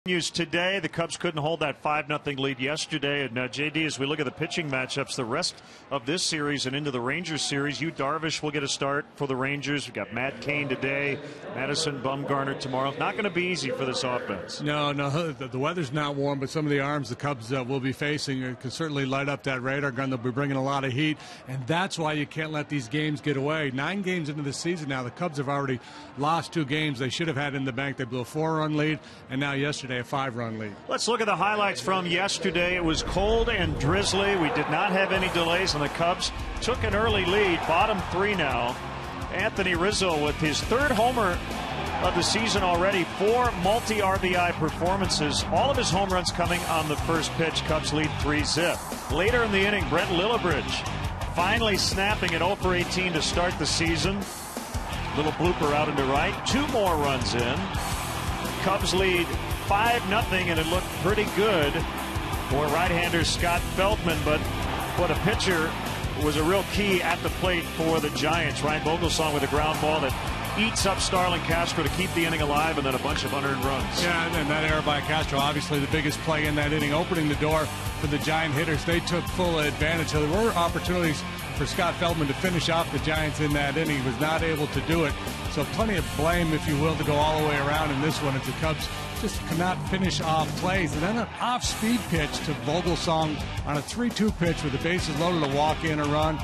Today, the Cubs couldn't hold that 5-0 lead yesterday. And JD, as we look at the pitching matchups, the rest of this series and into the Rangers series, Darvish will get a start for the Rangers. We've got Matt Cain today, Madison Bumgarner tomorrow. Not going to be easy for this offense. No, the weather's not warm, but some of the arms the Cubs will be facing can certainly light up that radar gun. They'll be bringing a lot of heat, and that's why you can't let these games get away. 9 games into the season now, the Cubs have already lost 2 games they should have had in the bank. They blew a 4-run lead, and now yesterday a 5-run lead. Let's look at the highlights from yesterday. It was cold and drizzly. We did not have any delays, and the Cubs took an early lead. Bottom 3 now. Anthony Rizzo with his 3rd homer of the season already. 4 multi-RBI performances. All of his home runs coming on the first pitch. Cubs lead 3-0. Later in the inning, Brent Lillibridge finally snapping at 0 for 18 to start the season. Little blooper out into right. 2 more runs in. Cubs lead 5-0, and it looked pretty good for right-hander Scott Feldman, but what a pitcher was a real key at the plate for the Giants. Ryan Vogelsong with a ground ball that eats up Starlin Castro to keep the inning alive, and then a bunch of unearned runs. Yeah, and that error by Castro, obviously the biggest play in that inning, opening the door for the Giant hitters. They took full advantage. So there were opportunities for Scott Feldman to finish off the Giants in that inning. He was not able to do it. So plenty of blame, if you will, to go all the way around in this one as the Cubs just cannot finish off plays. And then an off-speed pitch to Vogelsong on a 3-2 pitch with the bases loaded, to walk in a run.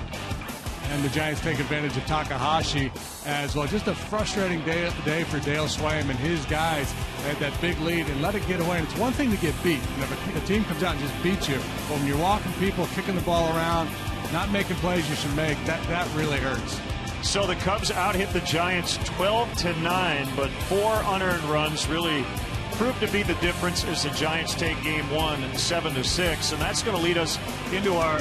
And the Giants take advantage of Takahashi as well. Just a frustrating day for Dale Swaim and his guys. They had that big lead and let it get away. And it's one thing to get beat. And if a team comes out and just beats you, but when you're walking people, kicking the ball around, not making plays you should make, that really hurts. So the Cubs out-hit the Giants 12-9, but 4 unearned runs really proved to be the difference as the Giants take game 1 7-6, and that's going to lead us into our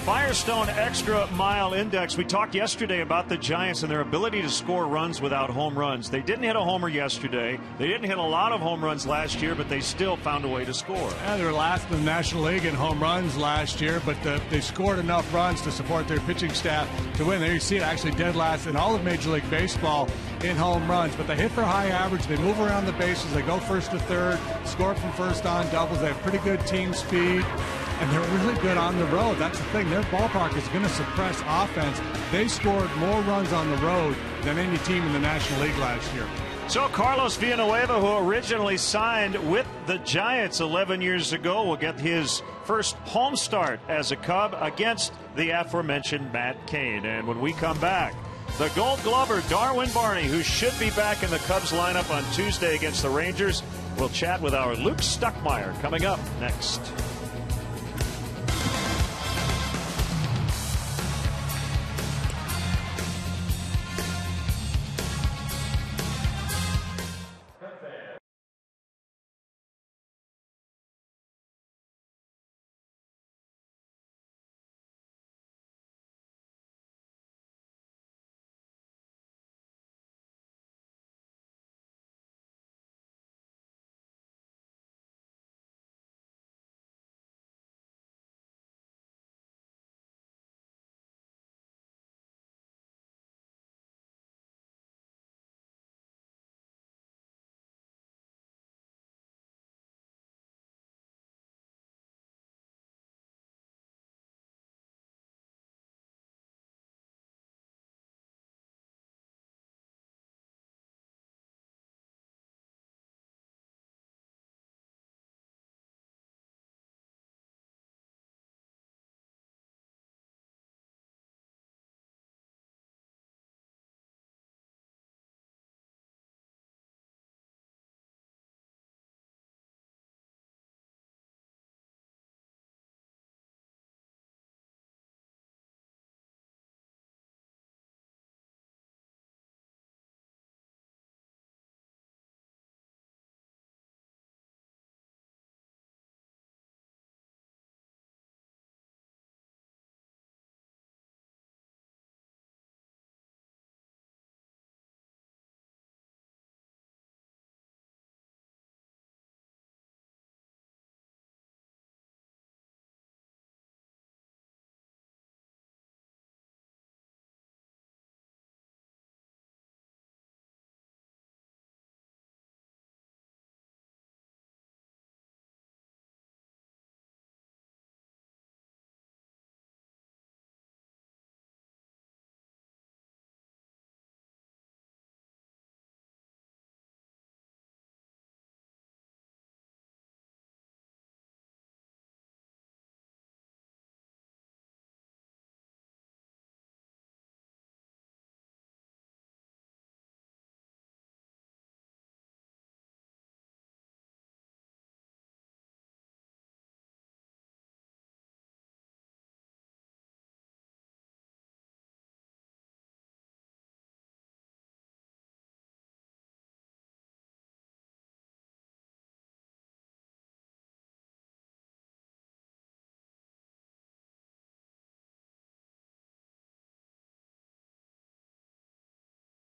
Firestone Extra Mile Index. We talked yesterday about the Giants and their ability to score runs without home runs. They didn't hit a homer yesterday. They didn't hit a lot of home runs last year, but they still found a way to score. Yeah, they were last in the National League in home runs last year, but they scored enough runs to support their pitching staff to win. There you see it, actually dead last in all of Major League Baseball in home runs. But they hit for high average. They move around the bases. They go first to third, score from first on doubles. They have pretty good team speed. And they're really good on the road. That's the thing. Their ballpark is going to suppress offense. They scored more runs on the road than any team in the National League last year. So Carlos Villanueva, who originally signed with the Giants 11 years ago, will get his first home start as a Cub against the aforementioned Matt Cain. And when we come back, the Gold Glover Darwin Barney, who should be back in the Cubs lineup on Tuesday against the Rangers, will chat with our Luke Stuckmeyer coming up next.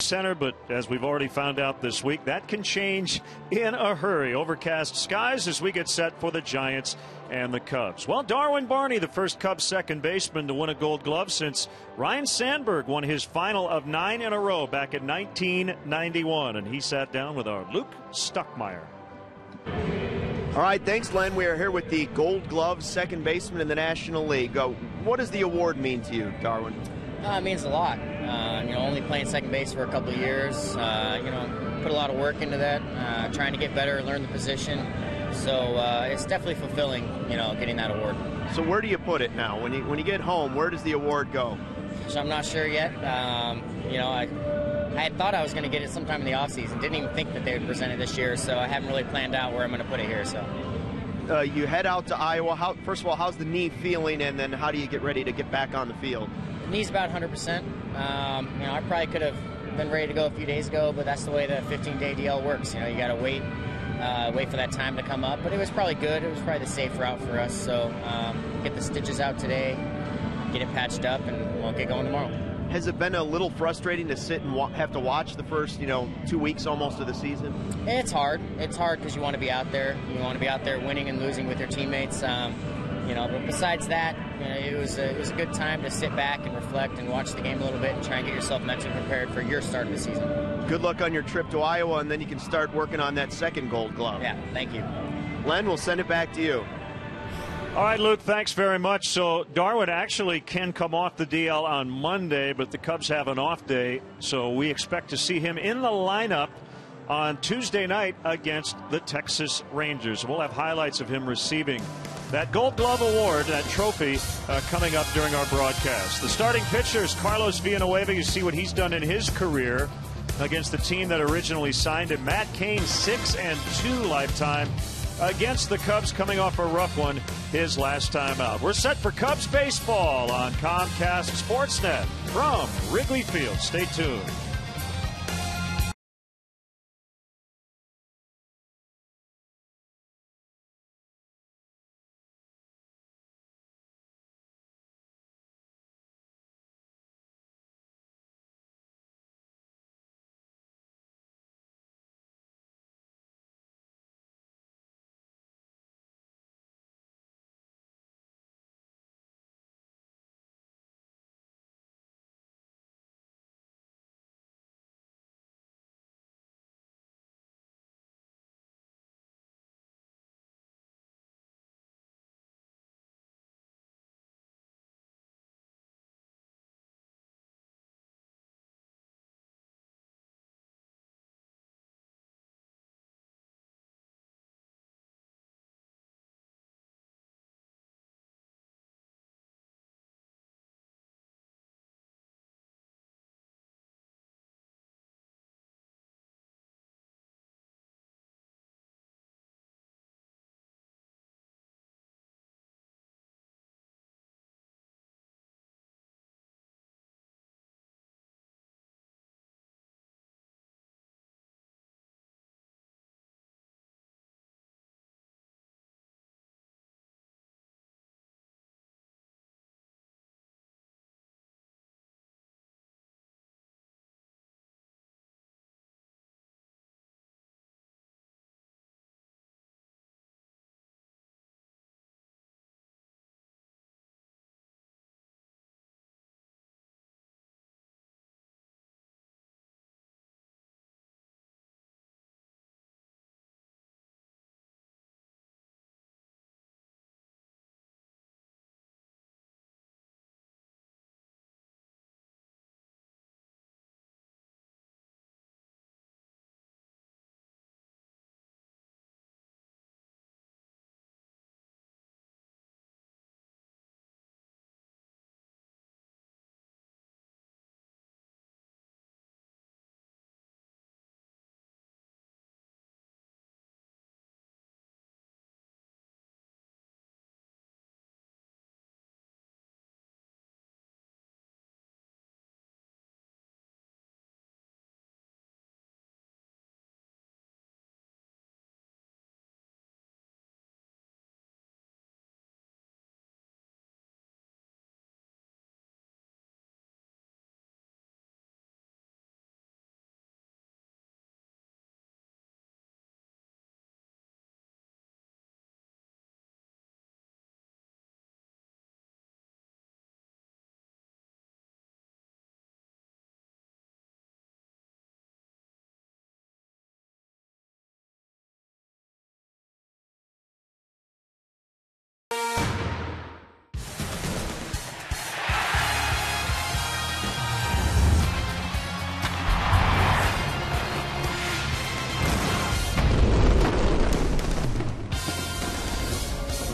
Center, but as we've already found out this week, that can change in a hurry. Overcast skies as we get set for the Giants and the Cubs. Well, Darwin Barney, the first Cubs second baseman to win a Gold Glove since Ryan Sandberg won his final of 9 in a row back in 1991, and he sat down with our Luke Stuckmeyer. All right, thanks, Len. We are here with the Gold Glove second baseman in the National League. What does the award mean to you, Darwin? It means a lot. Only playing second base for a couple of years. Put a lot of work into that, trying to get better, learn the position. So it's definitely fulfilling, getting that award. So where do you put it now? When you get home, where does the award go? So I'm not sure yet. I had thought I was going to get it sometime in the offseason. Didn't even think that they would present it this year, so I haven't really planned out where I'm going to put it here. So you head out to Iowa. First of all, how's the knee feeling, and then how do you get ready to get back on the field? The knee's about 100%. I probably could have been ready to go a few days ago, but that's the way the 15-day DL works. You got to wait for that time to come up. But it was probably good. It was probably the safe route for us. So get the stitches out today, get it patched up, and we'll get going tomorrow. Has it been a little frustrating to sit and have to watch the first, 2 weeks almost of the season? It's hard. It's hard because you want to be out there. You want to be out there winning and losing with your teammates. But besides that, it was a good time to sit back and reflect and watch the game a little bit and try and get yourself mentally prepared for your start of the season. Good luck on your trip to Iowa, and then you can start working on that second Gold Glove. Yeah, thank you. Len, we'll send it back to you. All right, Luke, thanks very much. So Darwin actually can come off the DL on Monday, but the Cubs have an off day, so we expect to see him in the lineup on Tuesday night against the Texas Rangers. We'll have highlights of him receiving that Gold Glove award, that trophy, coming up during our broadcast. The starting pitcher is Carlos Villanueva. You see what he's done in his career against the team that originally signed him. Matt Cain, 6-2 lifetime against the Cubs, coming off a rough one his last time out. We're set for Cubs baseball on Comcast Sportsnet from Wrigley Field. Stay tuned.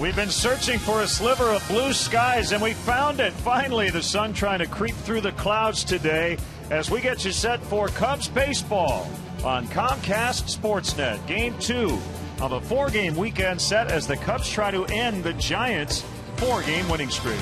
We've been searching for a sliver of blue skies, and we found it. Finally, the sun trying to creep through the clouds today as we get you set for Cubs baseball on Comcast Sportsnet. Game 2 of a 4-game weekend set as the Cubs try to end the Giants' 4-game winning streak.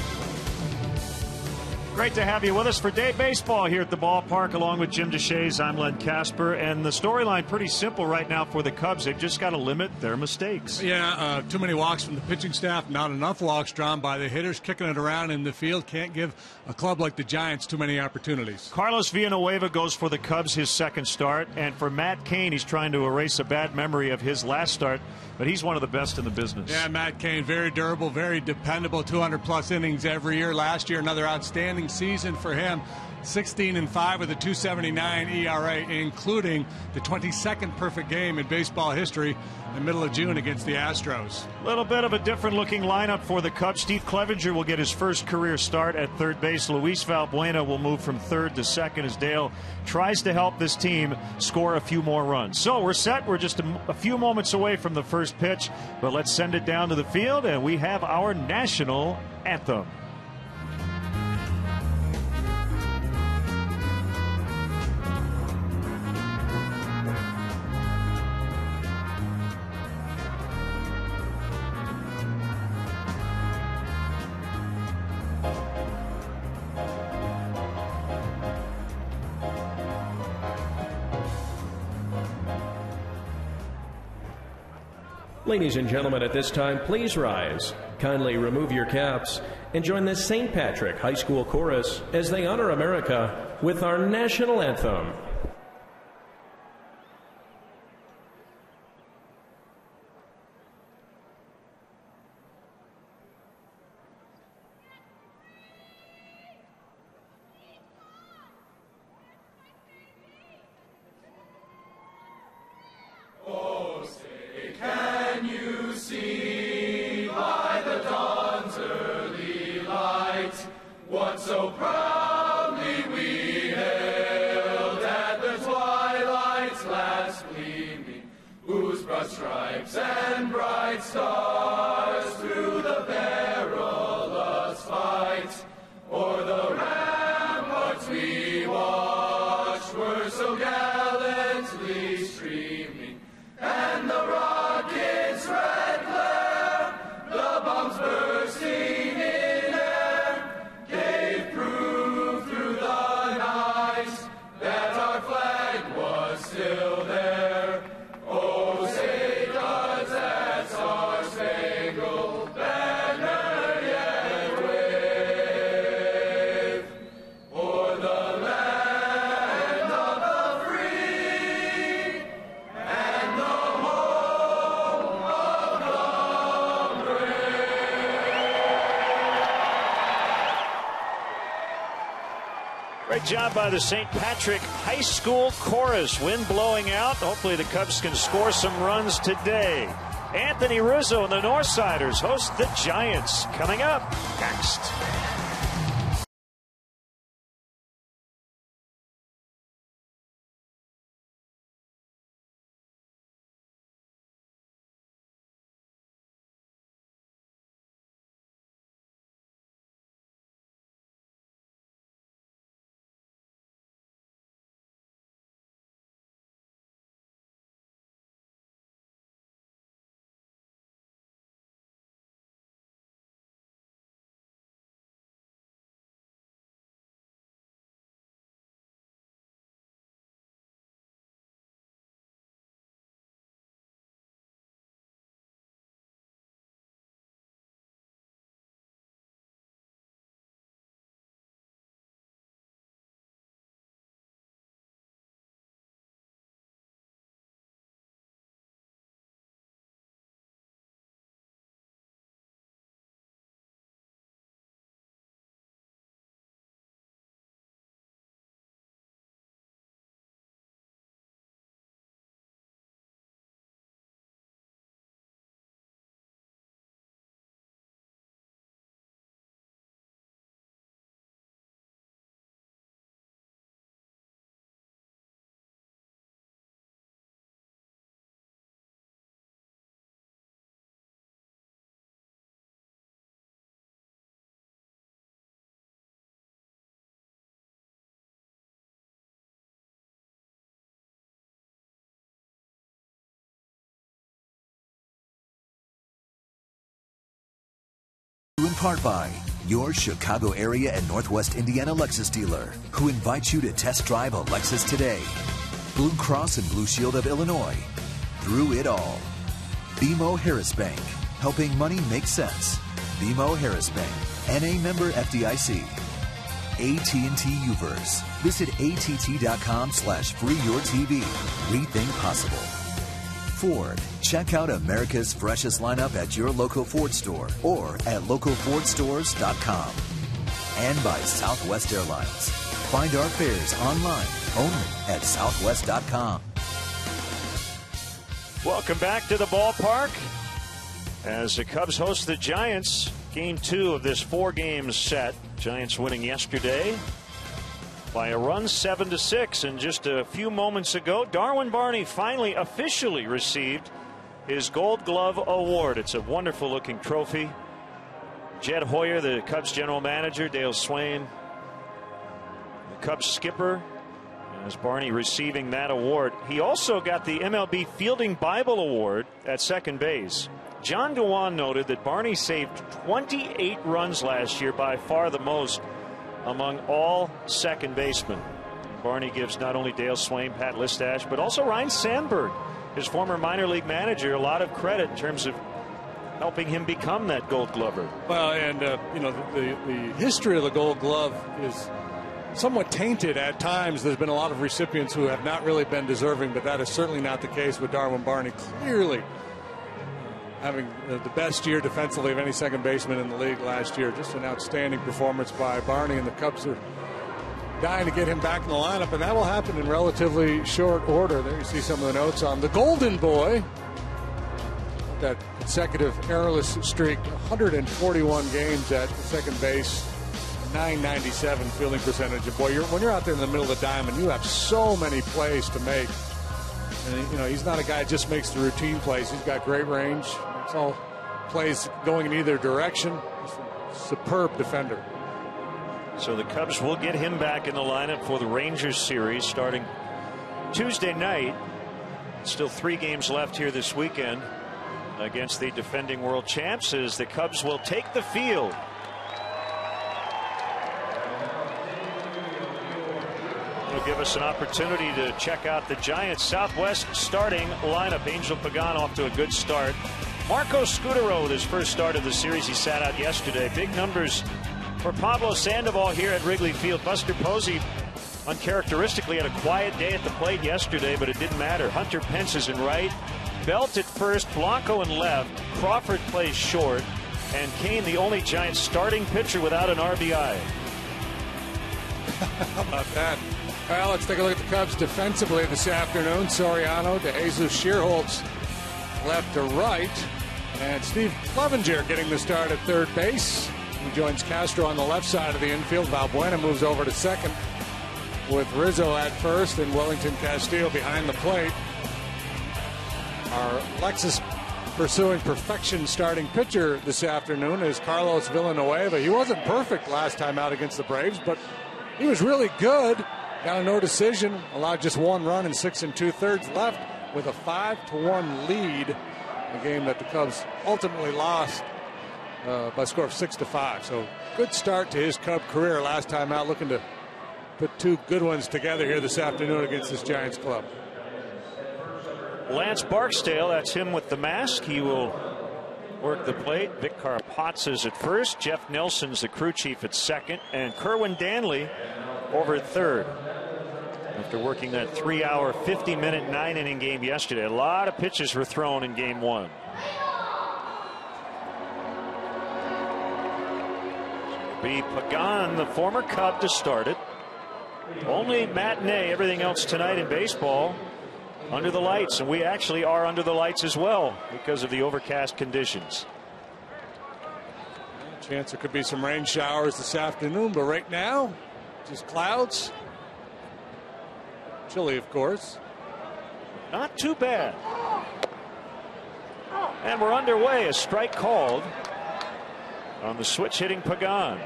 Great to have you with us for Day Baseball here at the ballpark, along with Jim DeShays. I'm Len Casper, and the storyline pretty simple right now for the Cubs. They've just got to limit their mistakes. Yeah, too many walks from the pitching staff, not enough walks drawn by the hitters, kicking it around in the field. Can't give a club like the Giants too many opportunities. Carlos Villanueva goes for the Cubs his second start, and for Matt Cain, he's trying to erase a bad memory of his last start, but he's one of the best in the business. Yeah, Matt Cain, very durable, very dependable, 200-plus innings every year. Last year, another outstanding season for him. 16-5 with a 2.79 ERA, including the 22nd perfect game in baseball history in the middle of June against the Astros. A little bit of a different looking lineup for the Cubs. Steve Clevenger will get his first career start at third base. Luis Valbuena will move from third to second as Dale tries to help this team score a few more runs. So we're set. We're just a few moments away from the first pitch, but let's send it down to the field, and we have our national anthem. Ladies and gentlemen, at this time, please rise. Kindly remove your caps and join the St. Patrick High School Chorus as they honor America with our national anthem. So proudly we hailed at the twilight's last gleaming, whose broad stripes and bright stars through the perilous fight o'er the ramparts we watched were so gallantly streaming, and the rockets' red glare, the bombs bursting in air, gave proof through the night that our flag was still there. Oh, say does that star-spangled banner yet wave o'er the land of the free and the home of the brave. Great job by the St. Patrick High School Chorus. Wind blowing out. Hopefully the Cubs can score some runs today. Anthony Rizzo and the Northsiders host the Giants. Coming up next. part by your Chicago area and Northwest Indiana Lexus dealer, who invites you to test drive a Lexus today. Blue Cross and Blue Shield of Illinois. Through it all. BMO Harris Bank, helping money make sense. BMO Harris Bank, NA member FDIC. AT&T Uverse. Visit att.com/freeyourtv. Rethink possible. Ford. Check out America's freshest lineup at your local Ford store or at localfordstores.com. And by Southwest Airlines. Find our fares online only at southwest.com. Welcome back to the ballpark as the Cubs host the Giants. Game 2 of this 4-game set. Giants winning yesterday by a run, 7-6. And just a few moments ago, Darwin Barney finally officially received his Gold Glove Award. It's a wonderful looking trophy. Jed Hoyer, the Cubs general manager, Dale Swain, the Cubs skipper, as Barney receiving that award. He also got the MLB Fielding Bible Award at second base. John Dewan noted that Barney saved 28 runs last year, by far the most among all second basemen. Barney gives not only Dale Swain, Pat Listash, but also Ryan Sandberg, his former minor league manager, a lot of credit in terms of helping him become that Gold Glover. Well, and you know, the history of the Gold Glove is somewhat tainted at times. There's been a lot of recipients who have not really been deserving, but that is certainly not the case with Darwin Barney. Clearly having the best year defensively of any second baseman in the league last year. Just an outstanding performance by Barney, and the Cubs are dying to get him back in the lineup, and that will happen in relatively short order. There you see some of the notes on the Golden Boy. That consecutive errorless streak, 141 games at second base, 997 fielding percentage. And boy, when you're out there in the middle of the diamond, you have so many plays to make. And you know, he's not a guy who just makes the routine plays. He's got great range. It's all plays going in either direction. He's a superb defender. So the Cubs will get him back in the lineup for the Rangers series starting Tuesday night. Still 3 games left here this weekend against the defending world champs, as the Cubs will take the field. It'll give us an opportunity to check out the Giants Southwest starting lineup. Angel Pagan off to a good start. Marco Scutaro with his first start of the series. He sat out yesterday. Big numbers for Pablo Sandoval here at Wrigley Field. Buster Posey uncharacteristically had a quiet day at the plate yesterday, but it didn't matter. Hunter Pence is in right, Belt at first, Blanco in left, Crawford plays short, and Kane the only Giants starting pitcher without an RBI. How about that? Well, let's take a look at the Cubs defensively this afternoon. Soriano to Jesus Shearholtz left to right, and Steve Clevenger getting the start at third base. He joins Castro on the left side of the infield. Valbuena moves over to second with Rizzo at first and Wellington Castillo behind the plate. Our Lexus pursuing perfection starting pitcher this afternoon is Carlos Villanueva. He wasn't perfect last time out against the Braves, but he was really good. Got a no decision, allowed just 1 run in 6 2/3 left with a 5-1 lead. A game that the Cubs ultimately lost by a score of 6-5. So good start to his Cub career last time out, looking to put 2 good ones together here this afternoon against this Giants club. Lance Barksdale, that's him with the mask. He will work the plate. Vic Carapazza's at first. Jeff Nelson's the crew chief at second. And Kerwin Danley over at third. After working that 3-hour, 50-minute, 9-inning game yesterday. A lot of pitches were thrown in game 1. Be Pagan, the former Cub, to start it. Only matinee, everything else tonight in baseball under the lights, and we actually are under the lights as well because of the overcast conditions. Chance there could be some rain showers this afternoon, but right now just clouds. Chilly, of course. Not too bad. And we're underway. A strike called on the switch hitting Pagan.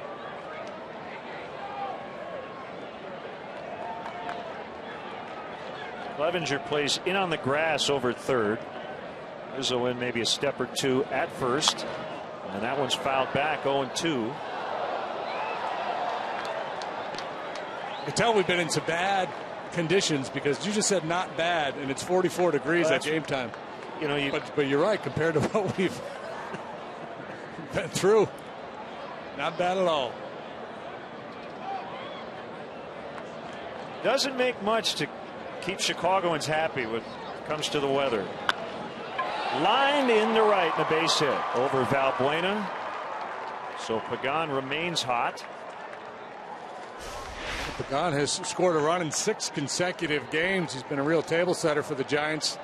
Clevenger plays in on the grass over third. Rizzo in maybe a step or 2 at first. And that one's fouled back, 0-2. You can tell we've been in some bad conditions because you just said not bad, and it's 44 degrees at game time. You know, but you're right, compared to what we've been through, not bad at all. Doesn't make much to keep Chicagoans happy when it comes to the weather. Lined in the right, and a base hit over Valbuena. So Pagan remains hot. Pagan has scored a run in 6 consecutive games. He's been a real table setter for the Giants.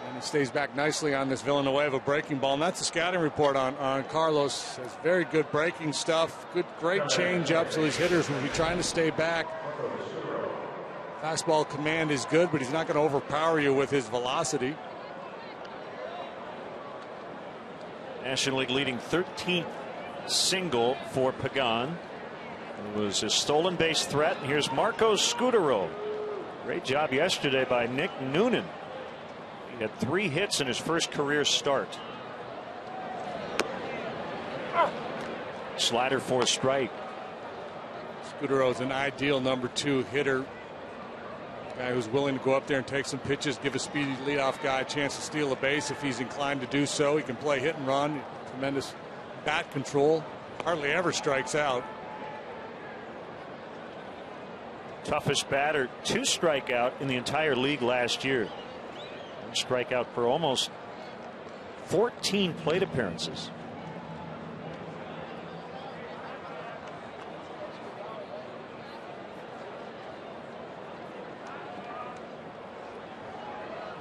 And he stays back nicely on this Villanueva breaking ball. And that's the scouting report on Carlos. Has very good breaking stuff. Great change up. So these hitters will be trying to stay back. Fastball command is good, but he's not going to overpower you with his velocity. National League leading 13th single for Pagan. It was a stolen base threat. And here's Marco Scutaro. Great job yesterday by Nick Noonan. He had 3 hits in his first career start. Slider for a strike. Scutaro's an ideal number 2 hitter. Guy who's willing to go up there and take some pitches, give a speedy leadoff guy a chance to steal a base if he's inclined to do so. He can play hit and run. Tremendous bat control. Hardly ever strikes out. Toughest batter to strike out in the entire league last year. Strike out for almost 14 plate appearances.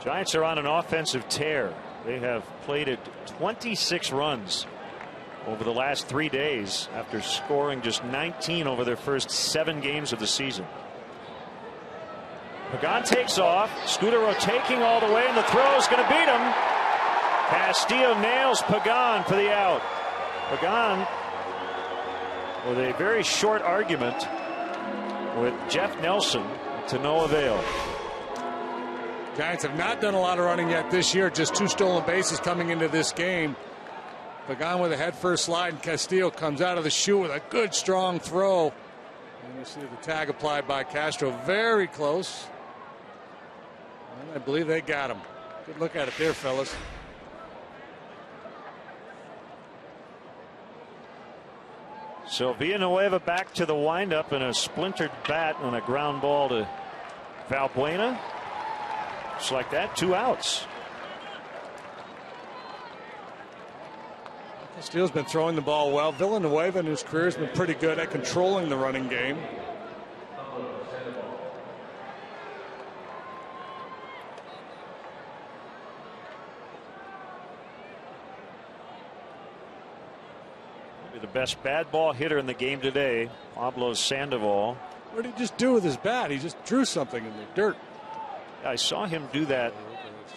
Giants are on an offensive tear. They have plated 26 runs over the last 3 days after scoring just 19 over their first 7 games of the season. Pagan takes off. Scutaro taking all the way, and the throw is going to beat him. Castillo nails Pagan for the out. Pagan with a very short argument with Jeff Nelson to no avail. Giants have not done a lot of running yet this year. Just 2 stolen bases coming into this game. Pagan with a head-first slide, and Castillo comes out of the chute with a good, strong throw. And you see the tag applied by Castro. Very close. And I believe they got him. Good look at it there, fellas. So Villanueva back to the windup and a splintered bat and a ground ball to Valbuena. Just like that, 2 outs. Castillo's been throwing the ball well. Villanueva in his career has been pretty good at controlling the running game. Maybe the best bad ball hitter in the game today, Pablo Sandoval. What did he just do with his bat? He just drew something in the dirt. I saw him do that.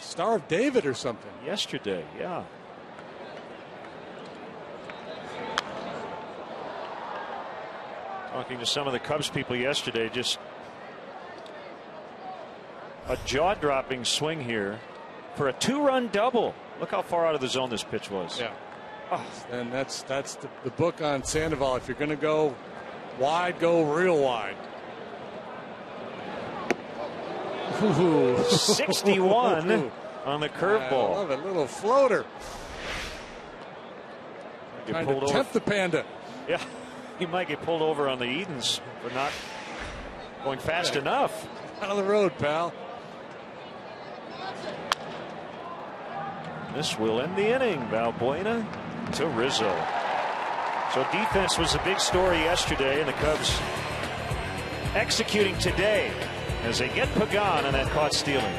Star of David or something. Yesterday, yeah. Talking to some of the Cubs people yesterday, just a jaw-dropping swing here for a 2-run double. Look how far out of the zone this pitch was. Yeah. Oh, and that's the book on Sandoval. If you're going to go wide, go real wide. Ooh, 61 on the curveball. I love it. Little floater. Trying to tempt the Panda. Yeah, he might get pulled over on the Edens for not going fast enough. Out of the road, pal. This will end the inning. Valbuena to Rizzo. So defense was a big story yesterday, and the Cubs executing today as they get Pagan and that caught stealing.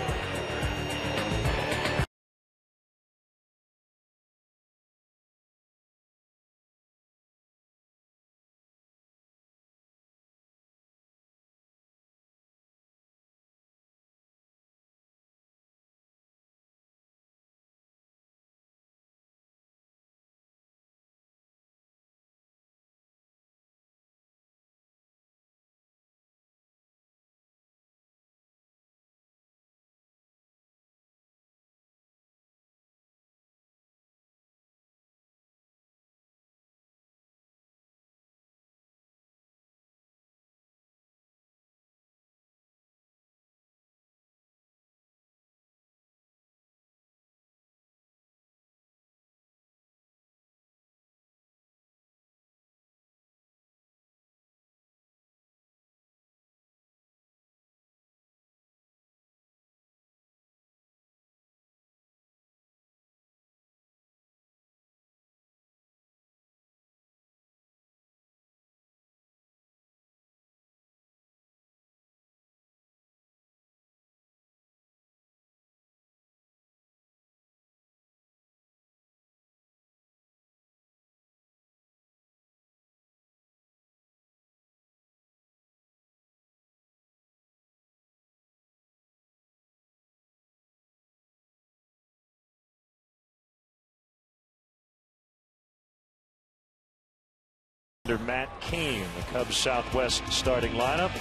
Matt Cain, the Cubs Southwest starting lineup.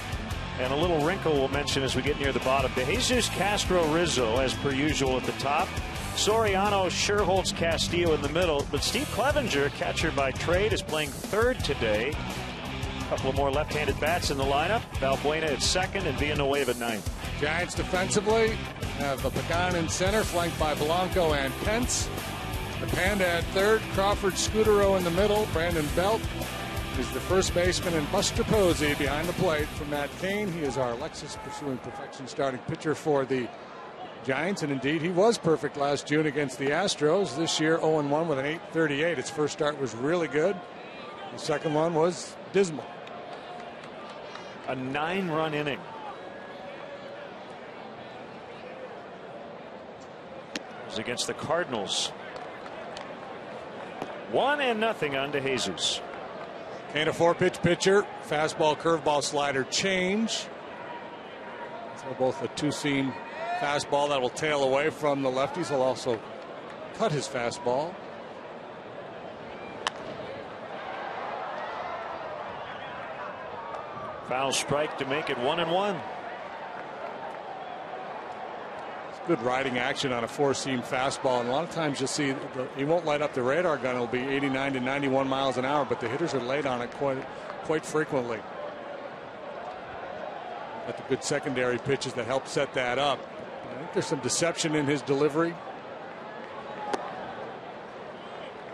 And a little wrinkle we'll mention as we get near the bottom. De Jesus Castro Rizzo, as per usual, at the top. Soriano, Sherholtz, Castillo in the middle. But Steve Clevenger, catcher by trade, is playing third today. A couple of more left-handed bats in the lineup. Valbuena at second and Villanueva at ninth. Giants defensively have the Pagan in center, flanked by Blanco and Pence. The Panda at third, Crawford Scudero in the middle, Brandon Belt is the first baseman, and Buster Posey behind the plate for Matt Cain. He is our Lexus Pursuing Perfection starting pitcher for the Giants, and indeed he was perfect last June against the Astros. This year 0-1 with an .838. His first start was really good. The second one was dismal. A 9-run inning. It was against the Cardinals. 1-0 on De Jesus. Cain, a 4-pitch pitcher, fastball, curveball, slider change. So both a two-seam fastball that will tail away from the lefties. He'll also cut his fastball. Foul strike to make it 1-1. Good riding action on a 4-seam fastball, and a lot of times you'll see he won't light up the radar gun. It'll be 89 to 91 miles an hour, but the hitters are late on it quite frequently. Got the good secondary pitches that help set that up. I think there's some deception in his delivery.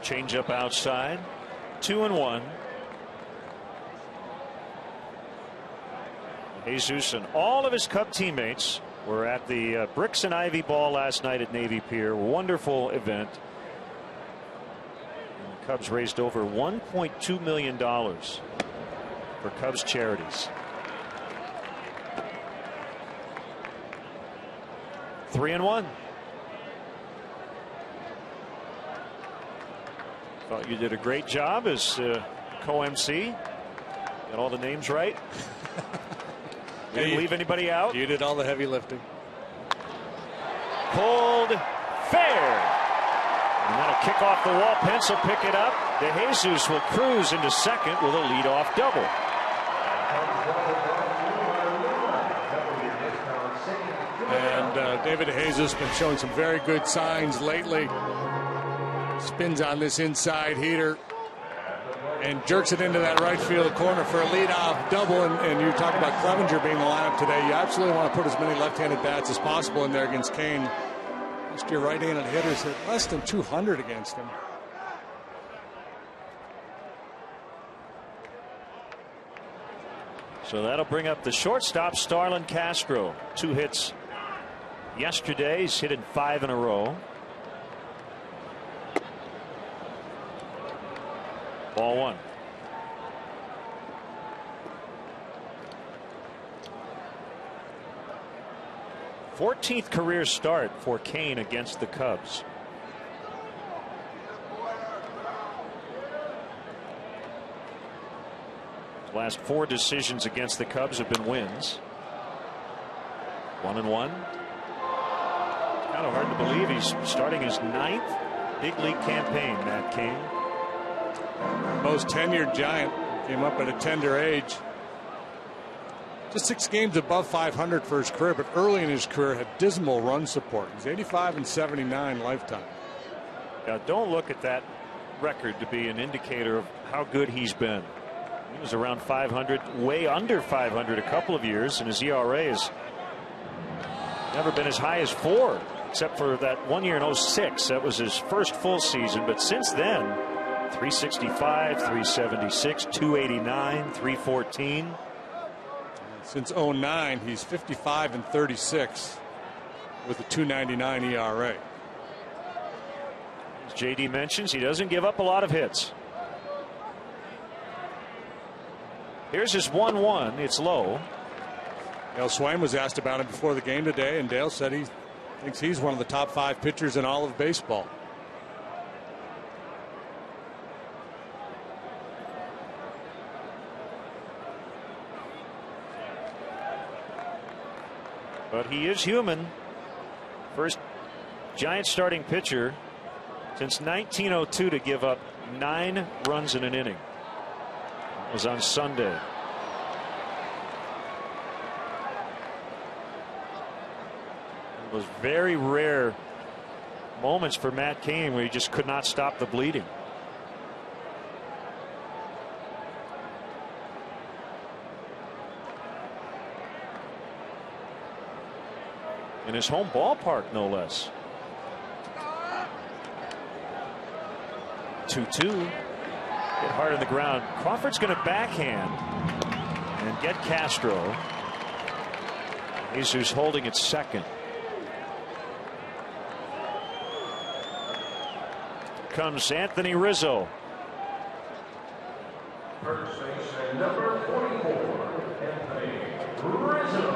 Change up outside. 2-1. Jesus and all of his Cub teammates were at the Bricks and Ivy Ball last night at Navy Pier. Wonderful event. And the Cubs raised over $1.2 million for Cubs charities. 3-1. Thought you did a great job as co-MC. Got all the names right. Didn't leave anybody out. You did all the heavy lifting. Pulled fair. And then a kick off the wall. Pence will pick it up. De Jesus will cruise into second with a leadoff double. And David De Jesus been showing some very good signs lately. Spins on this inside heater and jerks it into that right field corner for a leadoff double. And you talk about Clevenger being in the lineup today. You absolutely want to put as many left-handed bats as possible in there against Cain. Last year, right-handed hitters hit less than 200 against him. So that'll bring up the shortstop, Starlin Castro. 2 hits yesterday. He's hit in 5 in a row. Ball 1. Fourteenth career start for Cain against the Cubs. His last 4 decisions against the Cubs have been wins. 1-1. Kind of hard to believe he's starting his 9th big league campaign, Matt Cain. Most tenured Giant, came up at a tender age. Just 6 games above 500 for his career, but early in his career had dismal run support. He's 85 and 79 lifetime. Now don't look at that record to be an indicator of how good he's been. He was around 500, way under 500 a couple of years, and his ERA has never been as high as 4, except for that 1 year in 06. That was his first full season, but since then 365, 376, 289, 314. Since 09, he's 55 and 36 with a 2.99 ERA. As JD mentions, he doesn't give up a lot of hits. Here's his 1-1. It's low. Dale Swain was asked about him before the game today, and Dale said he thinks he's one of the top 5 pitchers in all of baseball. But he is human. First Giant starting pitcher since 1902 to give up 9 runs in an inning. was on Sunday. It was very rare moments for Matt Cain where he just could not stop the bleeding. In his home ballpark, no less. 2-2. Get hard on the ground. Crawford's going to backhand and get Castro. Jesus holding at second. Comes Anthony Rizzo. First baseman number 44, Anthony Rizzo.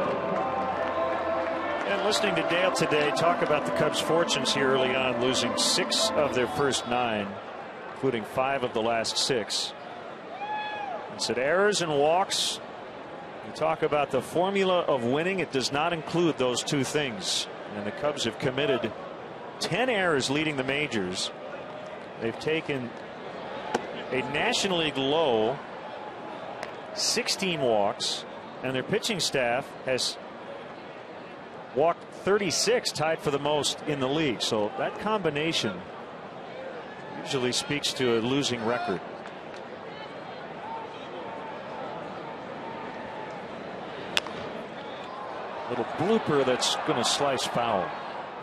And listening to Dale today talk about the Cubs' fortunes here early on, losing 6 of their first 9, including 5 of the last 6. He said errors and walks. You talk about the formula of winning. It does not include those 2 things. And the Cubs have committed 10 errors leading the majors. They've taken a National League low 16 walks, and their pitching staff has walked 36, tied for the most in the league. So that combination usually speaks to a losing record. Little blooper that's going to slice foul.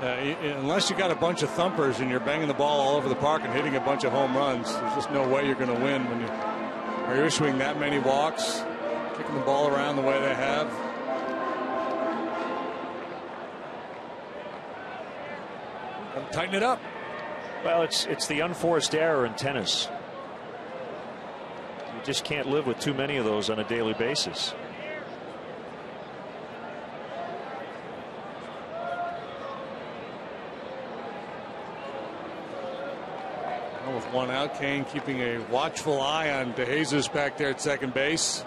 Unless you got a bunch of thumpers and you're banging the ball all over the park and hitting a bunch of home runs, there's just no way you're going to win when you're issuing that many walks, kicking the ball around the way they have. Tighten it up. Well, it's the unforced error in tennis. You just can't live with too many of those on a daily basis. With 1 out, Cain keeping a watchful eye on DeJesus back there at second base.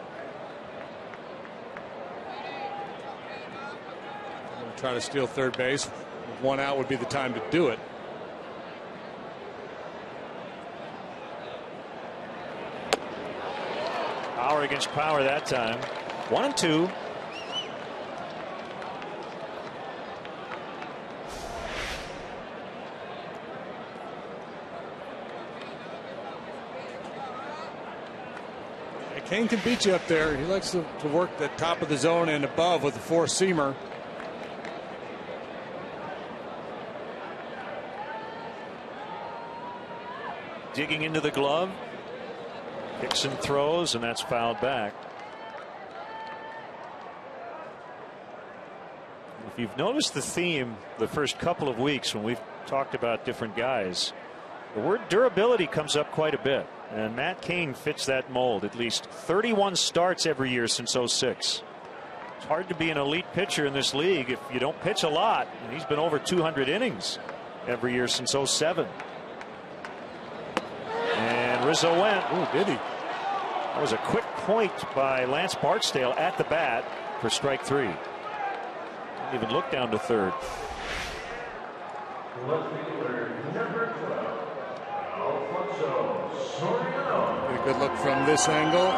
Try to steal third base. With 1 out would be the time to do it. Power against power that time. 1-2. Cain can beat you up there. He likes to work the top of the zone and above with the 4-seamer. Digging into the glove. Kicks and throws, and that's fouled back. If you've noticed the theme the first couple of weeks when we've talked about different guys, the word durability comes up quite a bit. And Matt Cain fits that mold. At least 31 starts every year since '06. It's hard to be an elite pitcher in this league if you don't pitch a lot. And he's been over 200 innings every year since '07. And Rizzo went. Oh, did he? That was a quick point by Lance Barksdale at the bat for strike 3. Didn't even look down to third. Number 12, Alfonso. Get a good look from this angle.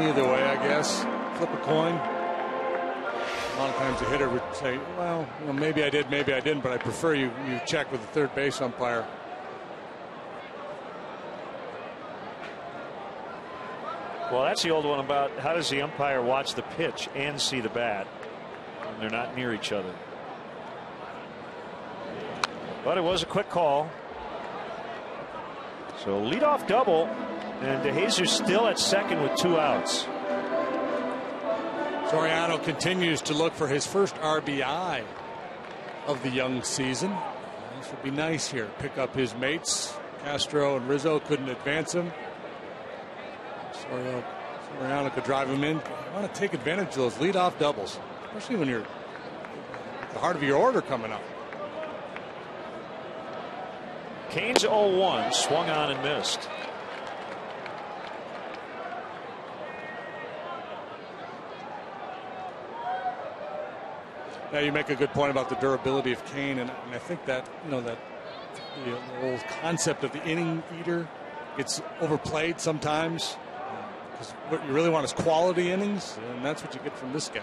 Either way, I guess. Flip a coin. A lot of times the hitter would say, well, you know, maybe I did, maybe I didn't, but I prefer you check with the third base umpire. Well, that's the old one about how does the umpire watch the pitch and see the bat when they're not near each other. But it was a quick call. So leadoff double, and DeJesus still at second with 2 outs. Soriano continues to look for his first RBI of the young season. This would be nice here. Pick up his mates. Castro and Rizzo couldn't advance him. Soriano could drive him in. You want to take advantage of those leadoff doubles, especially when you're at the heart of your order coming up. Cain's 0-1, swung on and missed. Now you make a good point about the durability of Cain, and I think that the old concept of the inning eater gets overplayed sometimes. Because what you really want is quality innings, and that's what you get from this guy.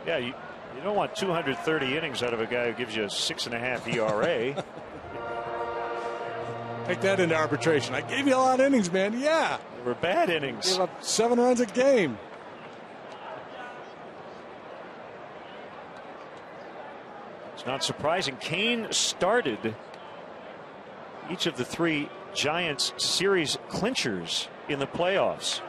Yeah, you don't want 230 innings out of a guy who gives you a 6.5 ERA. Take that into arbitration. I gave you a lot of innings, man. Yeah. They were bad innings. Gave up 7 runs a game. It's not surprising. Kane started each of the 3 Giants series clinchers in the playoffs.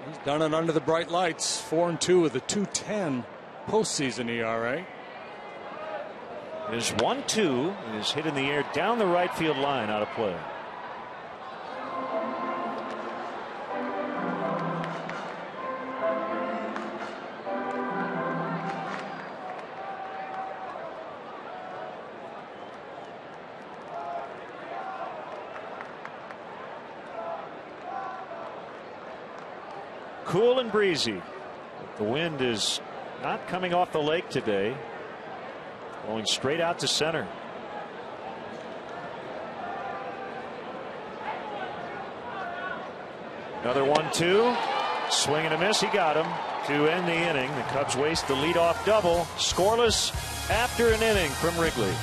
He's done it under the bright lights. 4-2 with a 2.10 postseason ERA. There's 1-2 and is hit in the air down the right field line, out of play. Cool and breezy. The wind is not coming off the lake today. Blowing straight out to center. Another 1-2. Swing and a miss. He got him to end the inning. The Cubs waste the leadoff double. Scoreless after an inning from Wrigley.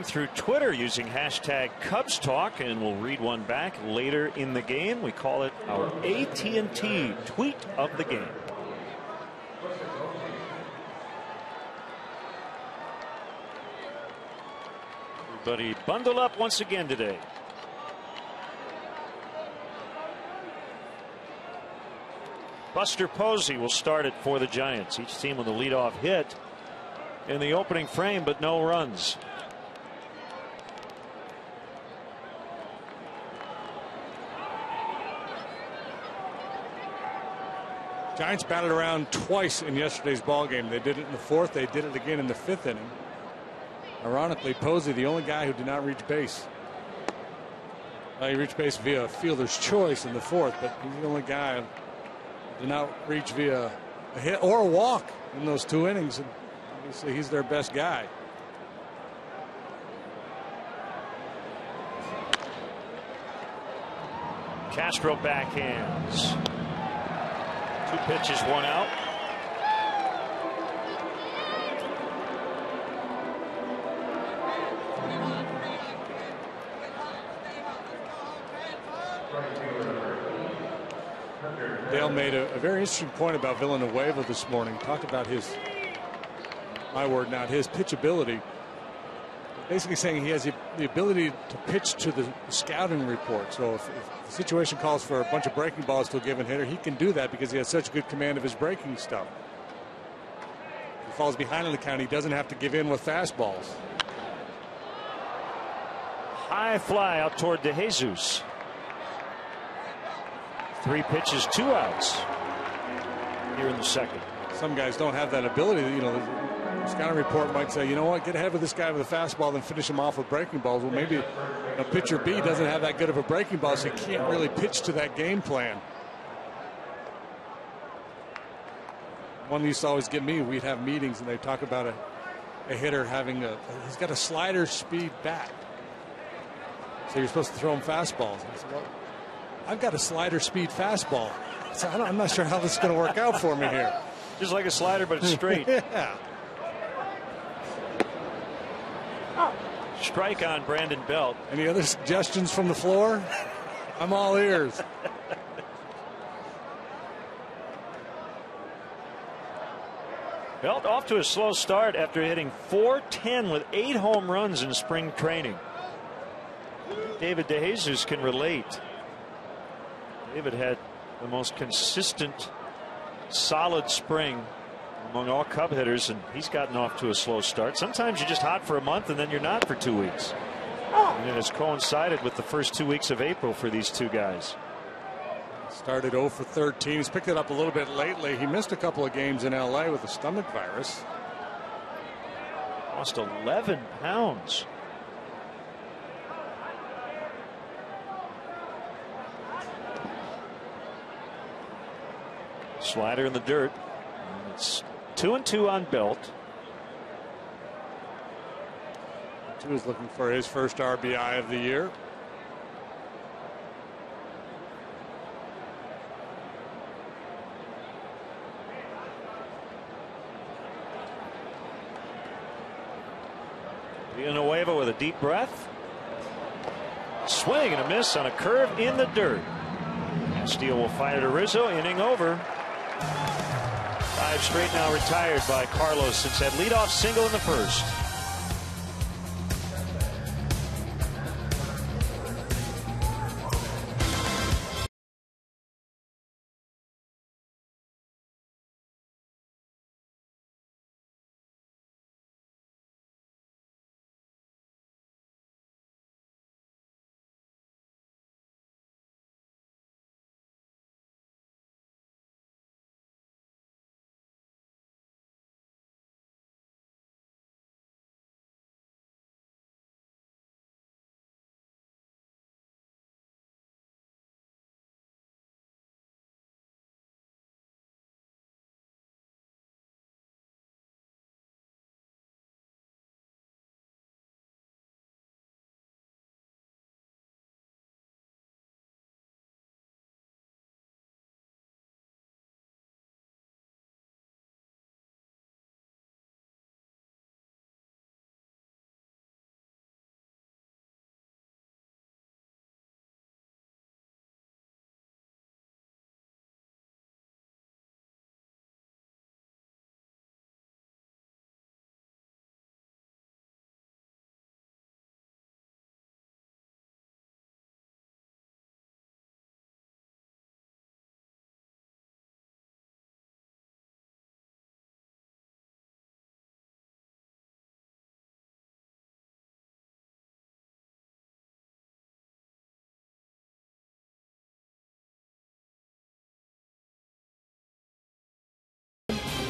Through Twitter using hashtag Cubs Talk, and we'll read one back later in the game. We call it our AT&T tweet of the game. Everybody bundle up once again today. Buster Posey will start it for the Giants. Each team with a leadoff hit in the opening frame, but no runs. Giants batted around twice in yesterday's ball game. They did it in the 4th. They did it again in the 5th inning. Ironically, Posey, the only guy who did not reach base. He reached base via fielder's choice in the 4th, but he's the only guy who did not reach via a hit or a walk in those 2 innings. And obviously, he's their best guy. Castro backhands. 2 pitches, 1 out. Dale made a very interesting point about Villanueva this morning. Talked about his, my word, not his, pitchability. Basically saying he has the ability to pitch to the scouting report. So if the situation calls for a bunch of breaking balls to a given hitter, he can do that because he has such good command of his breaking stuff. If he falls behind on the count, he doesn't have to give in with fastballs. high fly out toward DeJesus. 3 pitches, 2 outs here in the second. Some guys don't have that ability. You know, the scouting report might say, you know what, get ahead of this guy with a fastball, then finish him off with breaking balls. Well, maybe pitcher B doesn't have that good of a breaking ball, so he can't really pitch to that game plan. One used to always get me, we'd have meetings and they'd talk about a hitter having he's got a slider speed bat. So you're supposed to throw him fastballs. I said, well, I've got a slider speed fastball. So I'm not sure how this is going to work out for me here. Just like a slider, but it's straight. Yeah. Strike on Brandon Belt. Any other suggestions from the floor? I'm all ears. Belt off to a slow start after hitting .410 with 8 home runs in spring training. David DeJesus can relate. David had the most consistent, solid spring among all Cub hitters, and he's gotten off to a slow start. Sometimes you're just hot for a month and then you're not for 2 weeks. And it has coincided with the first 2 weeks of April for these two guys. Started 0 for 13. He's picked it up a little bit lately. He missed a couple of games in LA with a stomach virus. Lost 11 pounds. Slider in the dirt. It's 2-2 on Belt. He was looking for his first RBI of the year. Villanueva with a deep breath. Swing and a miss on a curve in the dirt. Steele will fire to Rizzo. Inning over. 5 straight now retired by Carlos since that leadoff single in the first.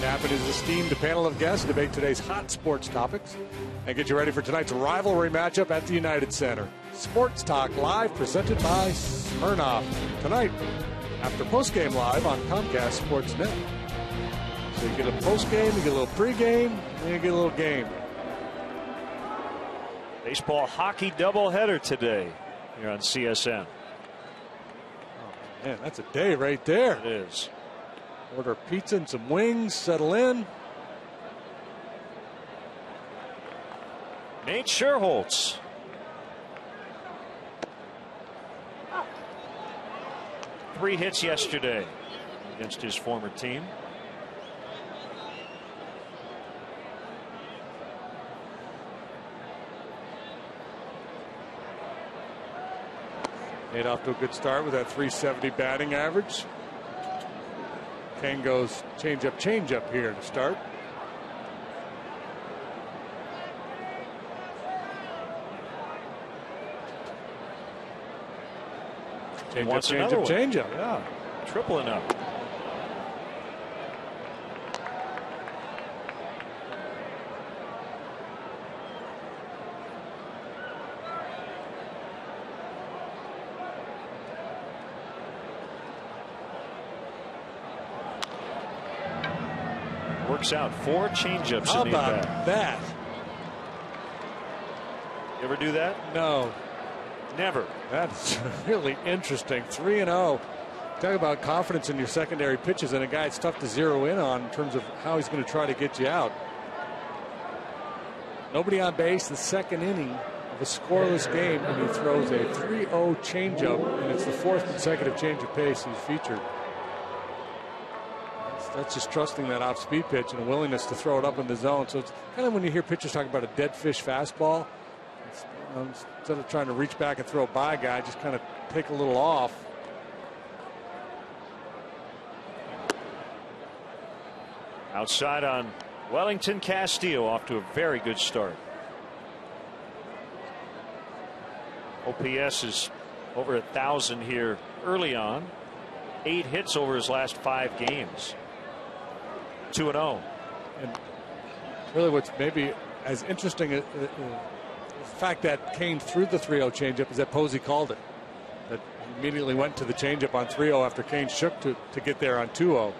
Knapp and his esteemed panel of guests debate today's hot sports topics and get you ready for tonight's rivalry matchup at the United Center. Sports Talk Live presented by Smirnoff. Tonight, after postgame live on Comcast Sportsnet. So you get a postgame, you get a little pregame, and you get a little game. Baseball hockey doubleheader today here on CSN. Oh, man, that's a day right there. It is. Order a pizza and some wings, settle in. Nate Scherholtz. Three hits yesterday against his former team. Nate off to a good start with that .370 batting average. Kane goes change up here to start. Wants another one. Changeup. Yeah, tripling up. Works out 4 changeups. How in the about at-bat. that? You ever do that? No. Never. That's really interesting. 3-0. Talk about confidence in your secondary pitches, and a guy it's tough to zero in on in terms of how he's going to try to get you out. Nobody on base, the second inning of a scoreless game, and he throws a 3-0 changeup, and it's the 4th consecutive change of pace he's featured. That's just trusting that off-speed pitch and a willingness to throw it up in the zone. So it's kind of when you hear pitchers talk about a dead fish fastball, instead of trying to reach back and throw it by a guy, just kind of take a little off. Outside on Wellington. Castillo off to a very good start. OPS is over 1,000 here early on. 8 hits over his last 5 games. 2-0. And really what's maybe as interesting as the fact that Kane threw the 3-0 changeup is that Posey called it. That he immediately went to the changeup on 3-0 after Kane shook to get there on 2-0.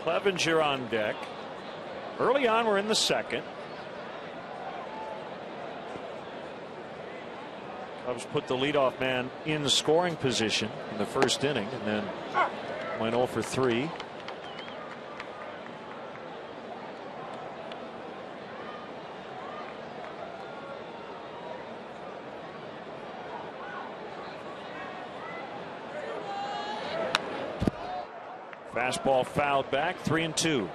Clevenger on deck. Early on, we're in the second. Cubs put the leadoff man in the scoring position in the first inning and then went 0 for 3. Fastball fouled back, 3-2.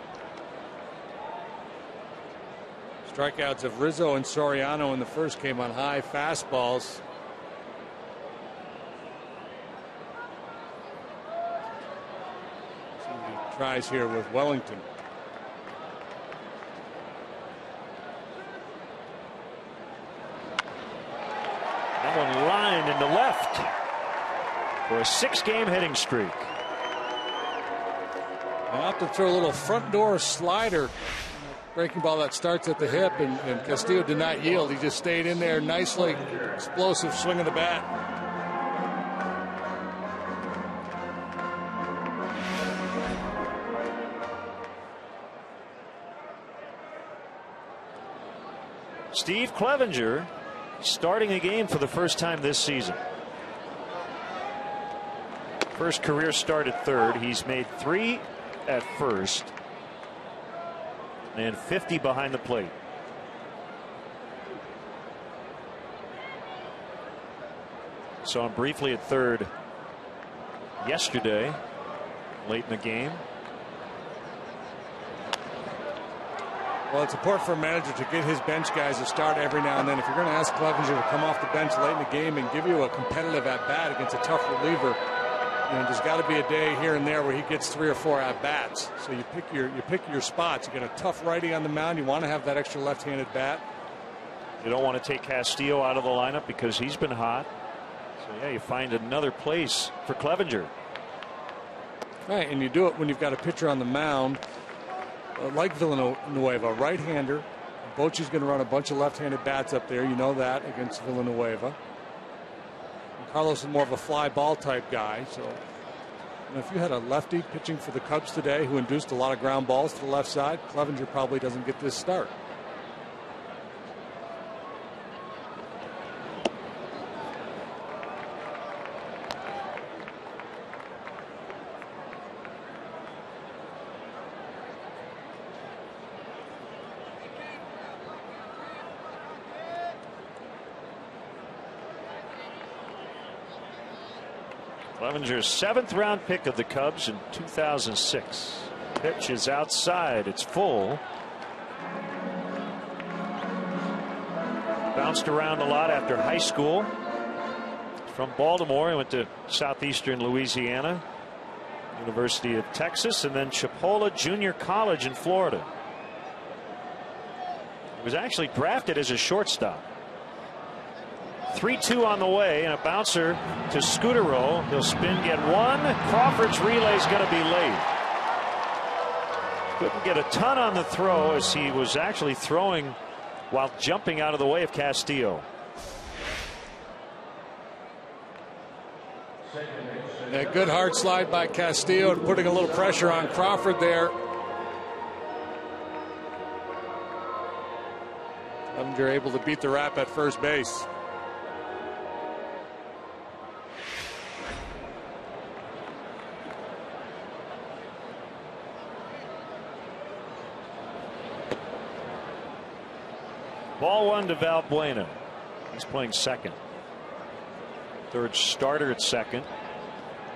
Strikeouts of Rizzo and Soriano in the first came on high fastballs. See what he tries here with Wellington. That one lined into left for a 6-game hitting streak. And out to throw a little front door slider. Breaking ball that starts at the hip, and Castillo did not yield. He just stayed in there nicely. Explosive swing of the bat. Steve Clevenger starting a game for the first time this season. First career start at third. He's made 3 at first and 50 behind the plate. Saw him briefly at third yesterday, late in the game. Well, it's important for a manager to get his bench guys to start every now and then. If you're going to ask Clevenger to come off the bench late in the game and give you a competitive at-bat against a tough reliever, you know, there's got to be a day here and there where he gets 3 or 4 at-bats. So you pick your spots. You get a tough righty on the mound. You want to have that extra left-handed bat. You don't want to take Castillo out of the lineup because he's been hot. So yeah, you find another place for Clevenger. Right, and you do it when you've got a pitcher on the mound like Villanueva, right-hander. Bochy's going to run a bunch of left-handed bats up there. You know that against Villanueva. And Carlos is more of a fly ball type guy. So you know, if you had a lefty pitching for the Cubs today who induced a lot of ground balls to the left side, Clevenger probably doesn't get this start. Clevenger's 7th round pick of the Cubs in 2006. Pitch is outside. It's full. Bounced around a lot after high school. From Baltimore, he went to southeastern Louisiana. University of Texas, and then Chipola Junior College in Florida. He was actually drafted as a shortstop. 3-2 on the way, and a bouncer to Scudero. He'll spin, get one. Crawford's relay is going to be late. Couldn't get a ton on the throw as he was actually throwing while jumping out of the way of Castillo. A good hard slide by Castillo, putting a little pressure on Crawford there. Clevenger able to beat the Rap at first base. Ball one to Valbuena. He's playing second. Third starter at second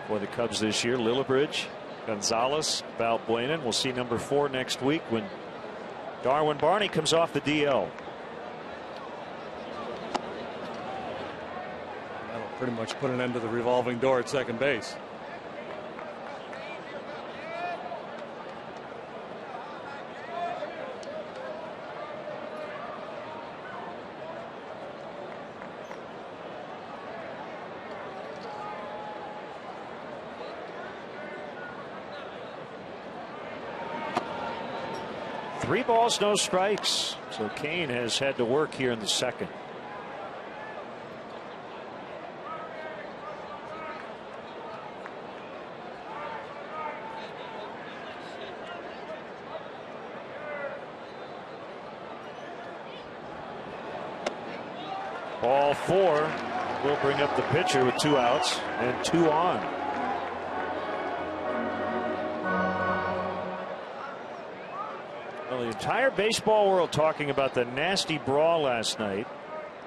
for the Cubs this year. Lillibridge, Gonzalez, Valbuena. We'll see number 4 next week when Darwin Barney comes off the DL. That'll pretty much put an end to the revolving door at second base. Three balls, no strikes. So Kane has had to work here in the second. Ball 4 will bring up the pitcher with 2 outs and 2 on. Well, the entire baseball world talking about the nasty brawl last night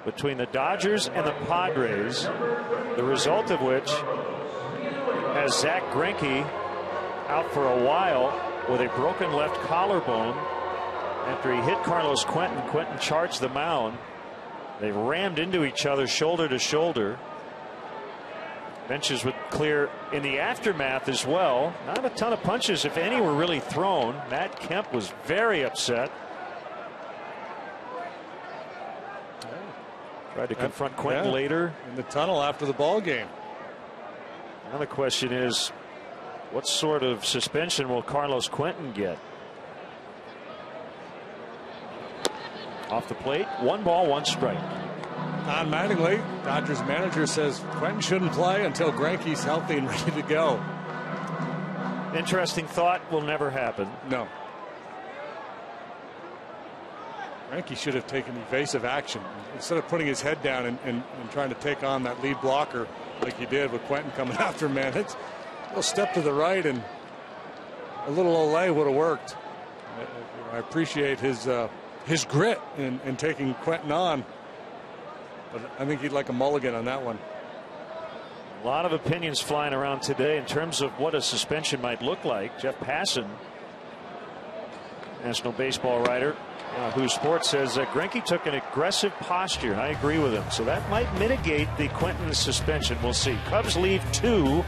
between the Dodgers and the Padres, the result of which has Zach Greinke out for a while with a broken left collarbone after he hit Carlos Quentin. Quentin charged the mound. They rammed into each other shoulder to shoulder. Benches would clear in the aftermath as well. Not a ton of punches, if any, were really thrown. Matt Kemp was very upset. Tried to confront Quentin later in the tunnel after the ball game. Now the question is, what sort of suspension will Carlos Quentin get? Off the plate, 1 ball, 1 strike. Don Mattingly, Dodgers manager, says Quentin shouldn't play until Greinke's healthy and ready to go. Interesting thought, will never happen. No. Greinke should have taken evasive action. Instead of putting his head down and trying to take on that lead blocker like he did with Quentin coming after him, man. It's a little step to the right and a little Olay would have worked. I appreciate his grit in taking Quentin on. But I think he'd like a mulligan on that one. A lot of opinions flying around today in terms of what a suspension might look like. Jeff Passan, national baseball writer, Who Sports, says that Greinke took an aggressive posture, and I agree with him. So that might mitigate the Quentin suspension. We'll see. Cubs leave 2-0.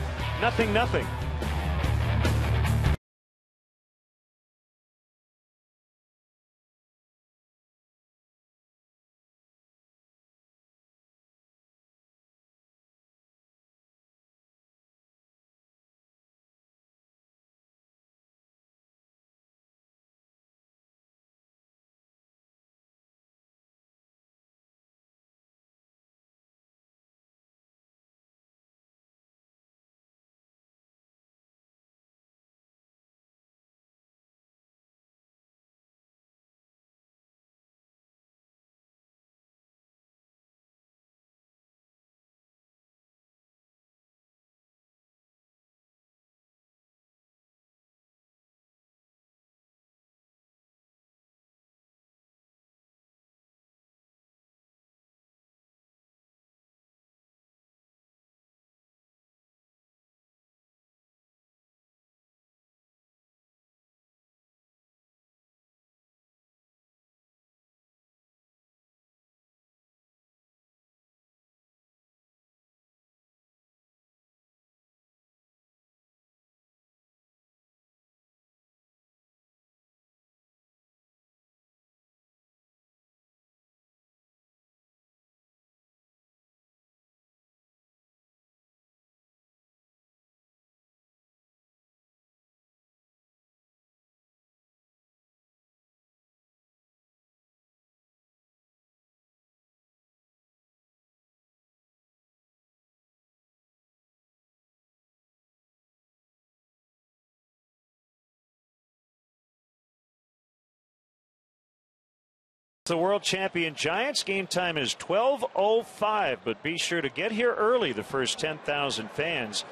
The world champion Giants. Game time is 12:05, but be sure to get here early. The first 10,000 fans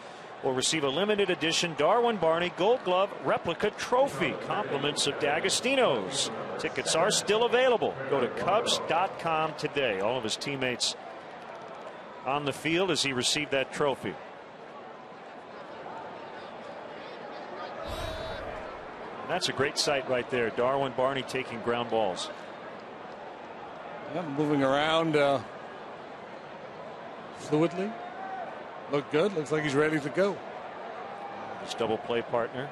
will receive a limited edition Darwin Barney Gold Glove replica trophy. Compliments of D'Agostino's. Tickets are still available. Go to Cubs.com today. All of his teammates on the field as he received that trophy. And that's a great sight right there. Darwin Barney taking ground balls. Yeah, moving around fluidly. Look good. Looks like he's ready to go. His double play partner.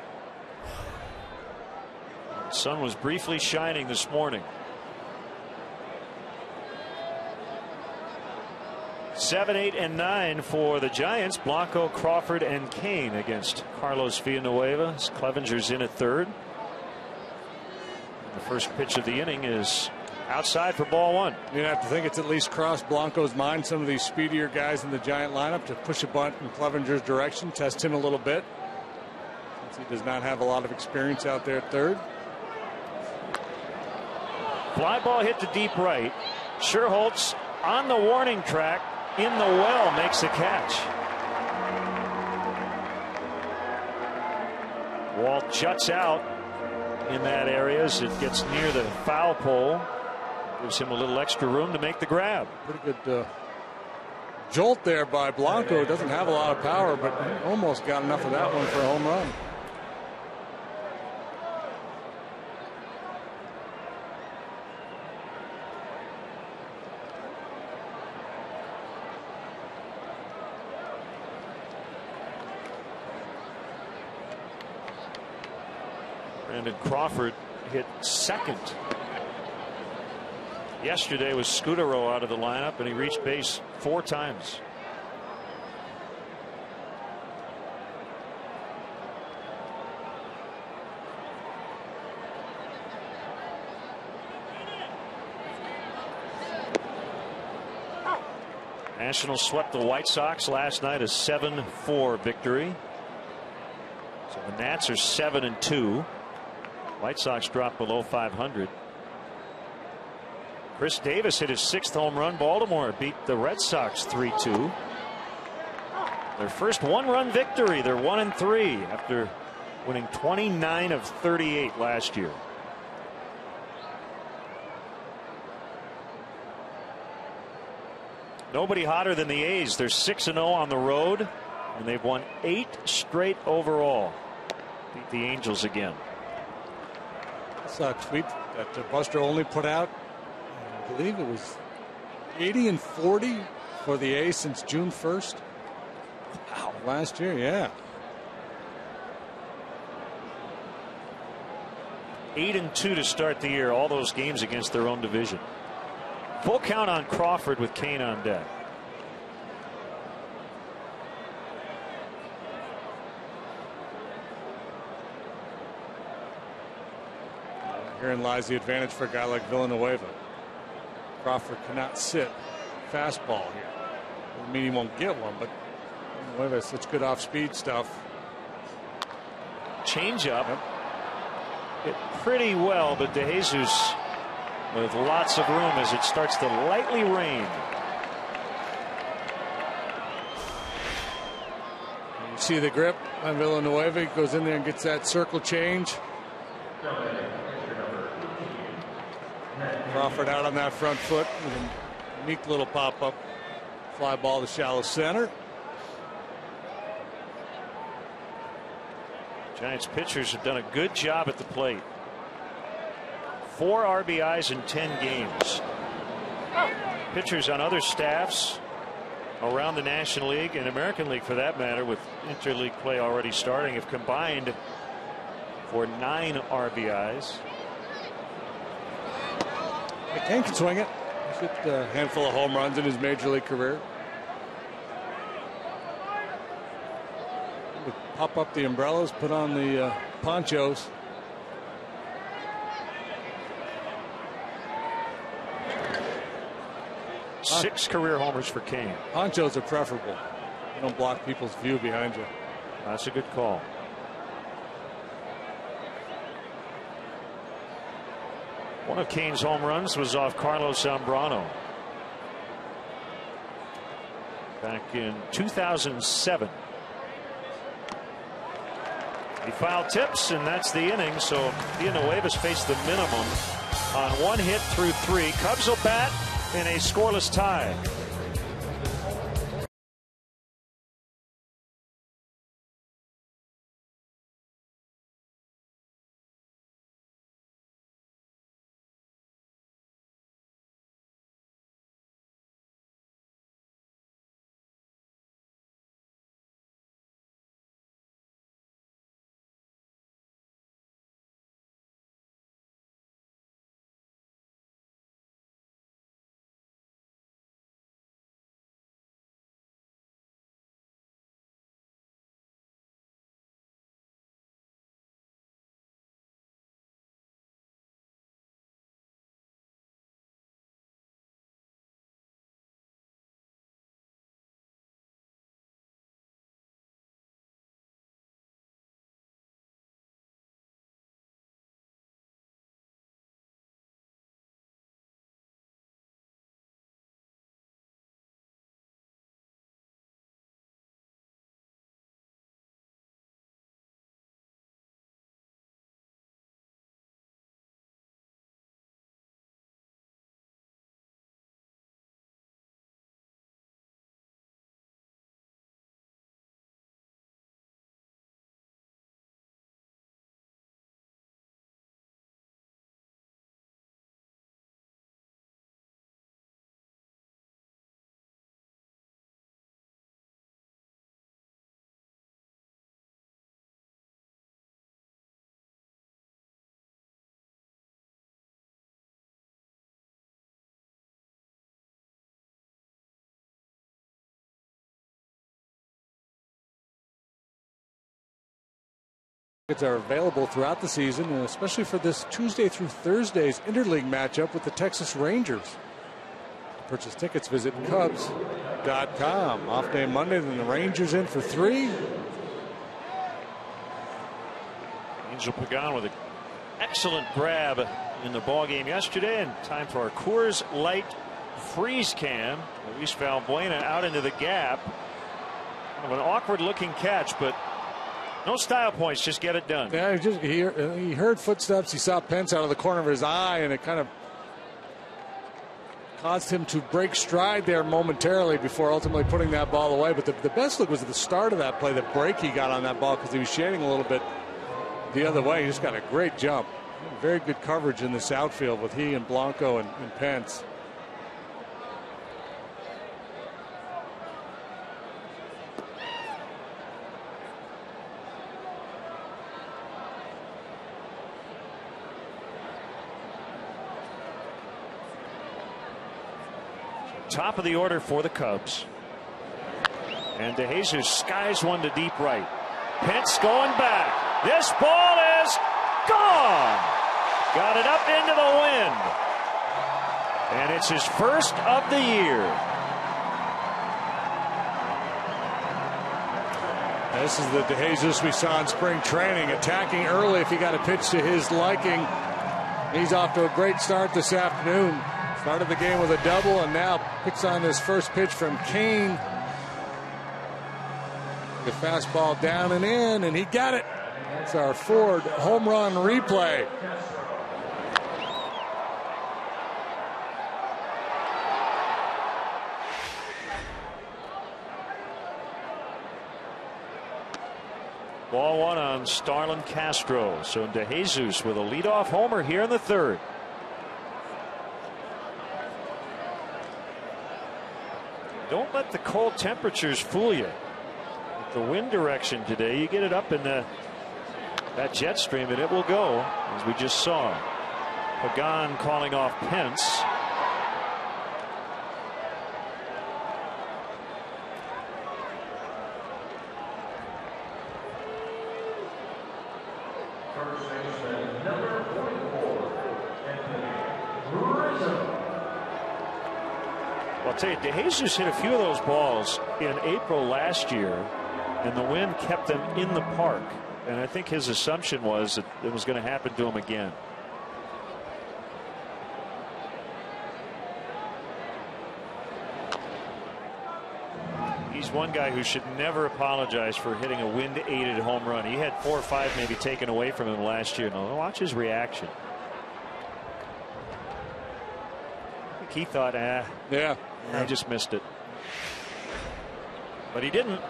The sun was briefly shining this morning. 7, 8, and 9 for the Giants. Blanco, Crawford, and Kane against Carlos Villanueva. Clevenger's in at third. The first pitch of the inning is outside for ball one. You have to think it's at least crossed Blanco's mind, some of these speedier guys in the Giant lineup, to push a bunt in Clevenger's direction, test him a little bit, since he does not have a lot of experience out there at third. Fly ball hit to deep right. Sherholtz on the warning track in the well makes a catch. Walt juts out in that area as it gets near the foul pole. Gives him a little extra room to make the grab. Pretty good jolt there by Blanco. Doesn't have a lot of power, but almost got enough of that one for a home run. Brandon Crawford hit second. Yesterday was Scudero out of the lineup, and he reached base 4 times. Nationals swept the White Sox last night, a 7-4 victory. So the Nats are 7-2. White Sox dropped below 500. Chris Davis hit his 6th home run. Baltimore beat the Red Sox 3-2. Their first 1-run victory. They're 1-3 after winning 29 of 38 last year. Nobody hotter than the A's. They're 6-0 on the road, and they've won 8 straight overall. Beat the Angels again. I saw a tweet that Buster Olney put out. I believe it was 80-40 for the A's since June 1st. Wow. Last year, yeah. 8-2 to start the year. All those games against their own division. Full count on Crawford with Kane on deck. Herein lies the advantage for a guy like Villanueva. Crawford cannot sit fastball here. Doesn't mean he won't get one, but Villanueva has such good off-speed stuff. Changeup. Yep. Hit pretty well, but DeJesus with lots of room as it starts to lightly rain. You see the grip on Villanueva. He goes in there and gets that circle change. Crawford out on that front foot with a unique little pop-up fly ball to shallow center. Giants pitchers have done a good job at the plate. 4 RBIs in 10 games. Pitchers on other staffs around the National League and American League, for that matter, with interleague play already starting, have combined for 9 RBIs. Kane can swing it. He's hit a handful of home runs in his major league career. Pop up the umbrellas, put on the ponchos. Six career homers for Kane. Ponchos are preferable. You don't block people's view behind you. That's a good call. One of Cain's home runs was off Carlos Zambrano back in 2007. He foul tips, and that's the inning. So Villanueva's faced the minimum on 1 hit through 3. Cubs will bat in a scoreless tie. Tickets are available throughout the season, and especially for this Tuesday through Thursday's interleague matchup with the Texas Rangers. To purchase tickets, visit Cubs.com. Off day Monday, then the Rangers in for 3. Angel Pagan with an excellent grab in the ball game yesterday, and time for our Coors Light freeze can. Luis Valbuena out into the gap. Kind of an awkward looking catch, but no style points, just get it done. Yeah, he heard footsteps. He saw Pence out of the corner of his eye, and it kind of caused him to break stride there momentarily before ultimately putting that ball away. But the best look was at the start of that play, the break he got on that ball, because he was shading a little bit the other way. He just got a great jump. Very good coverage in this outfield with he and Blanco and Pence. Top of the order for the Cubs. And DeJesus skies one to deep right. Pence going back. This ball is gone. Got it up into the wind. And it's his first of the year. This is the DeJesus we saw in spring training, attacking early if he got a pitch to his liking. He's off to a great start this afternoon. Started the game with a double and now picks on his first pitch from Cain. The fastball down and in, and he got it. It's our Ford home run replay. Ball one on Starlin Castro. So DeJesus with a leadoff homer here in the third. Don't let the cold temperatures fool you. With the wind direction today, you get it up in that jet stream and it will go, as we just saw. Pagan calling off Pence. I'll tell you, DeJesus hit a few of those balls in April last year, and the wind kept them in the park. And I think his assumption was that it was going to happen to him again. He's one guy who should never apologize for hitting a wind-aided home run. He had 4 or 5 maybe taken away from him last year. Now watch his reaction. I think he thought, yeah, I just missed it. But he didn't.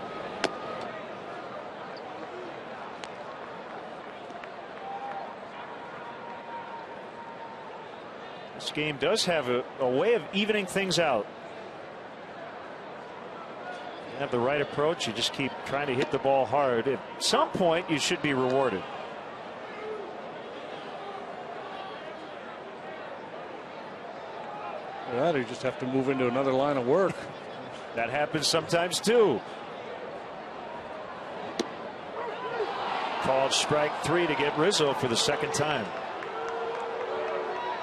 This game does have a way of evening things out. You have the right approach. You just keep trying to hit the ball hard. At some point, you should be rewarded. Well, you just have to move into another line of work. That happens sometimes too. Called strike 3 to get Rizzo for the second time.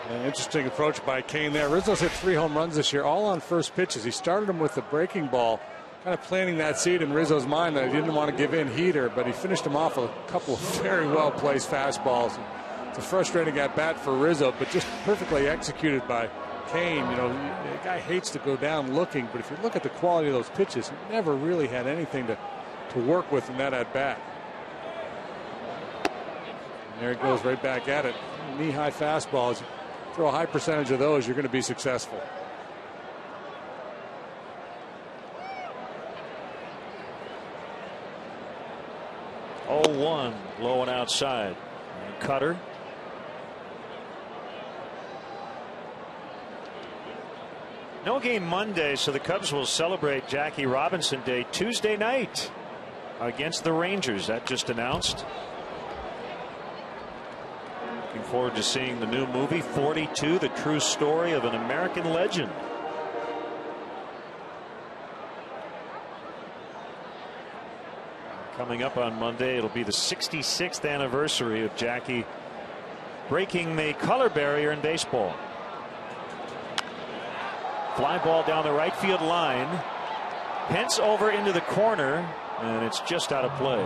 An interesting approach by Kane there. Rizzo's hit 3 home runs this year, all on first pitches. He started them with the breaking ball, kind of planting that seed in Rizzo's mind that he didn't want to give in heater, but he finished him off with a couple of very well placed fastballs. It's a frustrating at bat for Rizzo, but just perfectly executed by Kane. You know, the guy hates to go down looking, but if you look at the quality of those pitches, he never really had anything to work with in that at bat. And there he goes right back at it. Knee-high fastballs. Throw a high percentage of those, you're going to be successful. Oh, 1 low and outside. And Cutter. No game Monday, so the Cubs will celebrate Jackie Robinson Day Tuesday night against the Rangers. That just announced. Looking forward to seeing the new movie 42, the true story of an American legend. Coming up on Monday, it'll be the 66th anniversary of Jackie breaking the color barrier in baseball. Fly ball down the right field line. Pence over into the corner, and it's just out of play.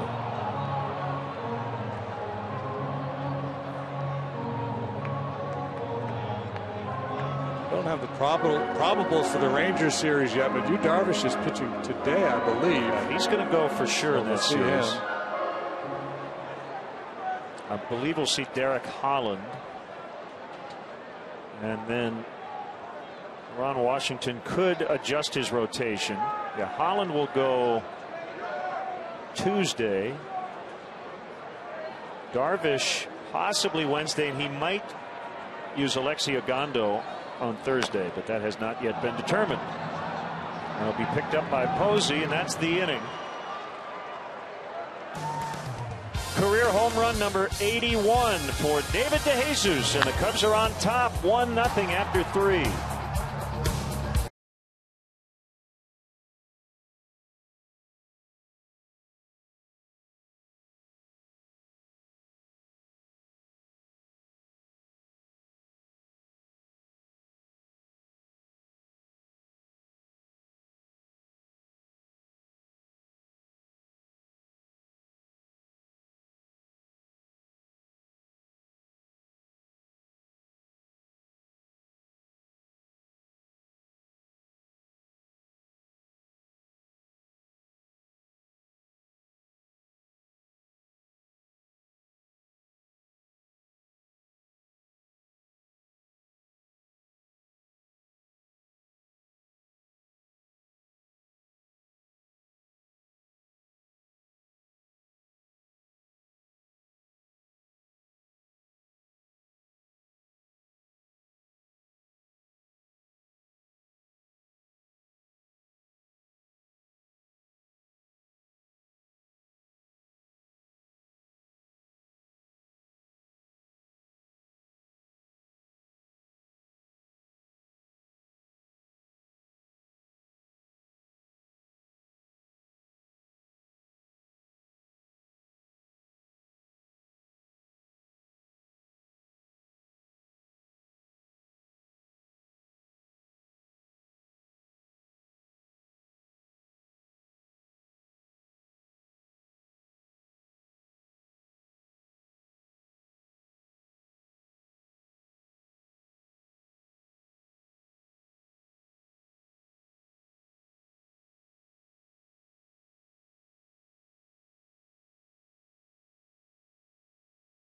Don't have the probables for the Rangers series yet, but Yu Darvish is pitching today, I believe. Yeah, he's going to go for sure in that series. I believe we'll see Derek Holland, and then Ron Washington could adjust his rotation. Yeah, Holland will go Tuesday. Darvish possibly Wednesday, and he might use Alexi Ogando on Thursday, but that has not yet been determined. It'll be picked up by Posey, and that's the inning. Career home run number 81 for David DeJesus, and the Cubs are on top 1-0 after 3.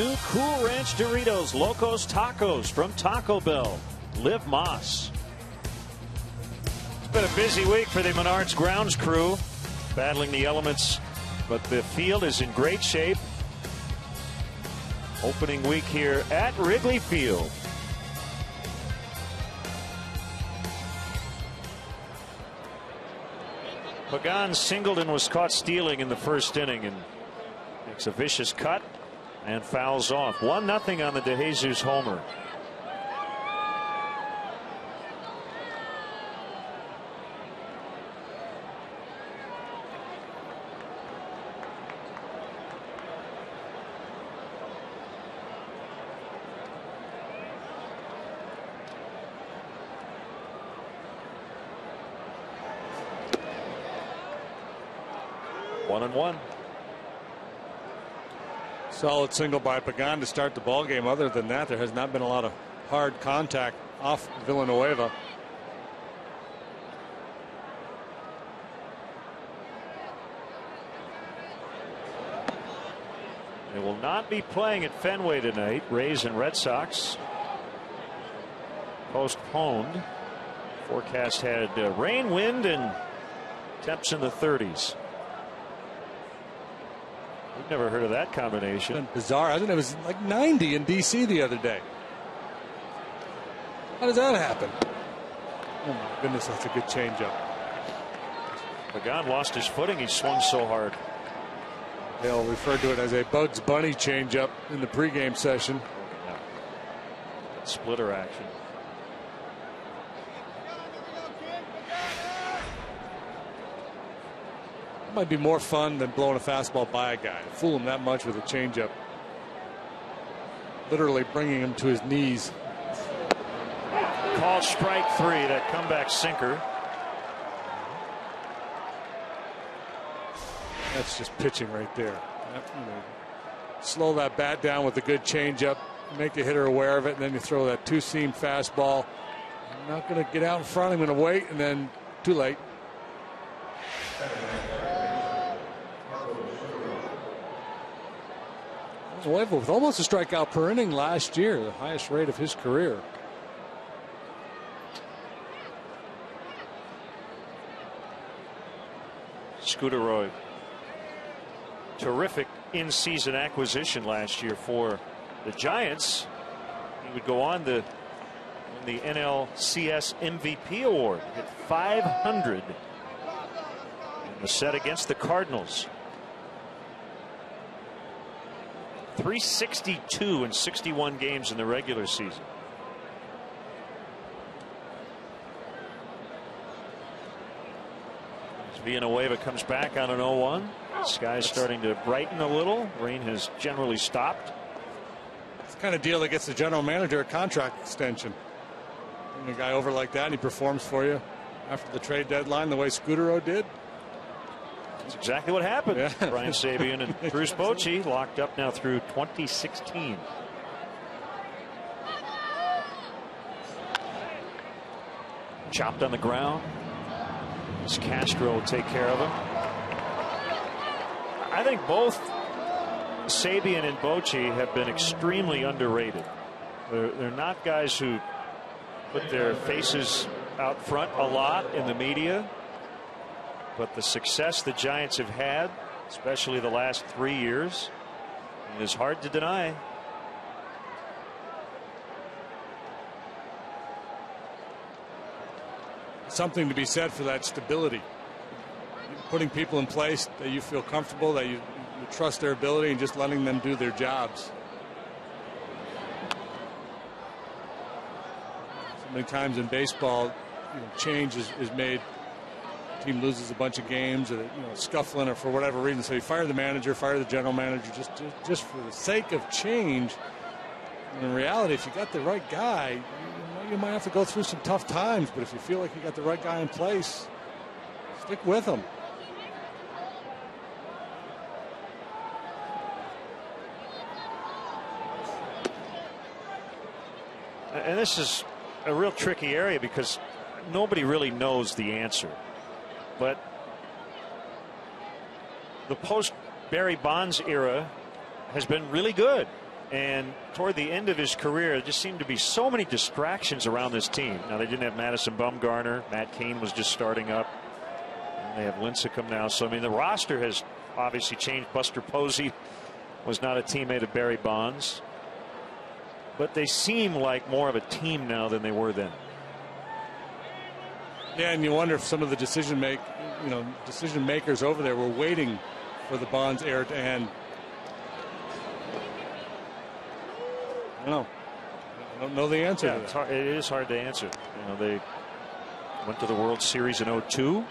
New Cool Ranch Doritos Locos Tacos from Taco Bell. Liv Moss. It's been a busy week for the Menards grounds crew, battling the elements, but the field is in great shape. Opening week here at Wrigley Field. Pagan singled and was caught stealing in the first inning and makes a vicious cut and fouls off. 1-0 on the DeJesus homer. One and one. Solid single by Pagan to start the ball game. Other than that, there has not been a lot of hard contact off Villanueva. They will not be playing at Fenway tonight. Rays and Red Sox postponed. Forecast had rain, wind, and temps in the 30s. We've never heard of that combination. Bizarre, hasn't it? It was like 90 in D.C. the other day. How does that happen? Oh my goodness, that's a good changeup. Pagan lost his footing. He swung so hard. They'll refer to it as a Bugs Bunny changeup in the pregame session. Yeah. Splitter action. It might be more fun than blowing a fastball by a guy. Fool him that much with a changeup. Literally bringing him to his knees. Called strike three, that comeback sinker. That's just pitching right there. Slow that bat down with a good changeup. Make the hitter aware of it, and then you throw that two-seam fastball. I'm not going to get out in front. I'm going to wait, and then too late. With almost a strikeout per inning last year, the highest rate of his career. Scudero, terrific in-season acquisition last year for the Giants. He would go on to win the NLCS MVP award. Hit 500 in the set against the Cardinals. 362 in 61 games in the regular season. Villanueva comes back on an 0-1. Sky's starting to brighten a little. Rain has generally stopped. It's the kind of deal that gets the general manager a contract extension. Bring a guy over like that and he performs for you after the trade deadline the way Scudero did. That's exactly what happened. Yeah. Brian Sabian and Bruce Bochy locked up now through 2016. Chopped on the ground. As Castro will take care of him. I think both Sabian and Bochy have been extremely underrated. They're not guys who put their faces out front a lot in the media. But the success the Giants have had, especially the last 3 years, is hard to deny. Something to be said for that stability. Putting people in place that you feel comfortable, that you trust their ability, and just letting them do their jobs. So many times in baseball, change is made. Team loses a bunch of games, or scuffling, or for whatever reason. So you fire the manager, fire the general manager, just for the sake of change. And in reality, if you got the right guy, you might have to go through some tough times. But if you feel like you got the right guy in place, stick with him. And this is a real tricky area because nobody really knows the answer. But the post Barry Bonds era has been really good. And toward the end of his career, there just seemed to be so many distractions around this team. Now, they didn't have Madison Bumgarner. Matt Cain was just starting up. And they have Lincecum now. So, I mean, the roster has obviously changed. Buster Posey was not a teammate of Barry Bonds. But they seem like more of a team now than they were then. Yeah, and you wonder if some of the decision makers over there were waiting for the Bonds era to end. I don't know the answer to that. It is hard to answer. You know, they went to the World Series in 2002.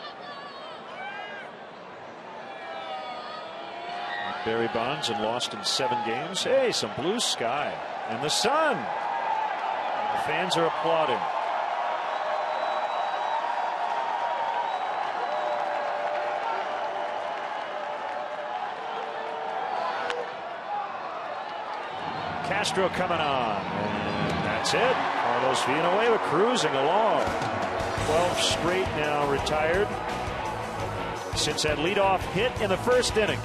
Barry Bonds and lost in 7 games. Hey, some blue sky and the sun. And the fans are applauding. Castro coming on, and that's it. Carlos Villanueva cruising along. 12 straight now retired since that leadoff hit in the first inning.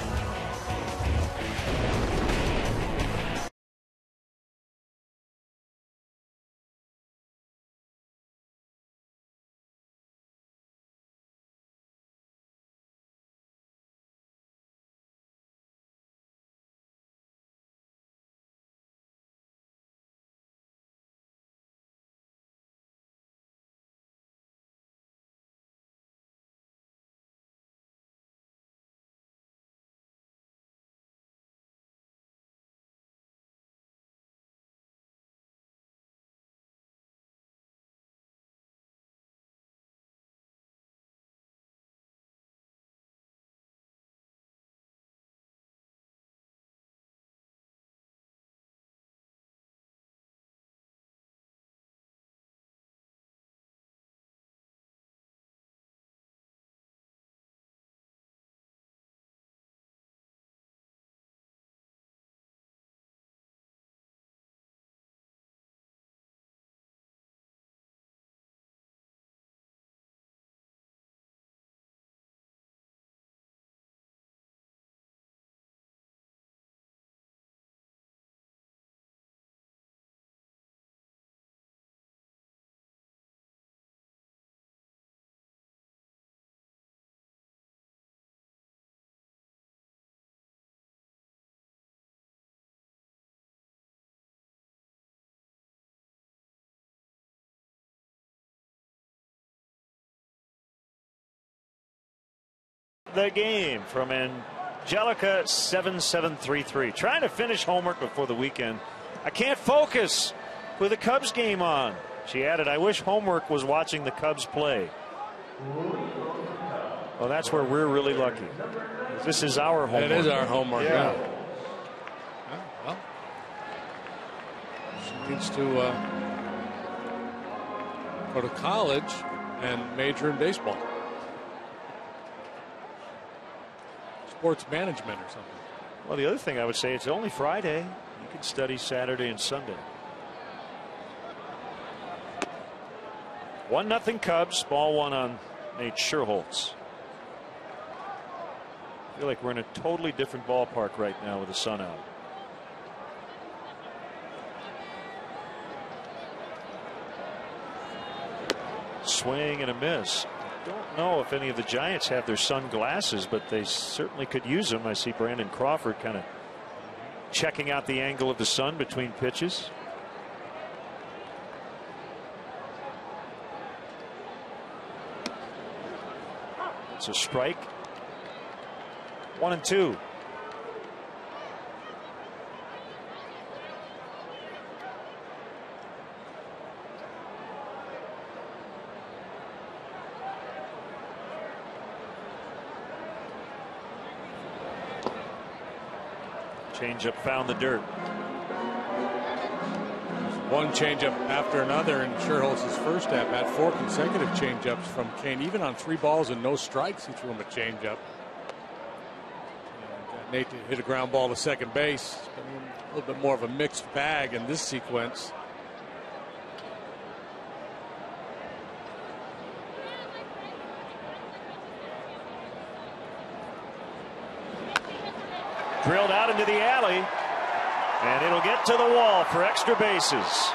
The game from Angelica 7733. Trying to finish homework before the weekend. I can't focus with the Cubs game on. She added, I wish homework was watching the Cubs play. Well, that's where we're really lucky. This is our homework. It is our homework. Yeah. Well, she needs to go to college and major in baseball. Sports management or something. Well, the other thing I would say, it's only Friday. You can study Saturday and Sunday. 1-0 Cubs. Ball 1 on Nate Scherholtz. I feel like we're in a totally different ballpark right now with the sun out. Swing and a miss. Don't know if any of the Giants have their sunglasses, but they certainly could use them. I see Brandon Crawford kind of checking out the angle of the sun between pitches. It's a strike. 1-2. Changeup found the dirt. One changeup after another in Scherholtz's first at bat. 4 consecutive changeups from Cain. Even on 3 balls and no strikes, he threw him a changeup. Nate hit a ground ball to second base. A little bit more of a mixed bag in this sequence. Drilled out into the alley. And it'll get to the wall for extra bases.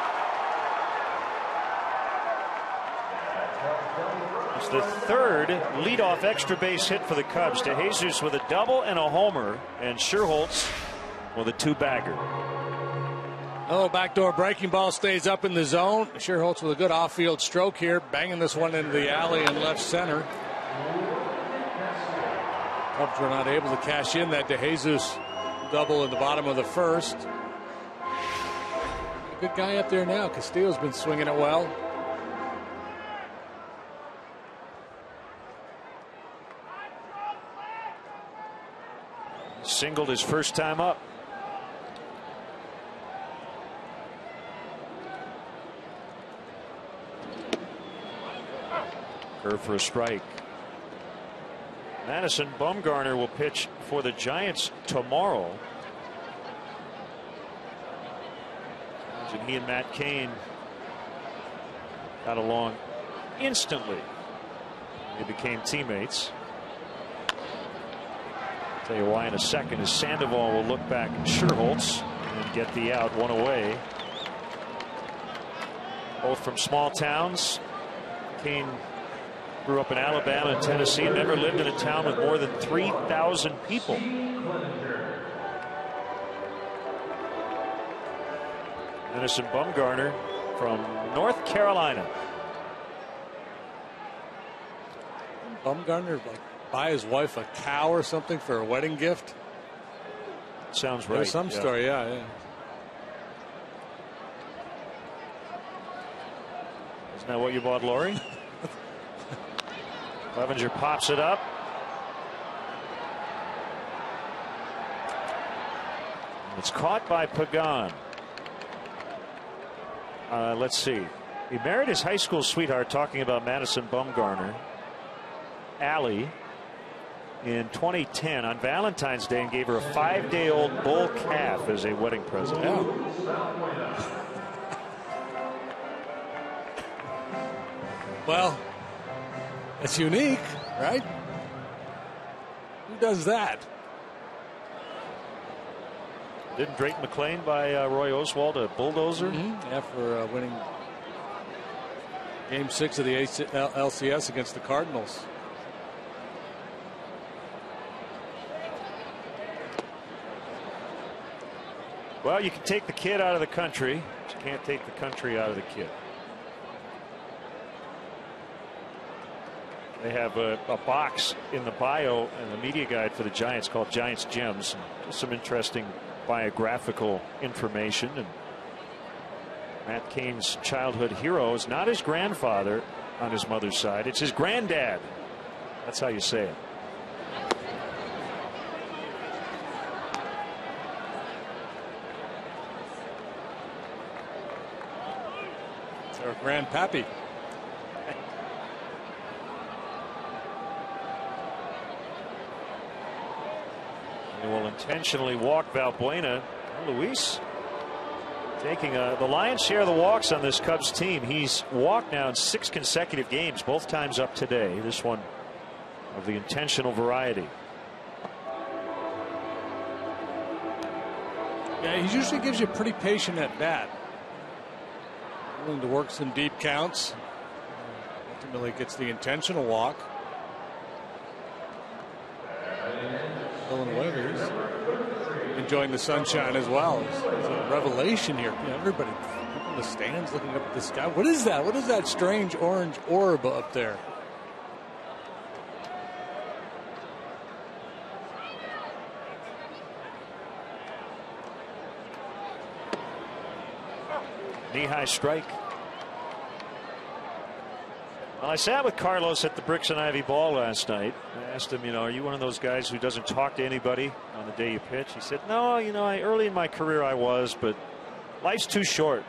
It's the third leadoff extra base hit for the Cubs. DeJesus with a double and a homer, and Scherholtz with a two-bagger. Oh, backdoor breaking ball stays up in the zone. Scherholtz with a good off-field stroke here, banging this one into the alley in left center. Cubs were not able to cash in that DeJesus double in the bottom of the first. Good guy up there now. Castillo's been swinging it well. Singled his first time up. Curve for a strike. Madison Bumgarner will pitch for the Giants tomorrow. And he and Matt Cain got along instantly. They became teammates. I'll tell you why in a second, as Sandoval will look back at Scherholtz and get the out, one away. Both from small towns. Cain grew up in Alabama and Tennessee, and never lived in a town with more than 3,000 people. Madison Bumgarner from North Carolina. Bumgarner like buy his wife a cow or something for a wedding gift. Sounds right. There's some story, yeah. Isn't that what you bought, Lori? Clevenger pops it up. It's caught by Pagan. Let's see. He married his high school sweetheart, talking about Madison Bumgarner, Allie, in 2010 on Valentine's Day, and gave her a 5-day-old bull calf as a wedding present. Yeah. Well, it's unique, right? Who does that? Didn't Drake McClain buy Roy Oswald a bulldozer? Mm-hmm. Yeah, for winning Game 6 of the LCS against the Cardinals. Well, you can take the kid out of the country, but you can't take the country out of the kid. They have a box in the bio and the media guide for the Giants called Giants Gems. Just some interesting biographical information. And Matt Cain's childhood hero is not his grandfather on his mother's side. It's his granddad. That's how you say it. It's our grandpappy. They will intentionally walk Valbuena. Luis taking the lion's share of the walks on this Cubs team. He's walked now in 6 consecutive games, both times up today. This one of the intentional variety. Yeah, he usually gives you a pretty patient at bat. Willing to work some deep counts. Ultimately gets the intentional walk. Villanueva enjoying the sunshine as well. It's a revelation here. You know, everybody, people in the stands looking up at the sky. What is that? What is that strange orange orb up there? Knee-high strike. Well, I sat with Carlos at the Bricks and Ivy Ball last night. I asked him, are you one of those guys who doesn't talk to anybody on the day you pitch? He said, no, early in my career I was, but life's too short.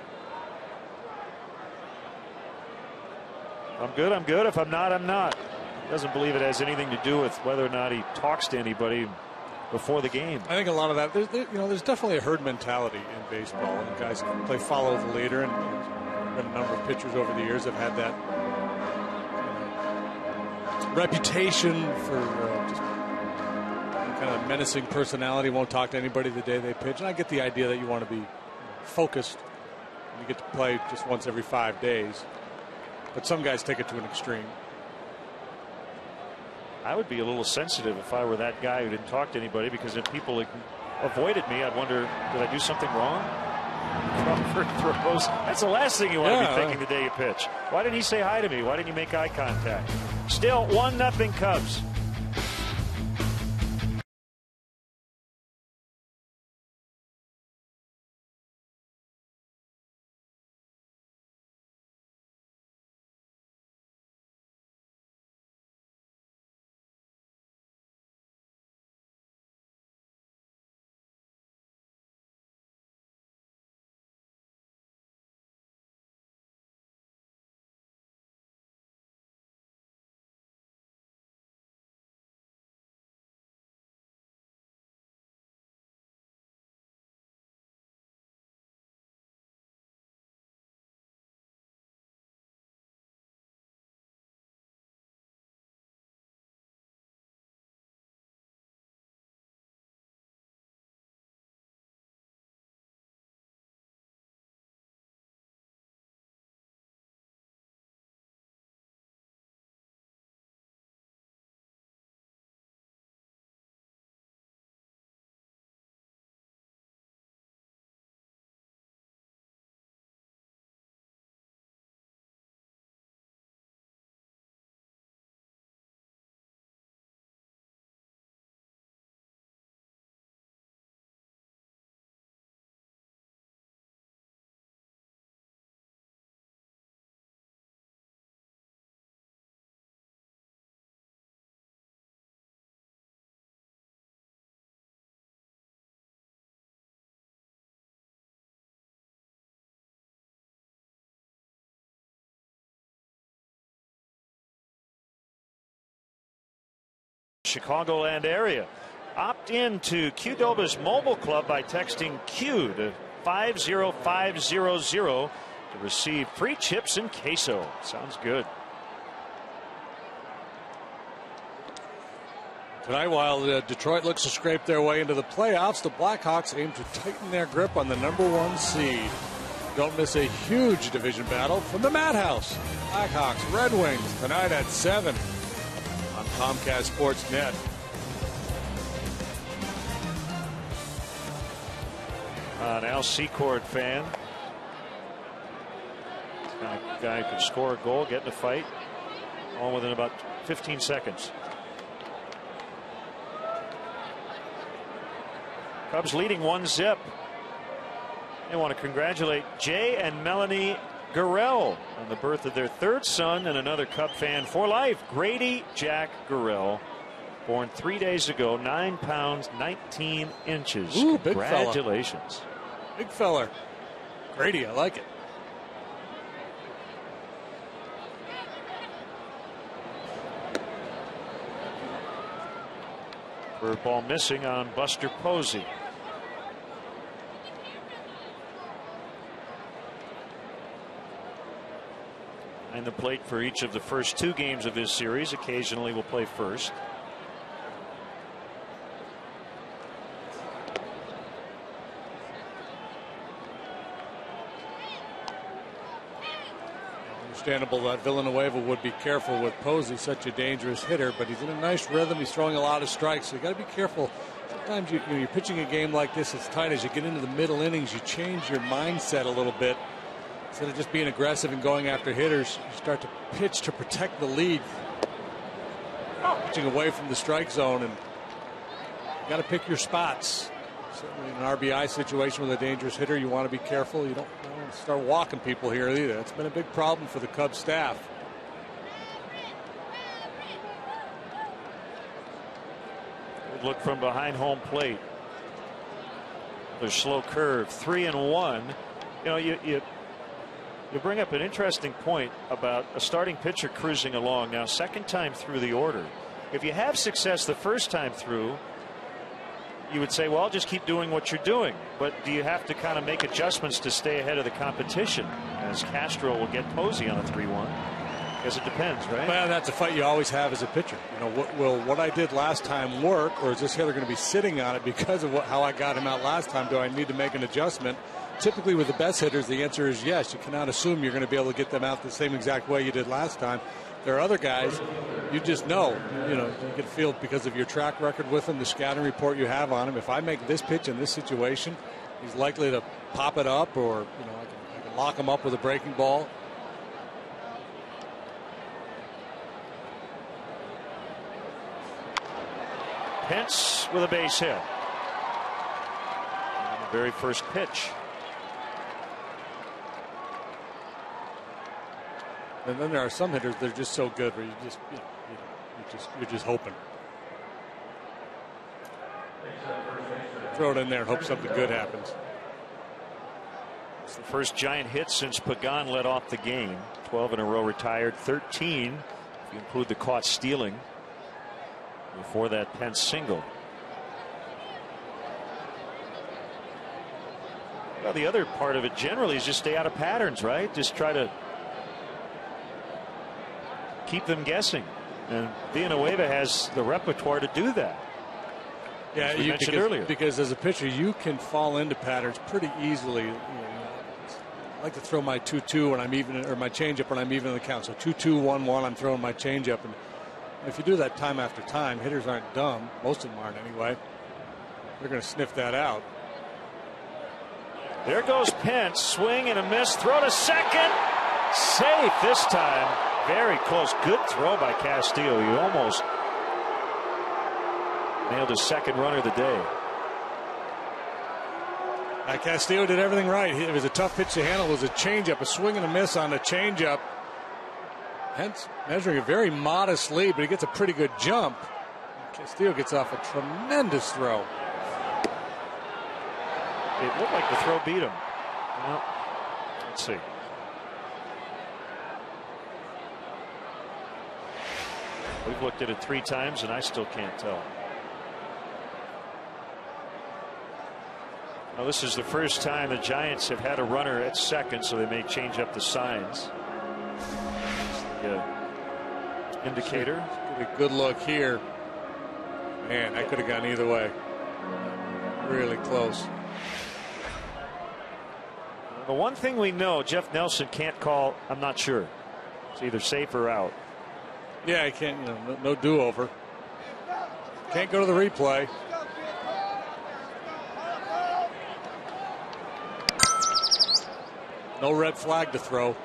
If I'm good, I'm good. If I'm not, I'm not. He doesn't believe it has anything to do with whether or not he talks to anybody before the game. I think a lot of that, there's definitely a herd mentality in baseball. And guys play follow the leader, and there's been a number of pitchers over the years that have had that reputation for just kind of menacing personality, won't talk to anybody the day they pitch. And I get the idea that you want to be focused. You get to play just once every 5 days. But some guys take it to an extreme. I would be a little sensitive if I were that guy who didn't talk to anybody, because if people avoided me, I'd wonder, did I do something wrong? Crawford throws. That's the last thing you want to be thinking the day you pitch. Why didn't he say hi to me? Why didn't you make eye contact? Still 1-0 Cubs. Chicagoland area. Opt in to Qdoba's mobile club by texting Q to 50500 to receive free chips and queso. Sounds good. Tonight, while Detroit looks to scrape their way into the playoffs, the Blackhawks aim to tighten their grip on the #1 seed. Don't miss a huge division battle from the Madhouse. Blackhawks, Red Wings, tonight at 7 on Comcast Sports Net. An Al Secord fan. Guy could score a goal, get in a fight, all within about 15 seconds. Cubs leading 1-0. They want to congratulate Jay and Melanie Gurrell on the birth of their third son and another Cub fan for life, Grady Jack Gurrell, born 3 days ago, 9 pounds 19 inches. Ooh, congratulations. Big feller. Grady, I like it. Bird ball missing on Buster Posey. And the plate for each of the first 2 games of this series. Occasionally will play first. Understandable that Villanueva would be careful with Posey, such a dangerous hitter, but he's in a nice rhythm. He's throwing a lot of strikes, so you got to be careful. Sometimes you're pitching a game like this, it's tight. As you get into the middle innings, you change your mindset a little bit. Instead of just being aggressive and going after hitters, you start to pitch to protect the lead. Pitching away from the strike zone, and you got to pick your spots. Certainly in an RBI situation with a dangerous hitter, you want to be careful. You don't want to start walking people here either. That's been a big problem for the Cubs staff. Good look from behind home plate. Their slow curve, 3-1. You know, you bring up an interesting point about a starting pitcher cruising along. Now, second time through the order, if you have success the first time through, you would say, well, just keep doing what you're doing. But do you have to kind of make adjustments to stay ahead of the competition, as Castro will get Posey on a 3-1? Guess it depends, right? Well, that's a fight you always have as a pitcher. You know, will what I did last time work, or is this hitter going to be sitting on it because of how I got him out last time? Do I need to make an adjustment? Typically with the best hitters, the answer is yes. You cannot assume you're going to be able to get them out the same exact way you did last time. There are other guys, you just know, you can feel because of your track record with him, the scouting report you have on him. If I make this pitch in this situation, he's likely to pop it up, or I can lock him up with a breaking ball. Pence with a base hit. And the very first pitch. And then there are some hitters that are just so good where you're just hoping. Throw it in there and hope something good happens. It's the first Giant hit since Pagan led off the game. 12 in a row retired. 13 if you include the caught stealing before that Pence single. Well, the other part of it generally is just stay out of patterns, right? Just try to keep them guessing, and Villanueva has the repertoire to do that. Yeah, you mentioned earlier. Because as a pitcher, you can fall into patterns pretty easily. I like to throw my 2-2 when I'm even, or my changeup when I'm even in the count. So 2-2, 1-1, I'm throwing my changeup, and if you do that time after time, hitters aren't dumb. Most of them aren't anyway. They're going to sniff that out. There goes Pence, swing and a miss, throw to second, safe this time. Very close. Good throw by Castillo. He almost nailed his second runner of the day. Castillo did everything right. It was a tough pitch to handle. It was a changeup, a swing and a miss on the changeup. Pence measuring a very modest lead, but he gets a pretty good jump. Castillo gets off a tremendous throw. It looked like the throw beat him. Well, let's see. We've looked at it 3 times, and I still can't tell. Now, this is the first time the Giants have had a runner at second, so they may change up the signs. The indicator. Get a good look here. Man, I could have gone either way. Really close. The one thing we know, Jeff Nelson can't call, I'm not sure. It's either safe or out. Yeah, he can't, no do-over. Can't go to the replay. No red flag to throw.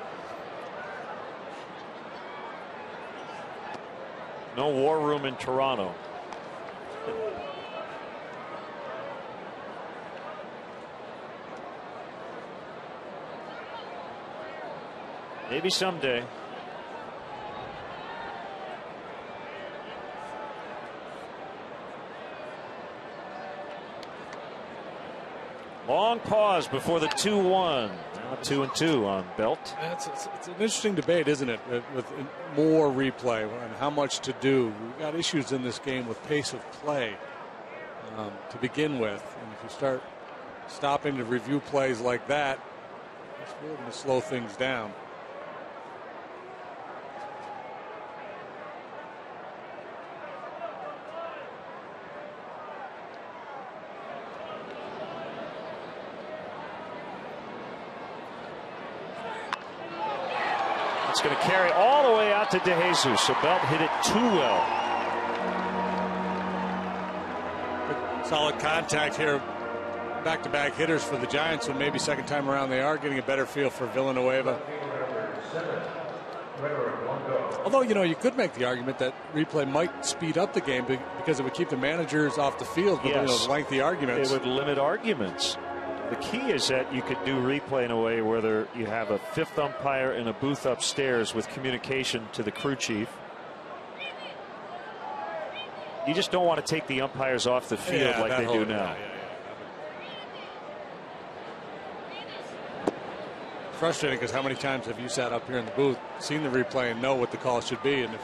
No war room in Toronto. Maybe someday. Long pause before the 2-1. Now 2-2 on Belt. It's an interesting debate, isn't it? With more replay and how much to do. We've got issues in this game with pace of play to begin with. And if you start stopping to review plays like that, it's really going to slow things down. It's going to carry all the way out to DeJesus. So Belt hit it too well. Good, solid contact here. Back-to-back hitters for the Giants, and maybe second time around they are getting a better feel for Villanueva. Although, you could make the argument that replay might speed up the game because it would keep the managers off the field with lengthy arguments. It would limit arguments. The key is that you could do replay in a way where you have a fifth umpire in a booth upstairs with communication to the crew chief. You just don't want to take the umpires off the field like they do now. Frustrating because how many times have you sat up here in the booth, seen the replay, and know what the call should be? And if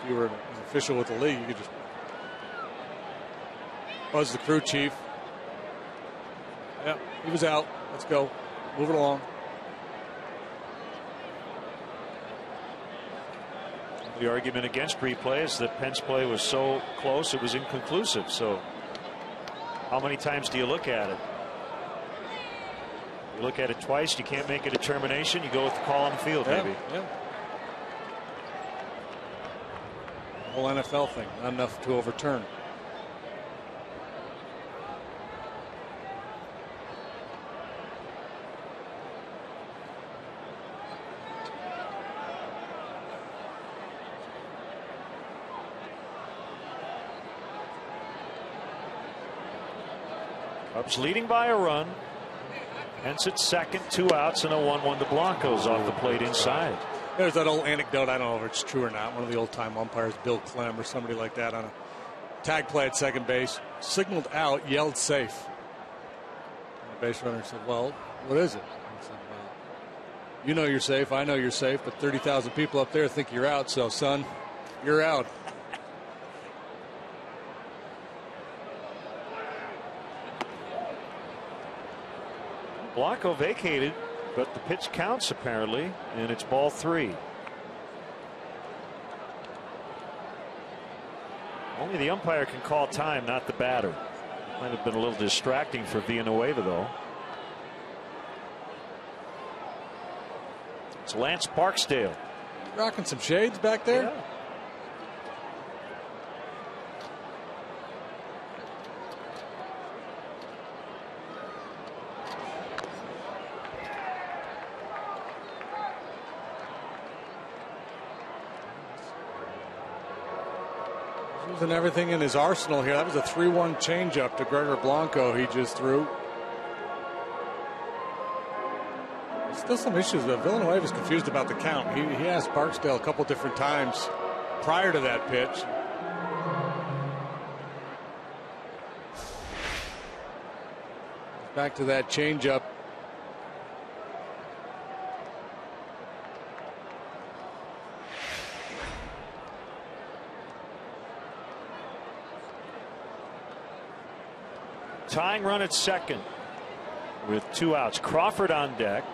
you were an official with the league, you could just buzz the crew chief. Yeah, he was out. Let's go. Move it along. The argument against replay is that Penn's play was so close it was inconclusive. So how many times do you look at it? You look at it twice, you can't make a determination, you go with the call on the field, maybe. Yeah. Whole NFL thing, not enough to overturn. Cubs leading by a run. Hence it's second, 2 outs, and a 1-1 to Blancos off the plate inside. There's that old anecdote, I don't know if it's true or not. One of the old time umpires, Bill Clem or somebody like that, on a tag play at second base, signaled out, yelled safe. And the base runner said, well, what is it? He said, well, you know you're safe, I know you're safe, but 30,000 people up there think you're out, so son, you're out. Blanco vacated, but the pitch counts apparently, and it's ball 3. Only the umpire can call time, not the batter. Might have been a little distracting for Villanueva, though. It's Lance Barksdale. Rocking some shades back there. Yeah. Using everything in his arsenal here. That was a 3-1 changeup to Gregor Blanco he just threw. Still some issues. Villanueva is confused about the count. He asked Barksdale a couple different times prior to that pitch. Back to that changeup. Tying run at second with 2 outs. Crawford on deck.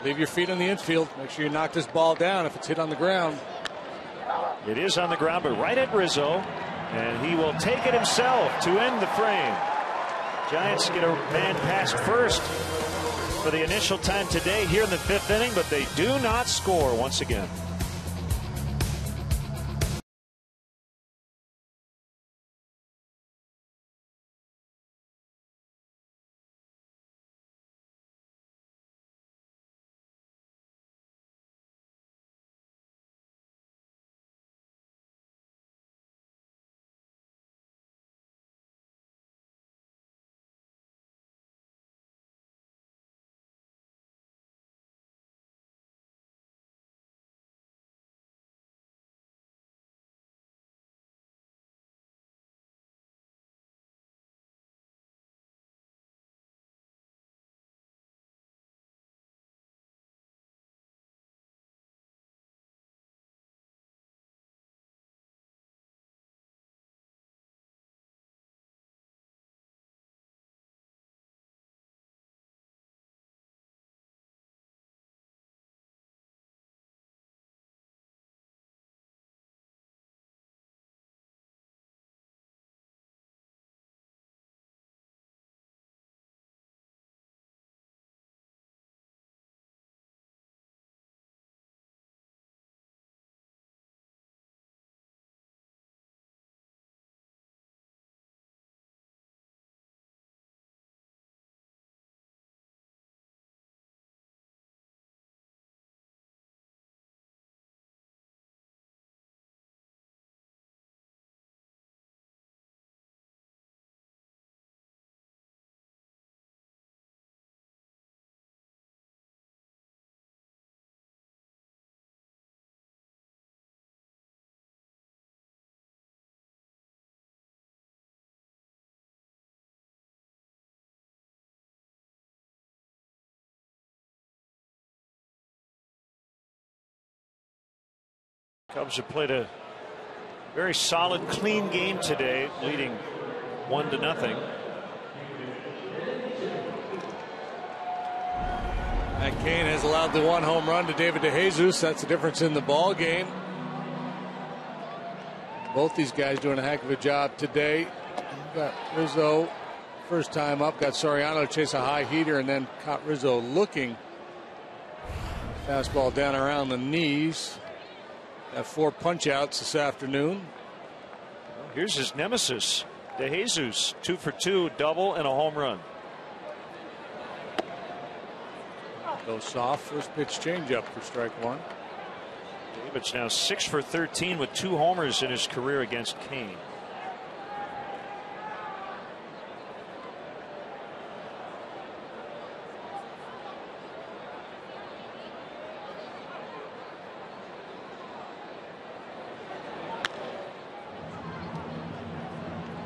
Leave your feet on the infield. Make sure you knock this ball down if it's hit on the ground. It is on the ground, but right at Rizzo, and he will take it himself to end the frame. Giants get a man past first for the initial time today here in the 5th inning, but they do not score once again. Cubs have played a very solid, clean game today, leading 1-0. Matt Cain has allowed the 1 home run to David DeJesus. That's the difference in the ball game. Both these guys doing a heck of a job today. You've got Rizzo first time up, got Soriano to chase a high heater, and then caught Rizzo looking. Fastball down around the knees. Got 4 punch outs this afternoon. Here's his nemesis, De Jesus, 2 for 2, double and a home run. Go soft, first pitch changeup for strike 1. David's now 6 for 13 with 2 homers in his career against Kane.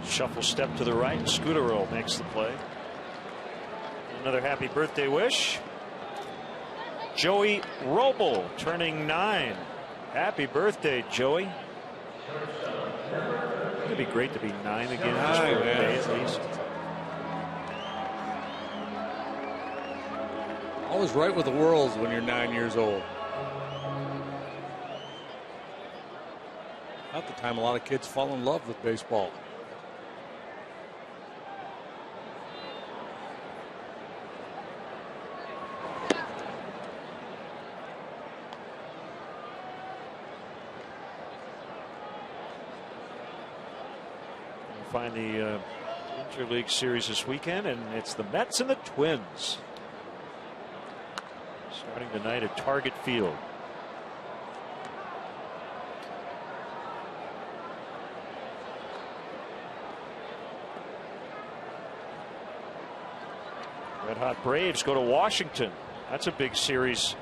Shuffle step to the right. Scudero makes the play. Another happy birthday wish. Joey Roble turning 9. Happy birthday, Joey. It'd be great to be 9 again just for a day at least. Always right with the world when you're 9 years old. At the time a lot of kids fall in love with baseball. Find the Interleague Series this weekend, and it's the Mets and the Twins starting tonight at Target Field. Red Hot Braves go to Washington. That's a big series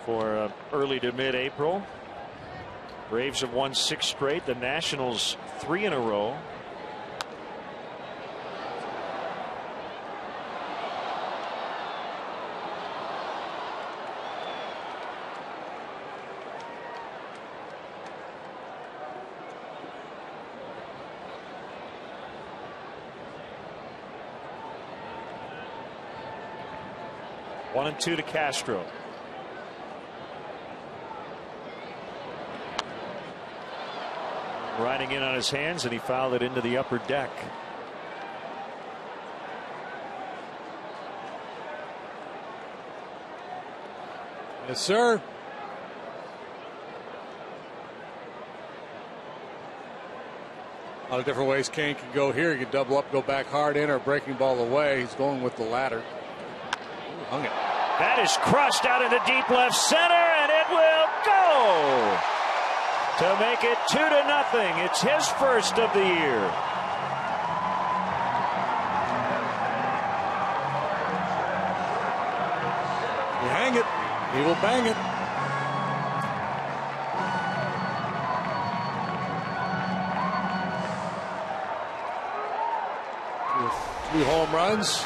for early to mid-April. Braves have won 6 straight. The Nationals 3 in a row. One and 2 to Castro. Riding in on his hands, and he fouled it into the upper deck. Yes, sir. A lot of different ways Kane can go here. He can double up, go back hard in, or breaking ball away. He's going with the latter. Ooh, hung it. That is crushed out into deep left center, and it will go to make it 2-0. It's his first of the year. You hang it, he will bang it. Two home runs,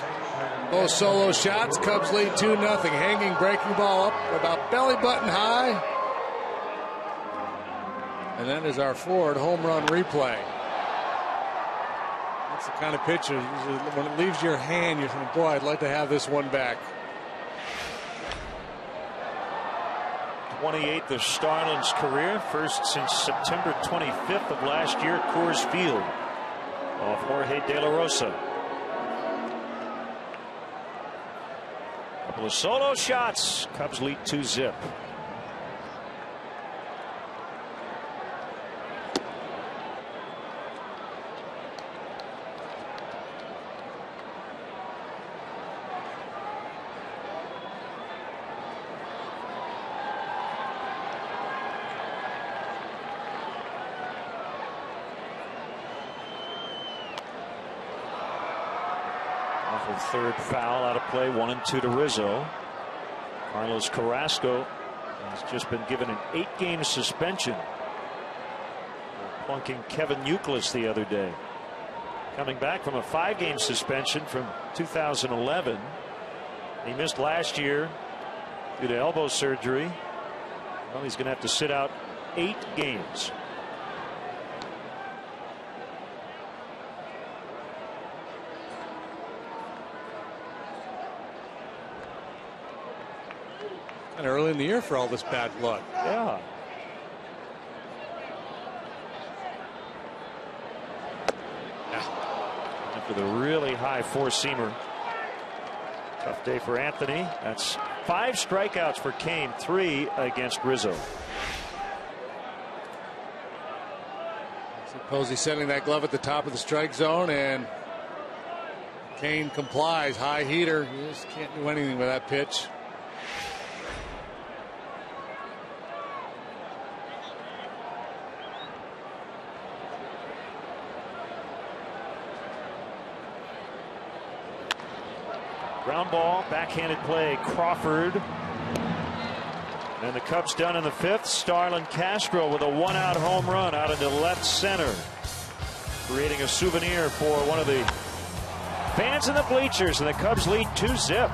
both solo shots. Cubs lead 2-0. Hanging breaking ball up about belly button high. And that is our Ford home run replay. That's the kind of pitch when it leaves your hand, you're thinking, boy, I'd like to have this one back. 28th of Starlin's career, first since September 25th of last year at Coors Field off Jorge De La Rosa. Couple of solo shots. Cubs lead 2-0. Third foul out of play, 1 and 2 to Rizzo. Carlos Carrasco has just been given an 8-game suspension for plunking Kevin Youkilis the other day. Coming back from a 5-game suspension from 2011. He missed last year due to elbow surgery. Well, he's going to have to sit out 8 games. And early in the year for all this bad blood. Yeah. after the really high four-seamer. Tough day for Anthony. That's 5 strikeouts for Kane, 3 against Rizzo. Posey sending that glove at the top of the strike zone, and Kane complies. High heater. You just can't do anything with that pitch. Ground ball, backhanded play, Crawford. And the Cubs done in the 5th. Starlin Castro with a 1-out home run out into left center, creating a souvenir for one of the fans in the bleachers, and the Cubs lead 2-zip.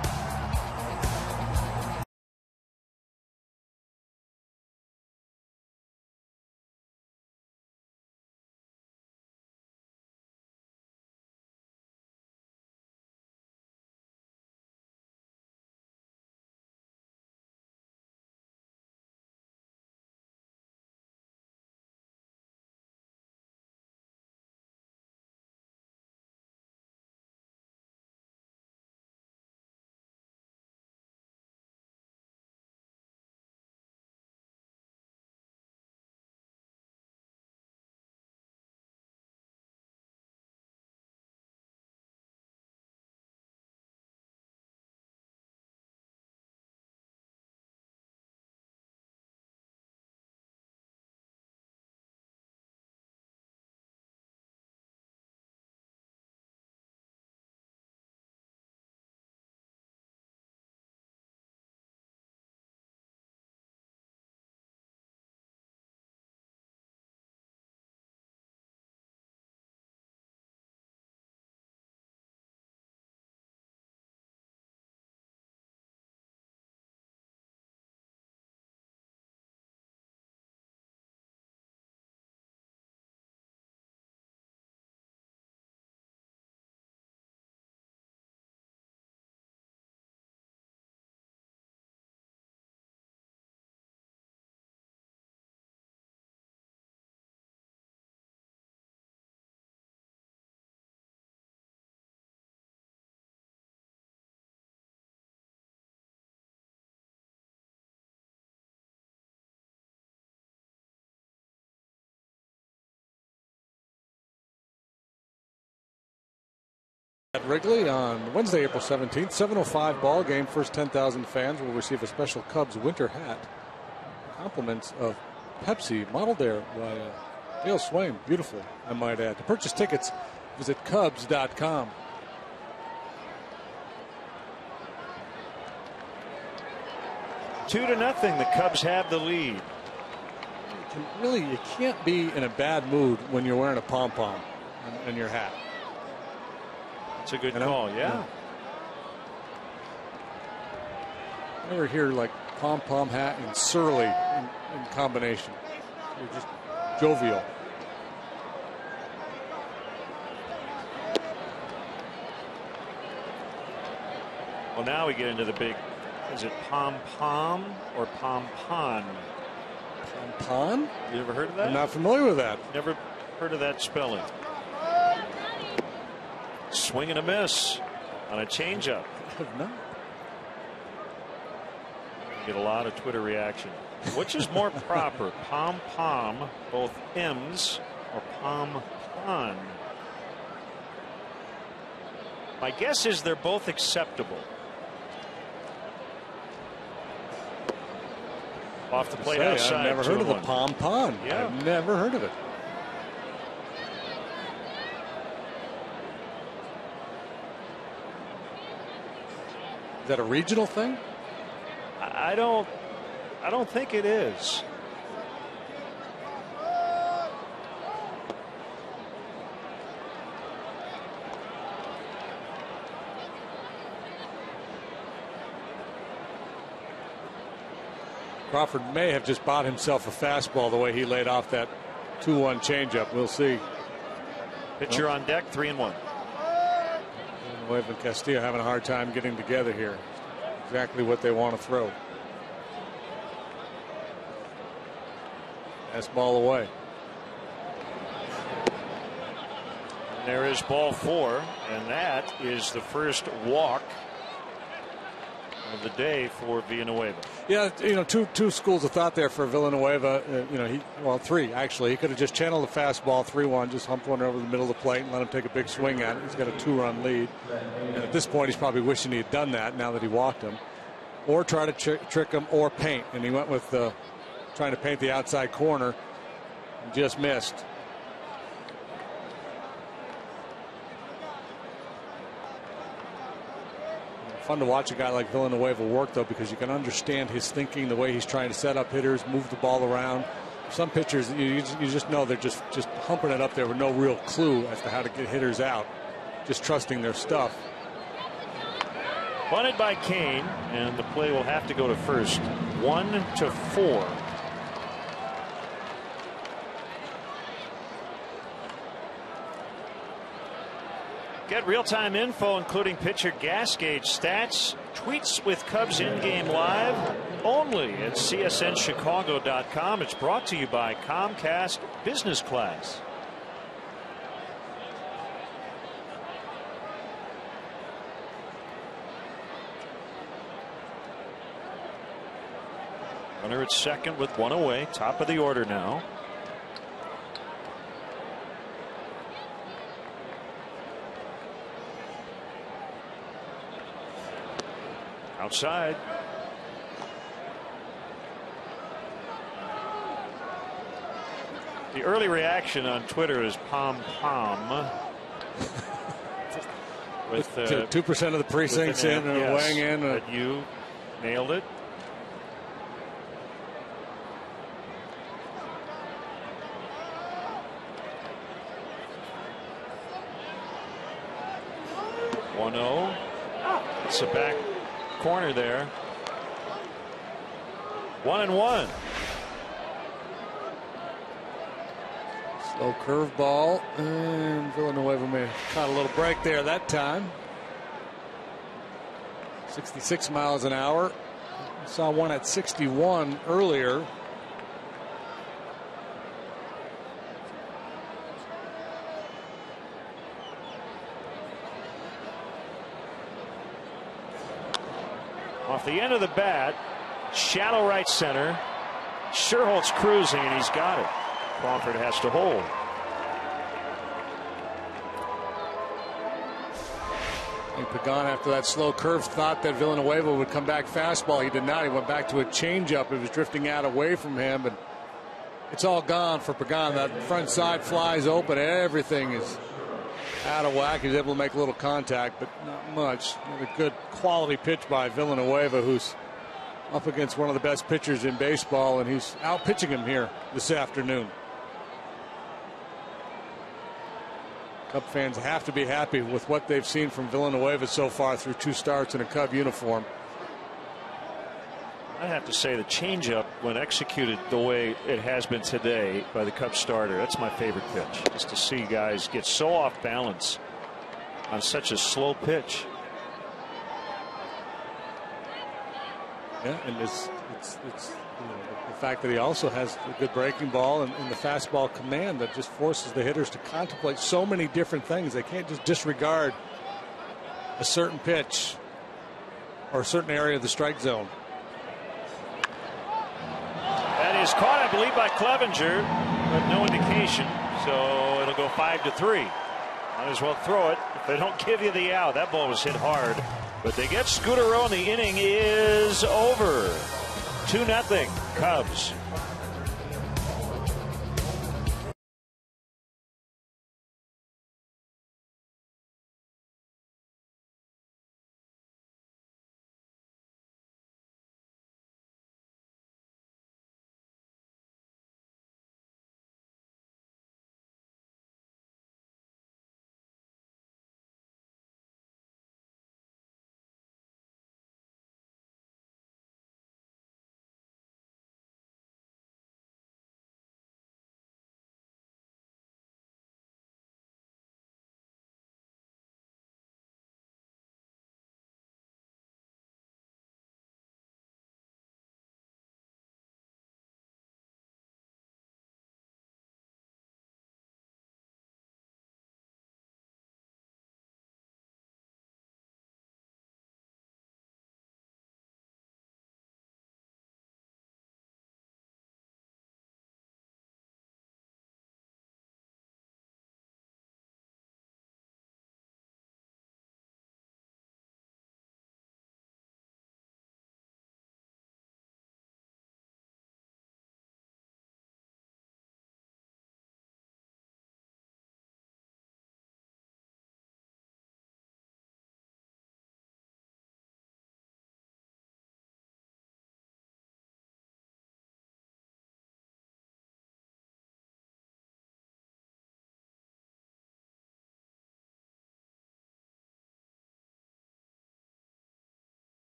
At Wrigley on Wednesday, April 17th, 7:05 ball game. First 10,000 fans will receive a special Cubs winter hat. Compliments of Pepsi, modeled there by Dale Swain. Beautiful, I might add. To purchase tickets, visit Cubs.com. Two to nothing. The Cubs have the lead. You can't be in a bad mood when you're wearing a pom-pom in your hat. That's a good call, yeah. Never hear like pom-pom hat and surly in combination. You're just jovial. Well, now we get into the big, is it pom-pom or pom-pon? Pom-pon? You ever heard of that? I'm not familiar with that. Never heard of that spelling. Swing and a miss on a changeup. No. Get a lot of Twitter reaction. Which is more proper, pom-pom, both M's, or pom-pon? My guess is they're both acceptable. Off the plate outside. I've never heard of the pom-pon. Yeah. I've never heard of it. Is that a regional thing? I don't think it is. Crawford may have just bought himself a fastball the way he laid off that 2-1 changeup. We'll see. Pitcher on deck, 3-1. Wave and Castillo having a hard time getting together here. Exactly what they want to throw. That's ball away. And there is ball 4, and that is the first walk of the day for Villanueva. Yeah, two schools of thought there for Villanueva. Three actually. He could have just channeled the fastball 3-1, just humped one over the middle of the plate and let him take a big swing at it. He's got a 2-run lead, and at this point, he's probably wishing he had done that now that he walked him, or try to trick him or paint. And he went with trying to paint the outside corner, and just missed. Fun to watch a guy like Villanueva work, though, because you can understand his thinking, the way he's trying to set up hitters, move the ball around. Some pitchers, you just know they're just humping it up there with no real clue as to how to get hitters out, just trusting their stuff. Bunted by Kane, and the play will have to go to first. 1-4. Get real-time info, including pitcher gas gauge stats, tweets with Cubs in-game live, only at csnchicago.com. It's brought to you by Comcast Business Class. Runner at second with one away, top of the order now. Outside. The early reaction on Twitter is pom pom. With 2% of the precincts in and weighing in. But you nailed it. It's a back corner there. 1-1. Slow curveball, and Villanueva may have caught a little break there that time. 66 miles an hour. Saw one at 61 earlier. Off the end of the bat, shallow right center. Sherholt's cruising, and he's got it. Crawford has to hold. And Pagan, after that slow curve, thought that Villanueva would come back fastball. He did not. He went back to a changeup. It was drifting out away from him, but it's all gone for Pagan. That front side flies open. Everything is out of whack. He's able to make a little contact, but not much. A good quality pitch by Villanueva, who's up against one of the best pitchers in baseball, and he's out pitching him here this afternoon. Cub fans have to be happy with what they've seen from Villanueva so far through 2 starts in a Cub uniform. I have to say the changeup, when executed the way it has been today by the Cubs starter, that's my favorite pitch. Just to see guys get so off balance on such a slow pitch. Yeah, and it's the fact that he also has a good breaking ball and the fastball command that just forces the hitters to contemplate so many different things. They can't just disregard a certain pitch or a certain area of the strike zone. That is caught, I believe, by Clevenger, but no indication. So it'll go 5-3. Might as well throw it if they don't give you the out. That ball was hit hard, but they get Scudero, and the inning is over. 2-0 Cubs.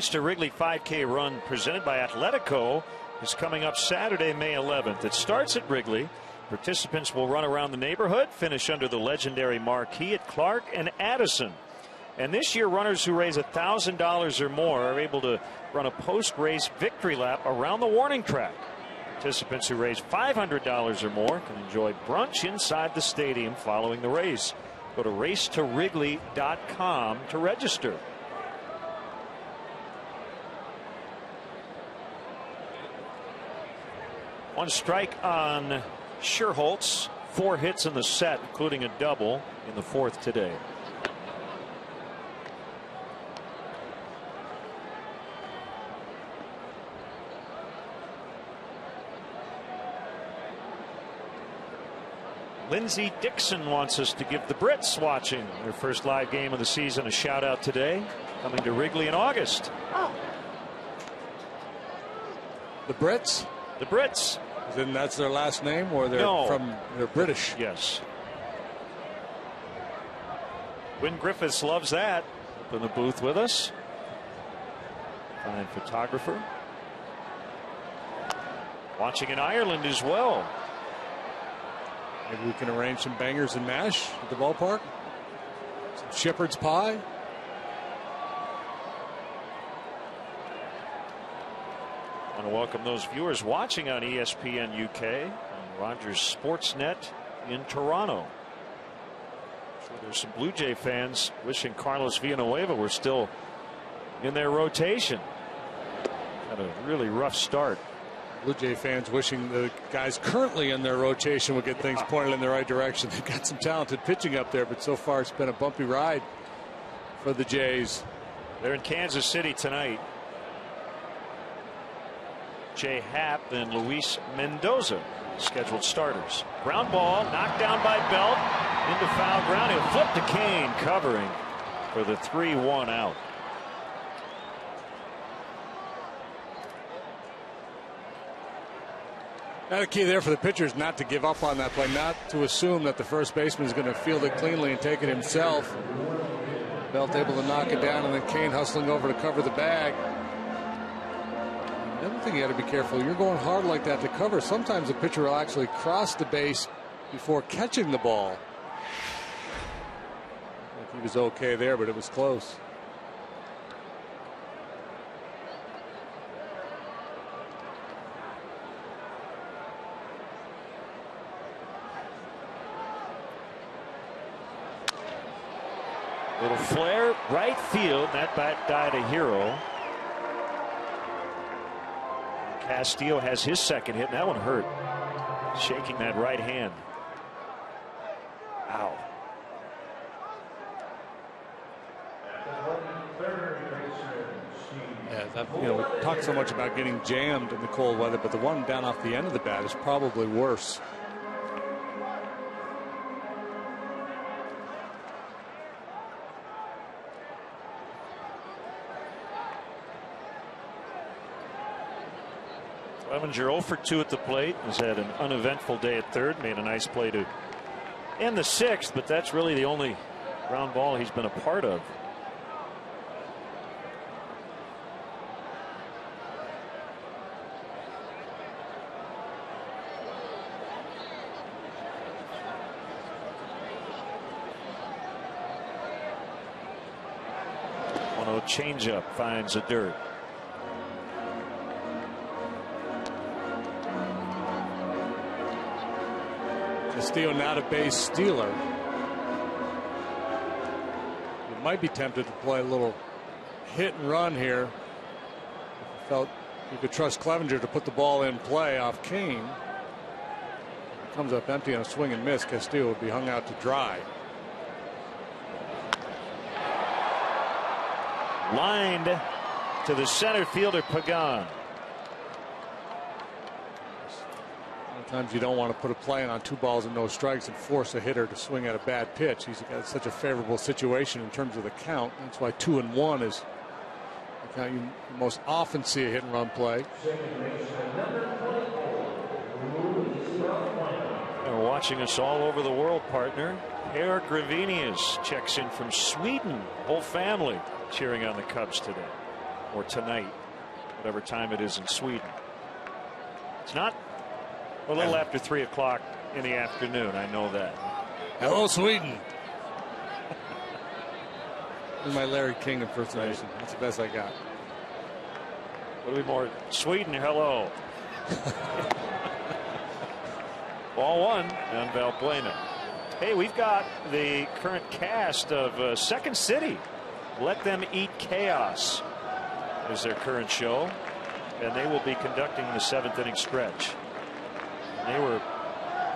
Race to Wrigley 5K run presented by Atletico is coming up Saturday, May 11th. It starts at Wrigley. Participants will run around the neighborhood, finish under the legendary marquee at Clark and Addison. And this year, runners who raise $1,000 or more are able to run a post-race victory lap around the warning track. Participants who raise $500 or more can enjoy brunch inside the stadium following the race. Go to racetowrigley.com to register. One strike on Scherholtz. 4 hits in the set, including a double in the 4th today. Lindsey Dixon wants us to give the Brits watching their first live game of the season a shout out today. Coming to Wrigley in August. The Brits? The Brits. Then that's their last name, or they're they're British? Yes. Wynn Griffiths loves that. Up in the booth with us. Fine photographer. Watching in Ireland as well. Maybe we can arrange some bangers and mash at the ballpark. Some shepherd's pie. I want to welcome those viewers watching on ESPN UK and Rogers Sportsnet in Toronto. I'm sure there's some Blue Jay fans wishing Carlos Villanueva were still in their rotation. Had a really rough start. Blue Jay fans wishing the guys currently in their rotation would get things pointed in the right direction. They've got some talented pitching up there, but so far it's been a bumpy ride for the Jays. They're in Kansas City tonight. Jay Happ and Luis Mendoza, scheduled starters. Ground ball knocked down by Belt into foul ground. He'll flip to Kane, covering for the 3-1 out. Now the key there for the pitcher is not to give up on that play, not to assume that the first baseman is going to field it cleanly and take it himself. Belt able to knock it down, and then Kane hustling over to cover the bag. The other thing you got to be careful, you're going hard like that to cover. Sometimes the pitcher will actually cross the base before catching the ball. I think he was okay there, but it was close. Little flare, right field. That bat died a hero. Castillo has his second hit, and that one hurt. Shaking that right hand. Ow. Yeah, we talk so much about getting jammed in the cold weather, but the one down off the end of the bat is probably worse. Clevenger 0 for 2 at the plate. Has had an uneventful day at third. Made a nice play to end the 6th, but that's really the only ground ball he's been a part of. One-0 changeup finds the dirt. Castillo not a base stealer. You might be tempted to play a little hit and run here. If you felt you could trust Clevenger to put the ball in play off Kane. If it comes up empty on a swing and miss, Castillo would be hung out to dry. Lined to the center fielder Pagan. Sometimes you don't want to put a play on 2 balls and no strikes and force a hitter to swing at a bad pitch. He's got such a favorable situation in terms of the count. That's why 2-1 is the count you most often see a hit and run play. They're watching us all over the world, partner. Eric Gravenius checks in from Sweden. Whole family cheering on the Cubs today. or tonight, whatever time it is in Sweden. It's not a little after 3 o'clock in the afternoon. I know that. Hello, Sweden. This is my Larry King impersonation. That's the best I got. What do we more? Sweden, hello. Ball one on Valbuena. Hey, we've got the current cast of Second City. Let Them Eat Chaos is their current show, and they will be conducting the 7th inning stretch. They were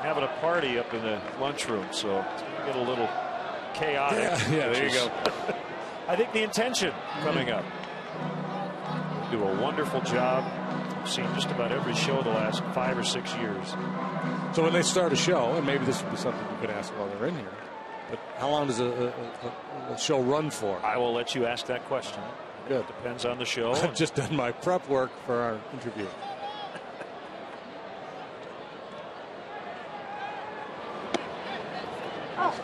having a party up in the lunchroom, so get a little chaotic. Yeah, there you go. I think the intention coming up. Do a wonderful job. I've seen just about every show the last 5 or 6 years. So when they start a show, and maybe this would be something you could ask while they're in here, but how long does a show run for? I will let you ask that question. Good. It depends on the show. I've just done my prep work for our interview.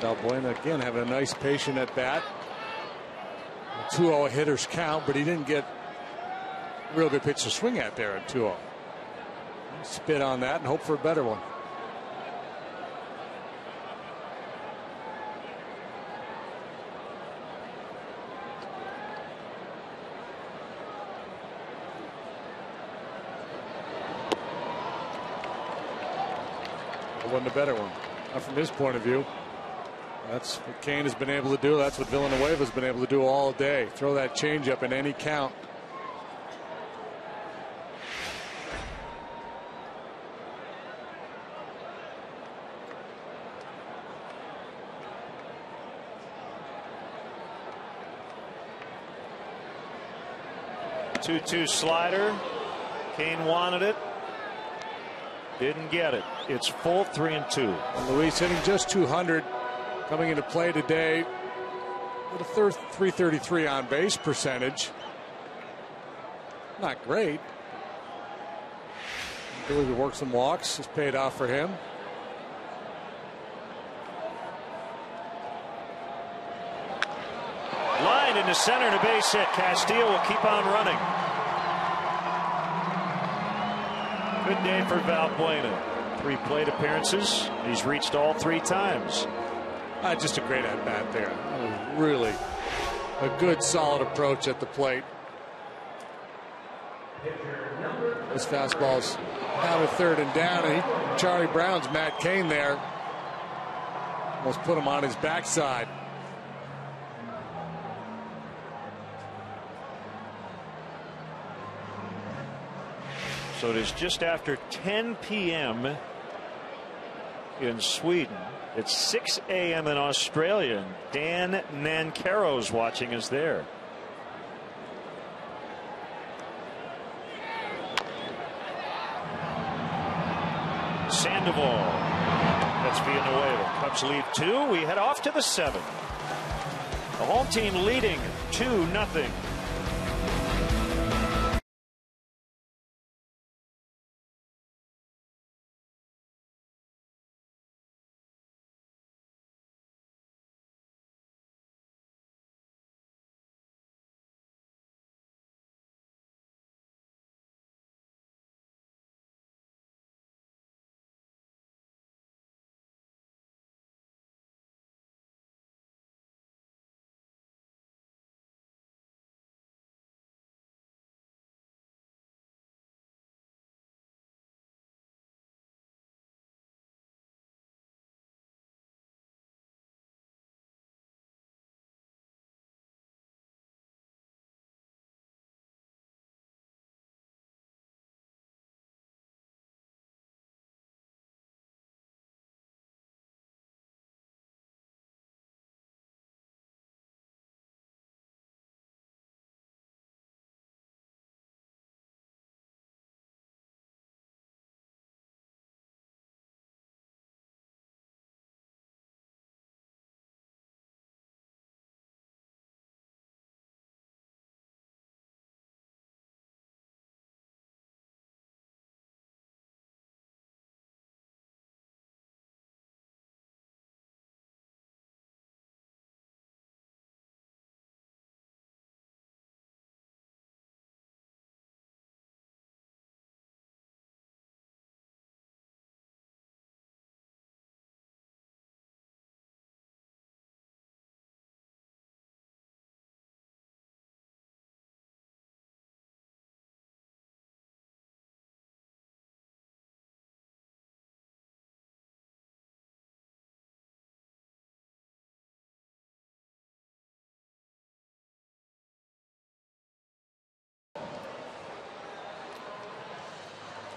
Valbuena again having a nice patient at bat. 2-0 hitters count, but he didn't get a real good pitch to swing at there at 2-0. Spit on that and hope for a better one. It wasn't a better one. Not from his point of view. That's what Kane has been able to do. That's what Villanueva's been able to do all day. Throw that changeup in any count. Two slider. Kane wanted it. Didn't get it. It's full 3-2. And Luis hitting just 200 coming into play today with a .333 on base percentage. Not great. Ability to work some walks has paid off for him. Line into center and a base hit. Castillo will keep on running. Good day for Valbuena. 3 plate appearances. He's reached all 3 times. Just a great at bat there. Really a good solid approach at the plate. His fastball's out of 3rd and down, and Charlie Brown's Matt Cain there. Almost put him on his backside. So it is just after 10 p.m. in Sweden. It's 6 a.m. in Australia. Dan Nancaro's watching us there. Sandoval. That's Villanueva. Cubs lead 2. We head off to the 7th. The home team leading 2-0.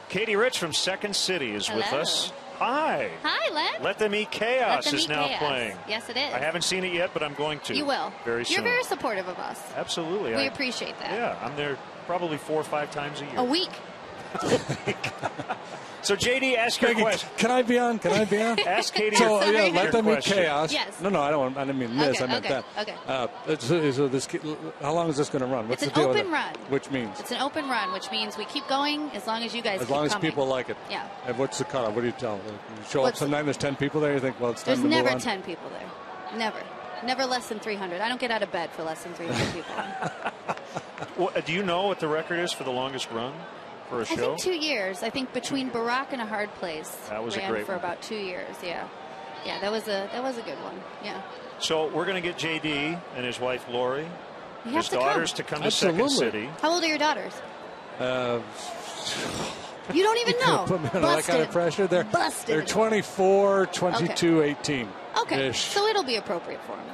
Katie Rich from Second City is with Hello. us. Hi. Hi, Len. Let Them Eat Chaos Let Them is Eat now Chaos. playing. Yes, it is. I haven't seen it yet, but I'm going to. You will. Very soon. You're very supportive of us. Absolutely. We appreciate that. Yeah, I'm there probably 4 or 5 times a year. A week. So, JD, ask your question. Can I be on? Can I be on? Ask Katie So, your, yeah, your Let Them Eat question. Chaos. Yes. No, I didn't mean this. Okay, I meant okay, that. okay. So this, how long is this going to run? What's It's the an deal with open it? run. Which means? It's an open run, which means we keep going as long as you guys As keep long as coming. people like it. Yeah. And what's the cutoff? What do you tell them? You show up What's- sometime, there's 10 people there, you think, well, it's time There's to move never on? 10 people there. Never. Never less than 300. I don't get out of bed for less than 300 people. Well, do you know what the record is for the longest run for a I show? think 2 years. I think between Barack and A Hard Place. That was a ran great for one. about 2 years. Yeah. Yeah, that was a good one. Yeah. So we're going to get JD and his wife Lori, You his have to daughters, come. to come to Absolutely. Second City. How old are your daughters? You don't even You're know. gonna put me under that kind of pressure. Busted. They're 24, 22, 18. Okay, Ish. so it'll be appropriate for them.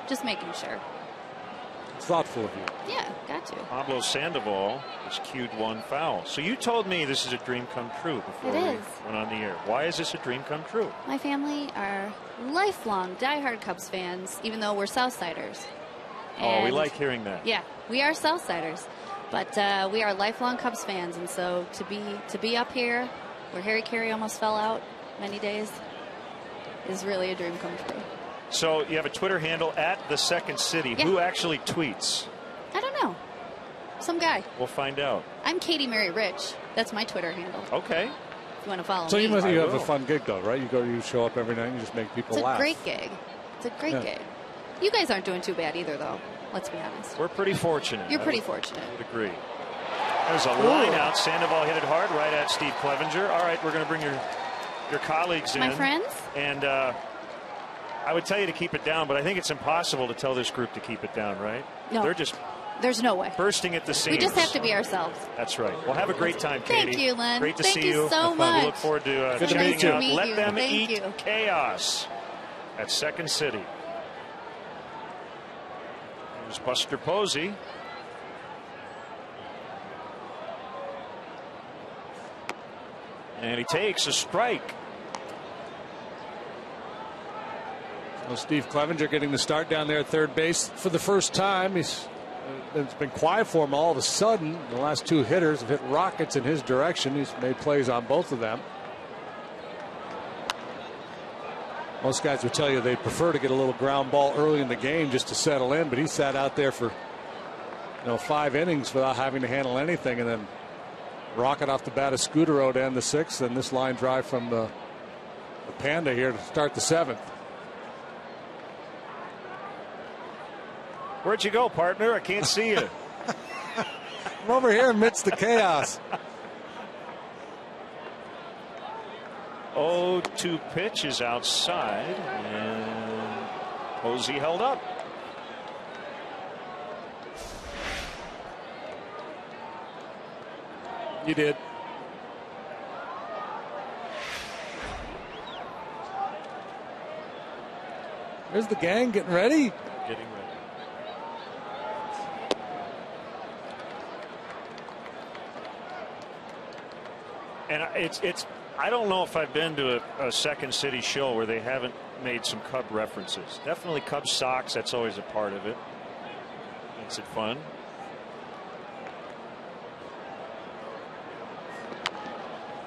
Just making sure. It's thoughtful of you. Yeah, got to. Pablo Sandoval has cued one foul. So you told me this is a dream come true before It we is. went on the air. Why is this a dream come true? My family are lifelong diehard Cubs fans, even though we're Southsiders. Oh, we And- like hearing that. Yeah, we are Southsiders, but we are lifelong Cubs fans, and so to be up here, where Harry Carey almost fell out many days, is really a dream come true. So you have a Twitter handle at the Second City. Yeah. Who actually tweets? I don't know, some guy. We'll find out. I'm Katie Mary Rich. That's my Twitter handle. Okay. If you want to follow So me. you I have a will. fun gig, though, right? You show up every night and you just make people It's a laugh. great gig. It's a great Yeah. gig. You guys aren't doing too bad either, though. Let's be honest. We're pretty fortunate. You're I pretty would- fortunate. I would agree. There's a line out. Sandoval hit it hard right at Steve Clevenger. All right, we're going to bring your colleagues in. My friends? And I would tell you to keep it down, but I think it's impossible to tell this group to keep it down, right? No. They're just There's no way. bursting at the seams. We just have to be ourselves. That's right. Well, have a great time, Katie. Thank you, Len. Great to Thank see you you. so Have fun. We much. look forward to Good to checking meet you. out Meet Let you. Them Thank Eat you. Chaos at Second City. There's Buster Posey. And he takes a strike. Well, Steve Clevenger getting the start down there at third base for the first time. It's been quiet for him all of a sudden. The last two hitters have hit rockets in his direction. He's made plays on both of them. Most guys would tell you they'd prefer to get a little ground ball early in the game just to settle in, but he sat out there for 5 innings without having to handle anything, and then rocket off the bat of Scudero to end the 6th, and this line drive from the Panda here to start the 7th. Where'd you go, partner? I can't see you. I'm over here amidst the chaos. 0-2 pitch is outside, and Posey held up. You did. There's the gang getting ready. Getting ready. And it's I don't know if I've been to a Second City show where they haven't made some Cub references. Definitely Cub socks. That's always a part of it. Makes it fun.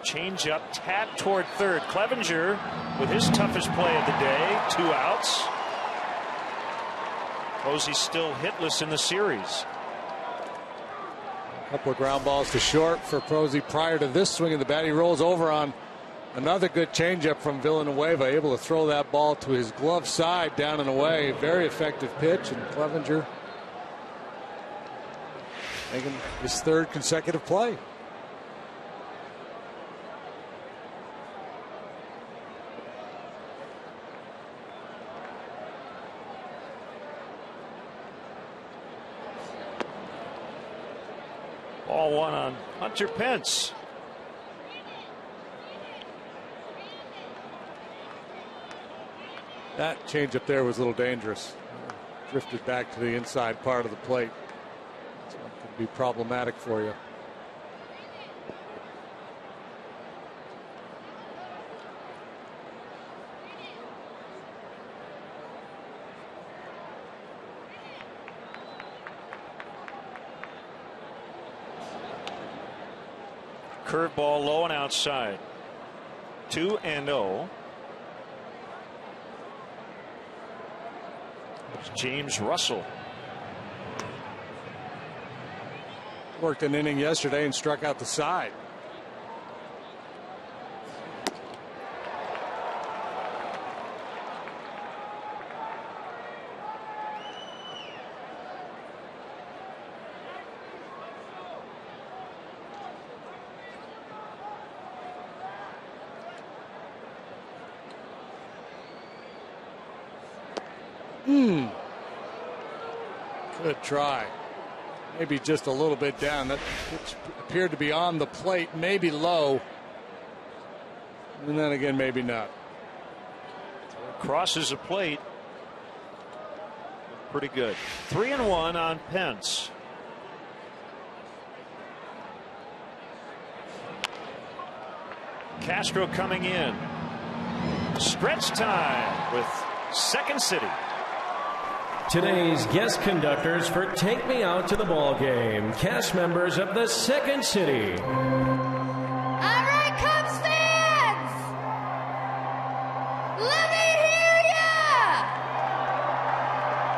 Change up, tap toward third. Clevenger with his toughest play of the day. 2 outs. Posey still hitless in the series. Couple of ground balls to short for Posey prior to this swing of the bat. He rolls over on another good changeup from Villanueva, able to throw that ball to his glove side down and away. Very effective pitch, and Clevenger making his 3rd consecutive play. Ball 1 on Hunter Pence. That changeup there was a little dangerous. Drifted back to the inside part of the plate. So it could be problematic for you. Curveball low and outside. 2-0. It's James Russell. Worked an inning yesterday and struck out the side. Good try. Maybe just a little bit down. That pitch appeared to be on the plate, maybe low. And then again, maybe not. Crosses the plate. Pretty good. 3-1 on Pence. Castro coming in. Stretch time with Second City. Today's guest conductors for Take Me Out to the Ball Game, cast members of the Second City. All right, Cubs fans! Let me hear ya!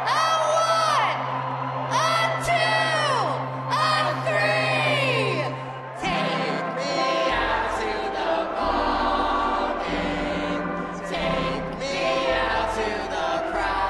On 1, on 2, on 3! Take me out to the ball game. Take me out to the crowd.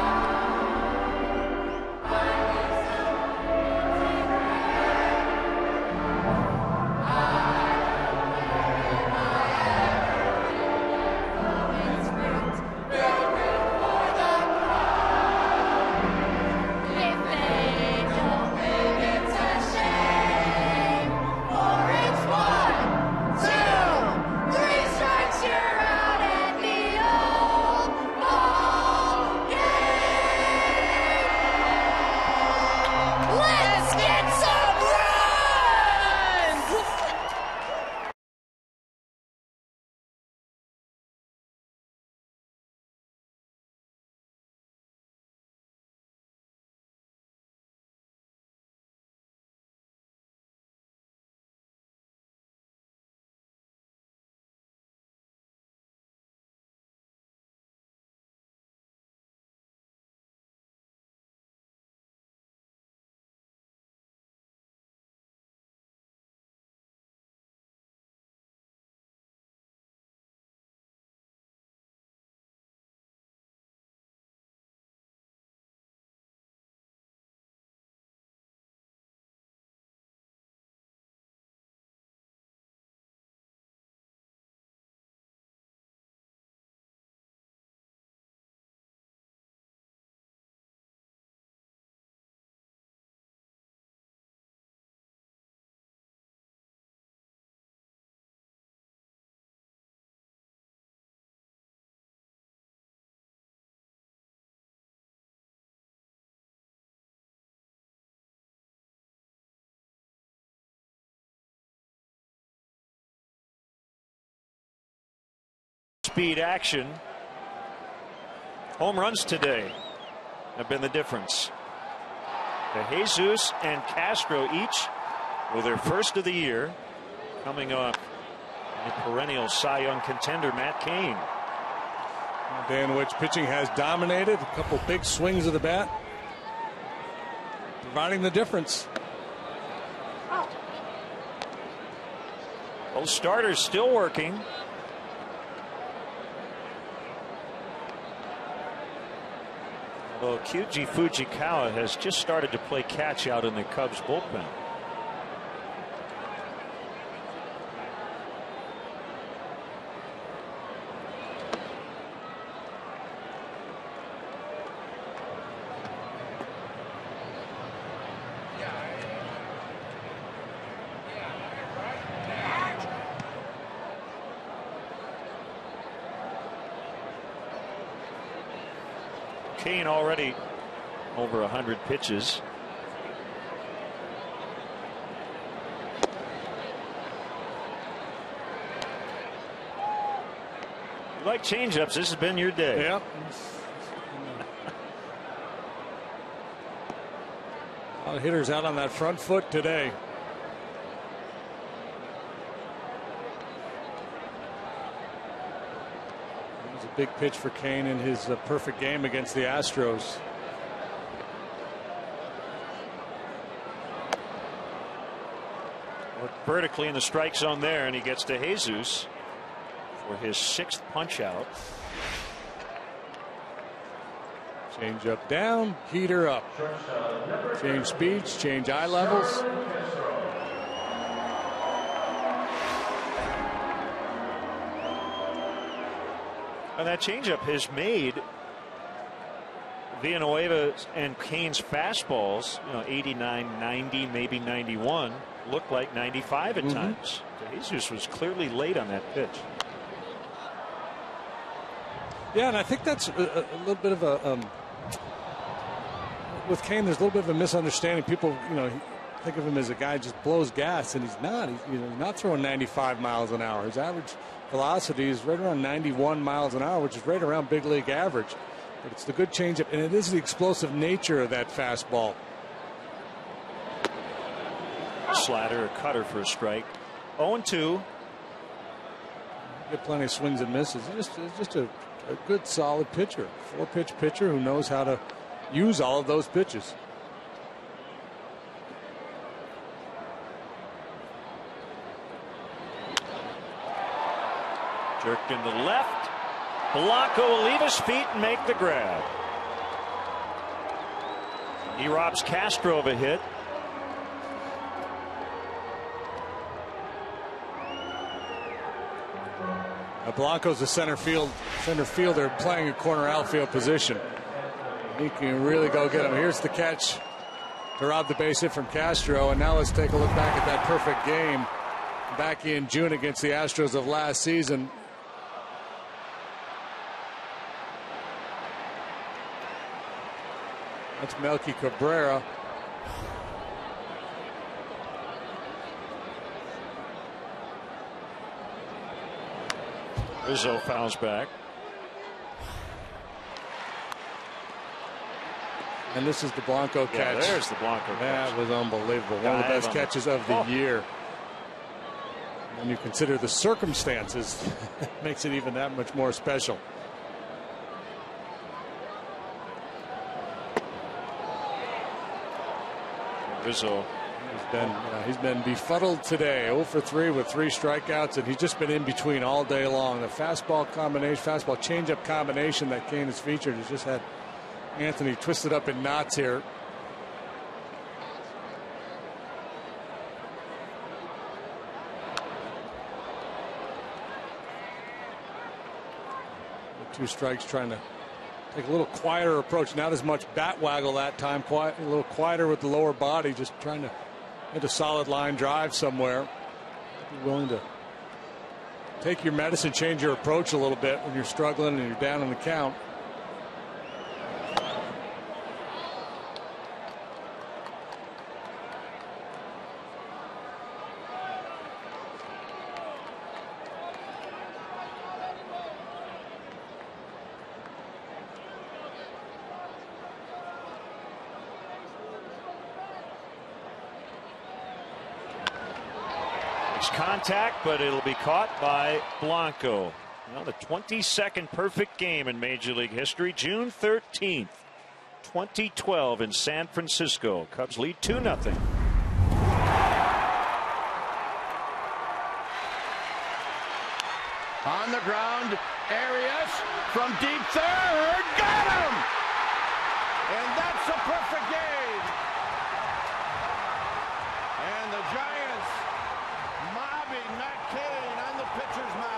Speed action. Home runs today have been the difference. De Jesus and Castro each with their first of the year, coming up the perennial Cy Young contender Matt Cain. A day in which pitching has dominated. A couple big swings of the bat, providing the difference. Both starters still working. Although Kyuji Fujikawa has just started to play catch out in the Cubs bullpen. Cain already over 100 pitches. You like changeups? This has been your day. Yeah. A lot of hitters out on that front foot today. big pitch for Kane in his perfect game against the Astros. Looked vertically in the strike zone there, and he gets to Jesus for his 6th punch out. Change up down, heater up. Change speeds, change eye levels. And that changeup has made Villanueva and Kane's fastballs, 89, 90, maybe 91, look like 95 at times. Jesus was clearly late on that pitch. Yeah, and I think that's a little bit of a with Kane. There's a little bit of a misunderstanding. People, think of him as a guy who just blows gas, and he's not. He's not throwing 95 miles an hour. His average velocity is right around 91 miles an hour, which is right around big league average. But it's the good changeup, and it is the explosive nature of that fastball. Slider, a cutter for a strike. 0-2. Get plenty of swings and misses. He's just a good, solid pitcher. 4-pitch pitcher who knows how to use all of those pitches. Jerked in the left. Blanco will leave his feet and make the grab. He robs Castro of a hit. Blanco's a center fielder playing a corner outfield position. He can really go get him. Here's the catch to rob the base hit from Castro. And now let's take a look back at that perfect game back in June against the Astros of last season. That's Melky Cabrera. Rizzo fouls back. And this is the Blanco catch. Yeah, there's the Blanco catch. That was unbelievable. One of the best catches of the year. When you consider the circumstances, it makes it even that much more special. Rizzo. He's been befuddled today. 0 for 3 with 3 strikeouts, and he's just been in between all day long. The fastball changeup combination that Kane has featured has just had Anthony twisted up in knots here. The 2 strikes, trying to take a little quieter approach. Not as much bat waggle that time. A little quieter with the lower body, just trying to hit a solid line drive somewhere. Be willing to take your medicine, change your approach a little bit when you're struggling and you're down in the count. Contact, but it'll be caught by Blanco. Well, the 22nd perfect game in Major League history. June 13th, 2012 in San Francisco. Cubs lead 2-0. On the ground, Arias from deep third, got him! And that's a perfect game. And the Giants mobbing Matt Cain on the pitcher's mound.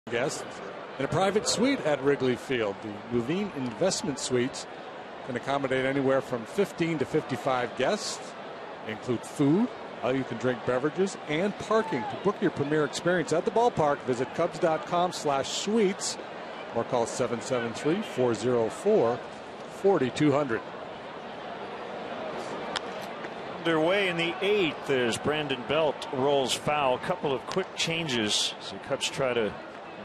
guests in a private suite at Wrigley Field. The Nuveen Investment Suites can accommodate anywhere from 15 to 55 guests. They include food, all-you-can-drink beverages, and parking. To book your premier experience at the ballpark, visit Cubs.com/suites or call 773-404-4200. Underway in the 8th as Brandon Belt rolls foul. A couple of quick changes as the Cubs try to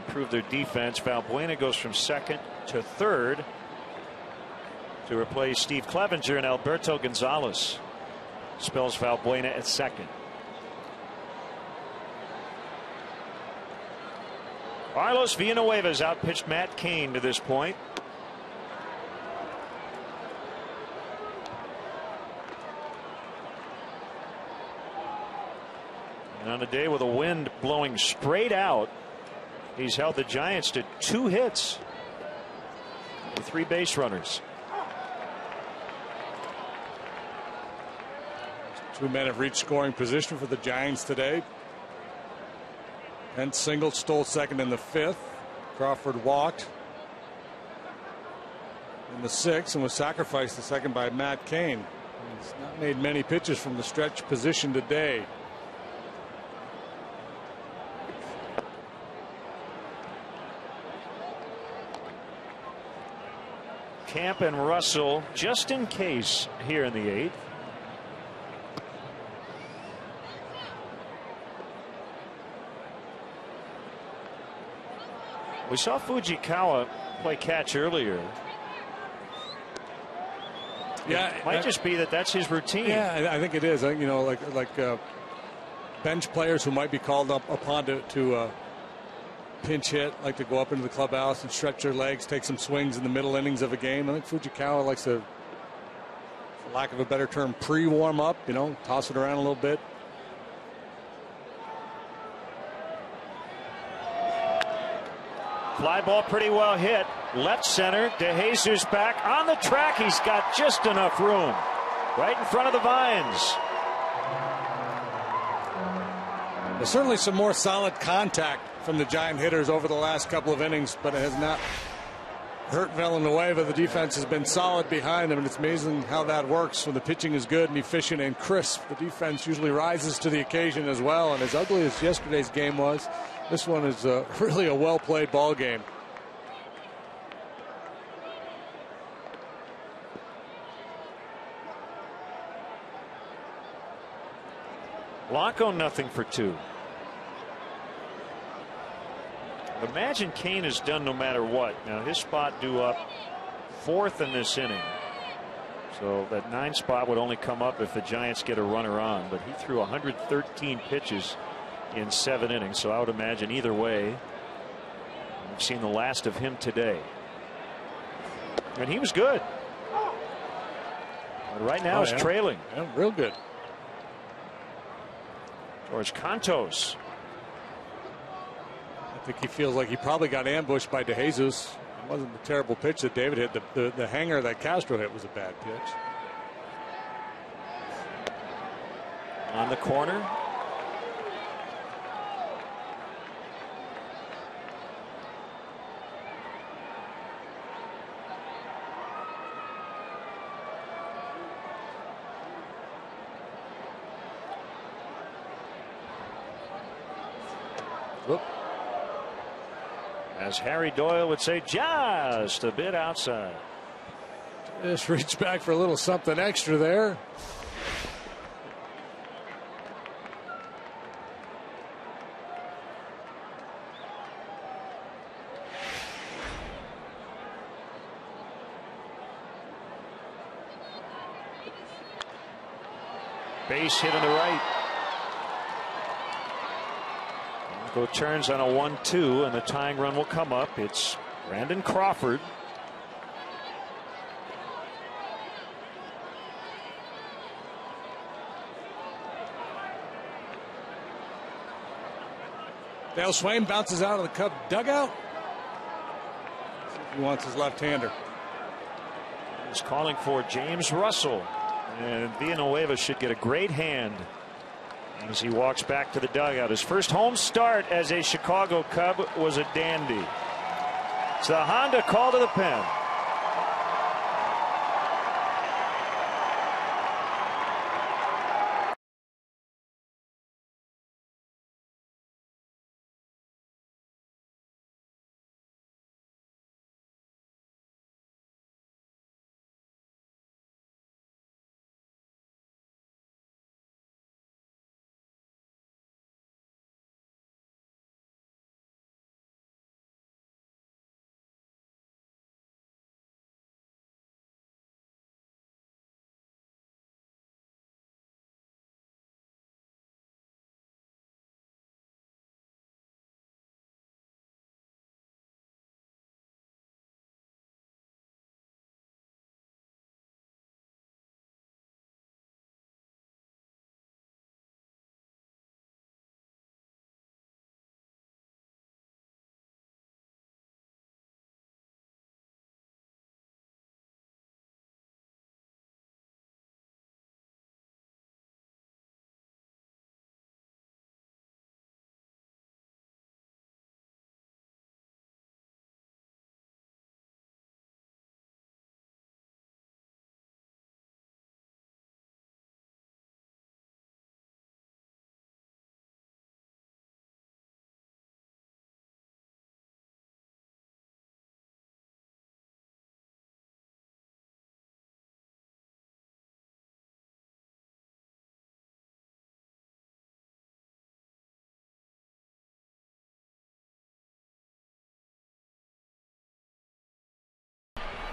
improve their defense. Valbuena goes from second to third to replace Steve Clevenger, and Alberto Gonzalez spells Valbuena at second. Carlos Villanueva's outpitched Matt Cain to this point. And on a day with a wind blowing straight out, he's held the Giants to 2 hits with 3 base runners. 2 men have reached scoring position for the Giants today. And singled, stole second in the 5th. Crawford walked in the 6th and was sacrificed the second by Matt Cain. He's not made many pitches from the stretch position today. Camp and Russell just in case here in the 8th. We saw Fujikawa play catch earlier. Yeah, it might just be that that's his routine. Yeah, I think it is. You know, like bench players who might be called upon to pinch hit, like to go up into the clubhouse and stretch their legs, take some swings in the middle innings of a game. I think Fujikawa likes to, for lack of a better term, pre-warm up. You know, toss it around a little bit. Fly ball pretty well hit. Left center. DeJesus back on the track. He's got just enough room. Right in front of the vines. There's certainly some more solid contact from the Giant hitters over the last couple of innings, but it has not hurt Villanueva. The defense has been solid behind them, and it's amazing how that works when the pitching is good and efficient and crisp. The defense usually rises to the occasion as well, and as ugly as yesterday's game was, this one is really a well-played ball game. Blanco 0-for-2. Imagine Cain has done no matter what. Now his spot due up 4th in this inning. So that 9 spot would only come up if the Giants get a runner on. But he threw 113 pitches in 7 innings. So I would imagine either way, we've seen the last of him today. And he was good. But right now he's trailing. Yeah, real good. George Cantos. I think he feels like he probably got ambushed by DeJesus. It wasn't a terrible pitch that David hit. The hanger that Castro hit was a bad pitch. On the corner. Whoop. As Harry Doyle would say, just a bit outside. Just reach back for a little something extra there. Base hit on the right. Blanco turns on a 1-2, and the tying run will come up. It's Brandon Crawford. Dale Swain bounces out of the Cub dugout. He wants his left-hander. He's calling for James Russell. And Villanueva should get a great hand as he walks back to the dugout. His first home start as a Chicago Cub was a dandy. It's the Honda call to the pen.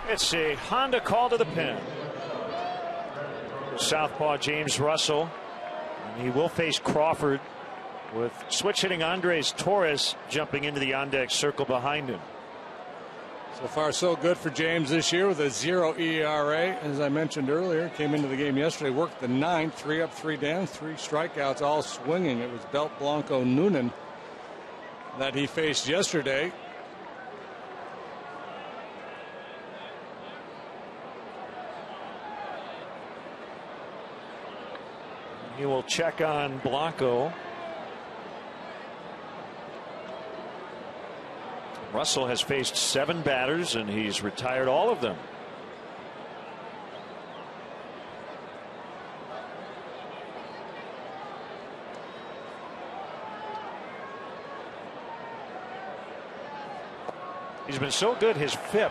It's a Honda call to the pen. Southpaw James Russell. And he will face Crawford, with switch hitting Andres Torres jumping into the on-deck circle behind him. So far, so good for James this year with a 0 ERA. As I mentioned earlier, came into the game yesterday, worked the ninth, 3 up, 3 down, 3 strikeouts, all swinging. It was Belt Blanco Noonan that he faced yesterday. He will check on Blanco. Russell has faced 7 batters and he's retired all of them. He's been so good, his FIP,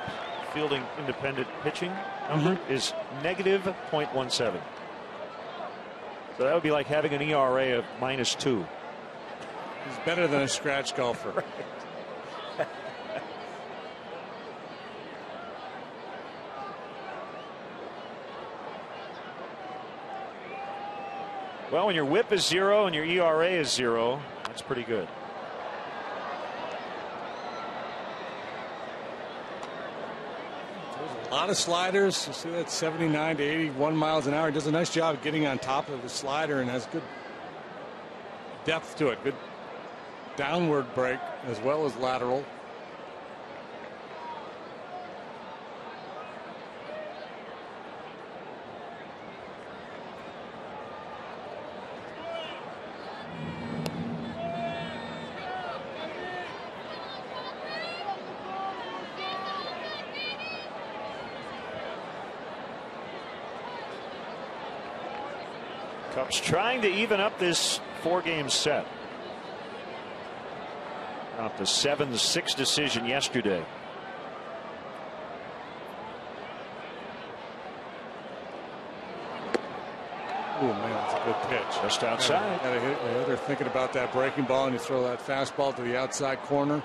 fielding independent pitching, number is -0.17. So that would be like having an ERA of -2. He's better than a scratch golfer. Right. Well, when your WHIP is 0 and your ERA is 0, that's pretty good. A lot of sliders. You see that 79 to 81 miles an hour. He does a nice job of getting on top of the slider and has good depth to it. Good downward break as well as lateral. Cubs trying to even up this 4-game set. Off the 7-6 decision yesterday. Oh man, that's a good pitch. Just outside. They're thinking about that breaking ball, and you throw that fastball to the outside corner.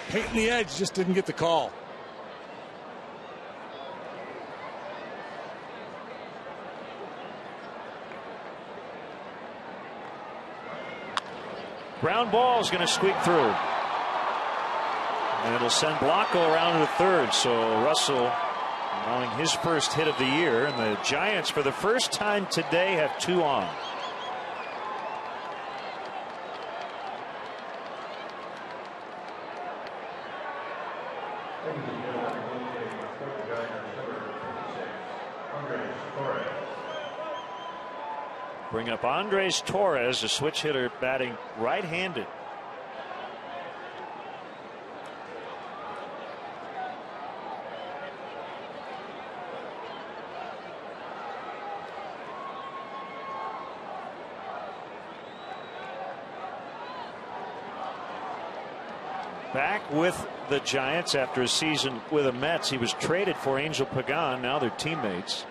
Painting the edge, just didn't get the call. Ground ball is going to squeak through. And it'll send Blanco around to the third. So Russell allowing his first hit of the year. And the Giants, for the first time today, have 2 on. Andres Torres. Bring up Andres Torres, a switch hitter batting right-handed. Back with the Giants after a season with the Mets. He was traded for Angel Pagan. Now they're teammates.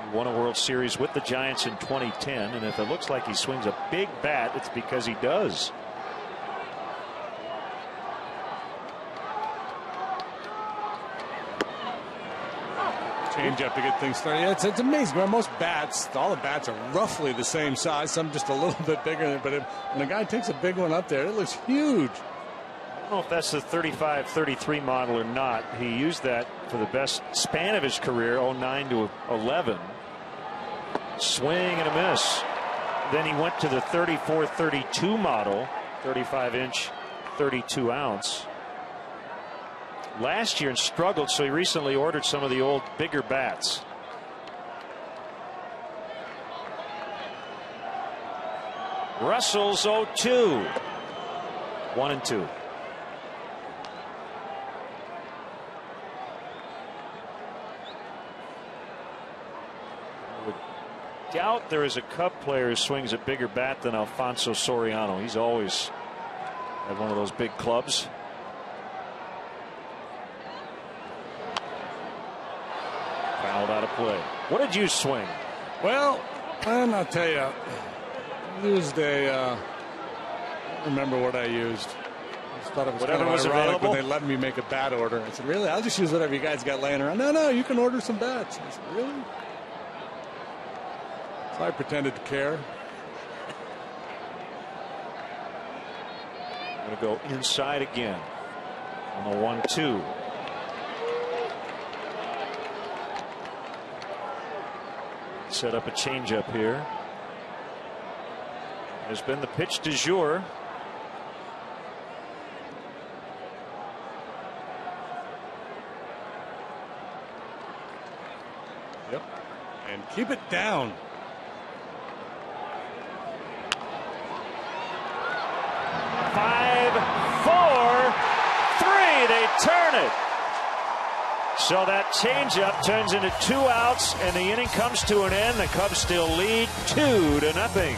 He won a World Series with the Giants in 2010. And if it looks like he swings a big bat, it's because he does. Change up to get things started. Yeah, it's amazing. Most bats, all the bats are roughly the same size. Some just a little bit bigger. But when a guy takes a big one up there, it looks huge. I don't know if that's the 35-33 model or not. He used that for the best span of his career, 09 to 11. Swing and a miss. Then he went to the 34-32 model, 35-inch, 32-ounce. Last year and struggled, so he recently ordered some of the old bigger bats. Russell's 0-2. 1-2. Doubt there is a Cub player who swings a bigger bat than Alfonso Soriano. He's always had one of those big clubs. Fouled out of play. What did you swing? Well, I'll tell you, I used a, I don't remember what I used. I just thought it was Whatever kind of was ironic available? when they let me make a bat order. I said, really? I'll just use whatever you guys got laying around. No, you can order some bats. I said, really? So I pretended to care. Going to go inside again on the 1-2. Set up a changeup here. Has been the pitch du jour. Yep. And keep it down. Five, 4, 3. They turn it. So that changeup turns into 2 outs, and the inning comes to an end. The Cubs still lead 2-0.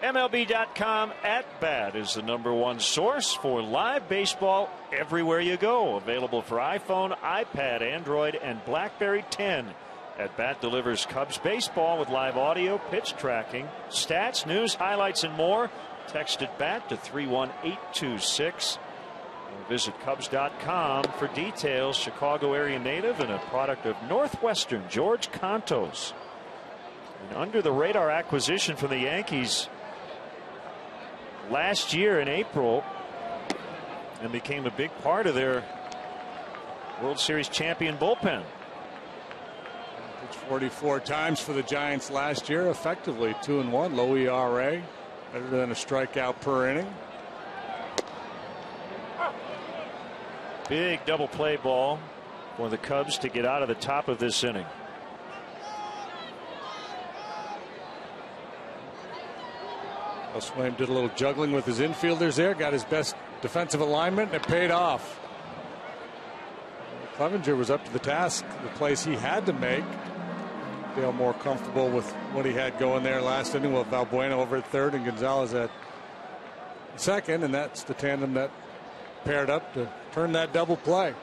MLB.com at bat is the #1 source for live baseball everywhere you go. Available for iPhone, iPad, Android, and BlackBerry 10. At Bat delivers Cubs baseball with live audio, pitch tracking, stats, news, highlights, and more. Text at bat to 31826. Or visit Cubs.com for details. Chicago area native and a product of Northwestern, George Contos. An under the radar acquisition from the Yankees last year in April and became a big part of their World Series champion bullpen. Pitched 44 times for the Giants last year, effectively 2-1, low ERA, better than a strikeout per inning. Big double play ball for the Cubs to get out of the top of this inning. Swaim did a little juggling with his infielders there, got his best defensive alignment, and it paid off. Clevenger was up to the task, the plays he had to make. Feel more comfortable with what he had going there last inning with Valbuena over at third and Gonzalez at second, and that's the tandem that paired up to turn that double play.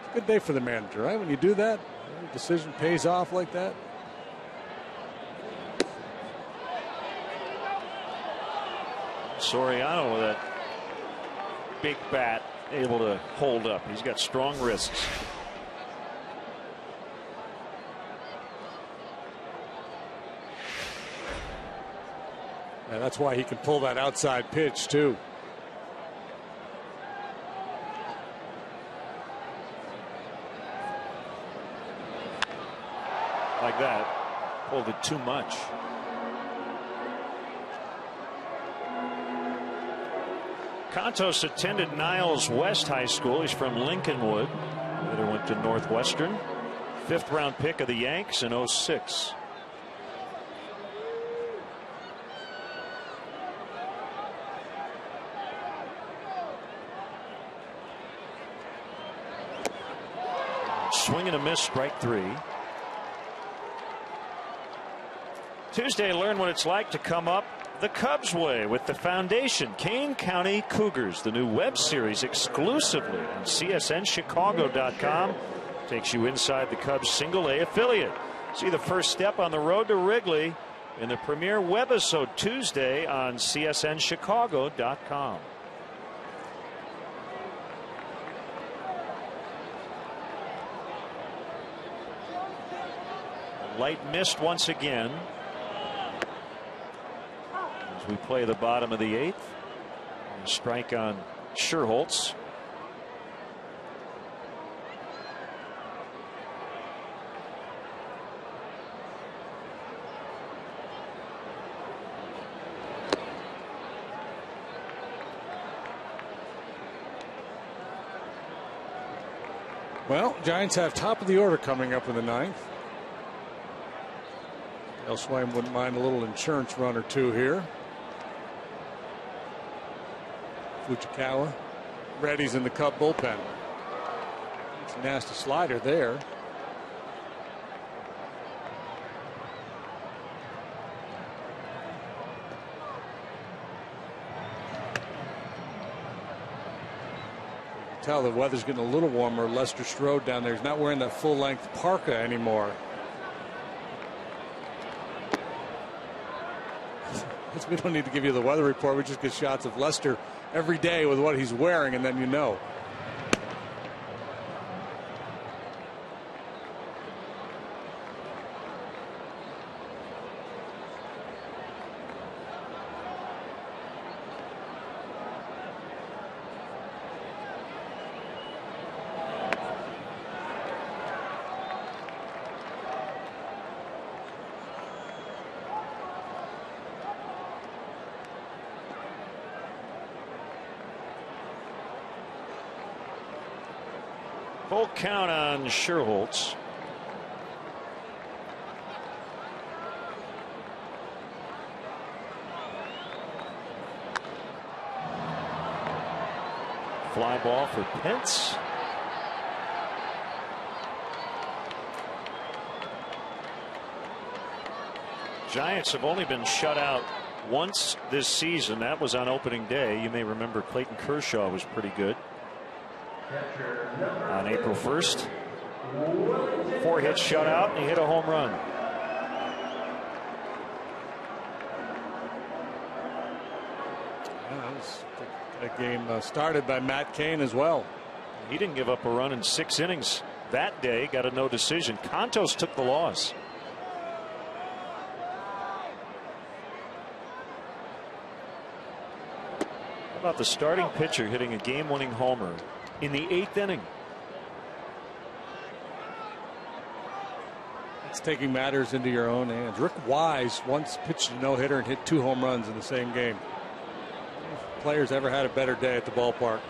It's a good day for the manager, right? When you do that, the decision pays off like that. Soriano with that big bat able to hold up. He's got strong wrists. And that's why he can pull that outside pitch too. Like that. Pulled it too much. Contos attended Niles West High School. He's from Lincolnwood. Later went to Northwestern. 5th round pick of the Yanks in 06. Swing and a miss, strike 3. Tuesday, learn what it's like to come up the Cubs way with the Foundation Kane County Cougars. The new web series exclusively on CSNChicago.com takes you inside the Cubs single A affiliate. See the first step on the road to Wrigley in the premiere webisode Tuesday on CSNChicago.com. Light missed once again. As we play the bottom of the 8th. Strike on Scherholtz. Well, Giants have top of the order coming up in the 9th. Swaim wouldn't mind a little insurance run or two here. Fujikawa, Reddy's in the Cub bullpen. It's a nasty slider there. You can tell the weather's getting a little warmer. Lester Strode down there, he's not wearing that full-length parka anymore. We don't need to give you the weather report. We just get shots of Lester every day with what he's wearing, and then you know. Full count on Scherholtz. Fly ball for Pence. Giants have only been shut out once this season. That was on opening day. You may remember Clayton Kershaw was pretty good on April 1st. 4 hits shutout, and he hit a home run. That was a game started by Matt Cain as well. He didn't give up a run in 6 innings that day. Got a no decision. Contos took the loss. How about the starting pitcher hitting a game-winning homer in the 8th inning? It's taking matters into your own hands. Rick Wise once pitched a no-hitter and hit 2 home runs in the same game. If players ever had a better day at the ballpark.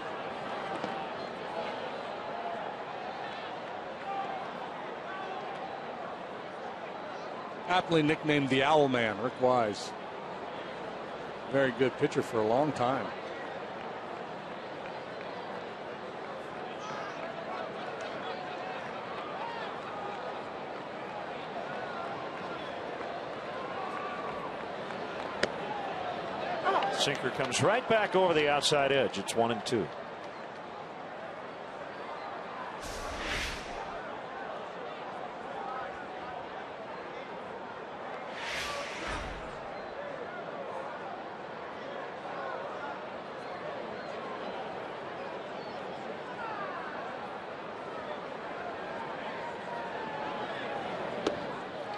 Aptly nicknamed the Owl Man, Rick Wise. Very good pitcher for a long time. Sinker comes right back over the outside edge. It's 1-2.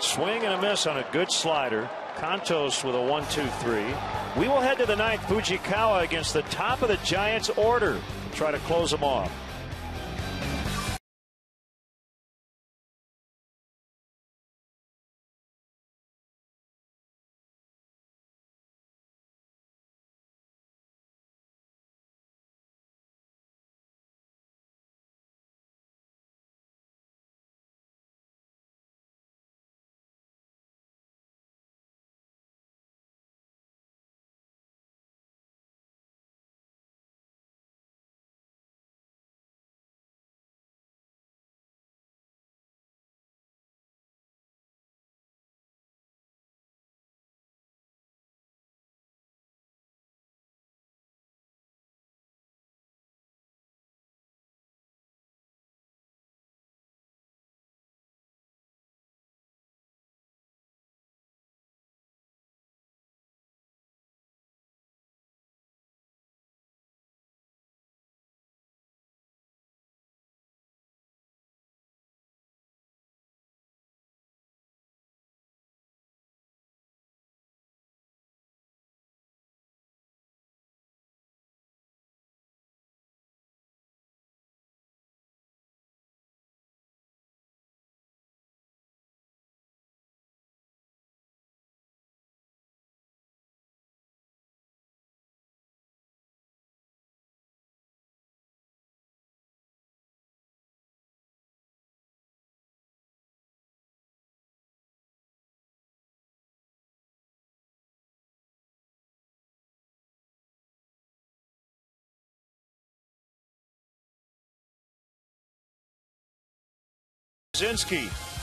Swing and a miss on a good slider. Contos with a 1-2-3. We will head to the 9th. Fujikawa against the top of the Giants order. Try to close them off.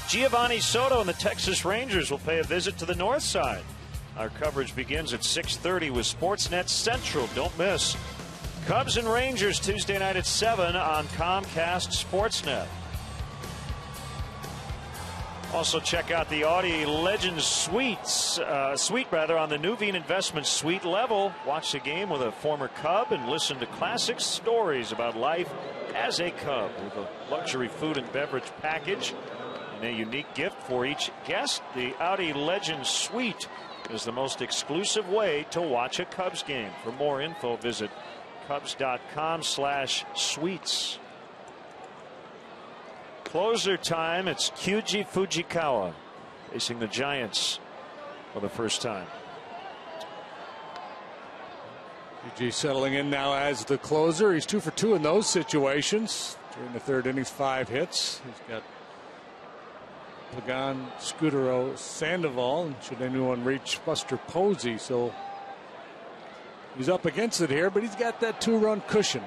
Giovanni Soto and the Texas Rangers will pay a visit to the north side. Our coverage begins at 6:30 with Sportsnet Central. Don't miss. Cubs and Rangers Tuesday night at 7 on Comcast Sportsnet. Also check out the Audi Legends suite on the Nuveen Investment Suite level. Watch the game with a former Cub and listen to classic stories about life as a Cub with a luxury food and beverage package and a unique gift for each guest. The Audi Legends Suite is the most exclusive way to watch a Cubs game. For more info, visit Cubs.com/suites. Closer time. It's Kyuji Fujikawa facing the Giants for the first time. Kyuji settling in now as the closer. He's 2 for 2 in those situations. During the 3rd innings, 5 hits. He's got Pagan, Scudero, Sandoval, and should anyone reach Buster Posey. So he's up against it here, but he's got that 2-run cushion.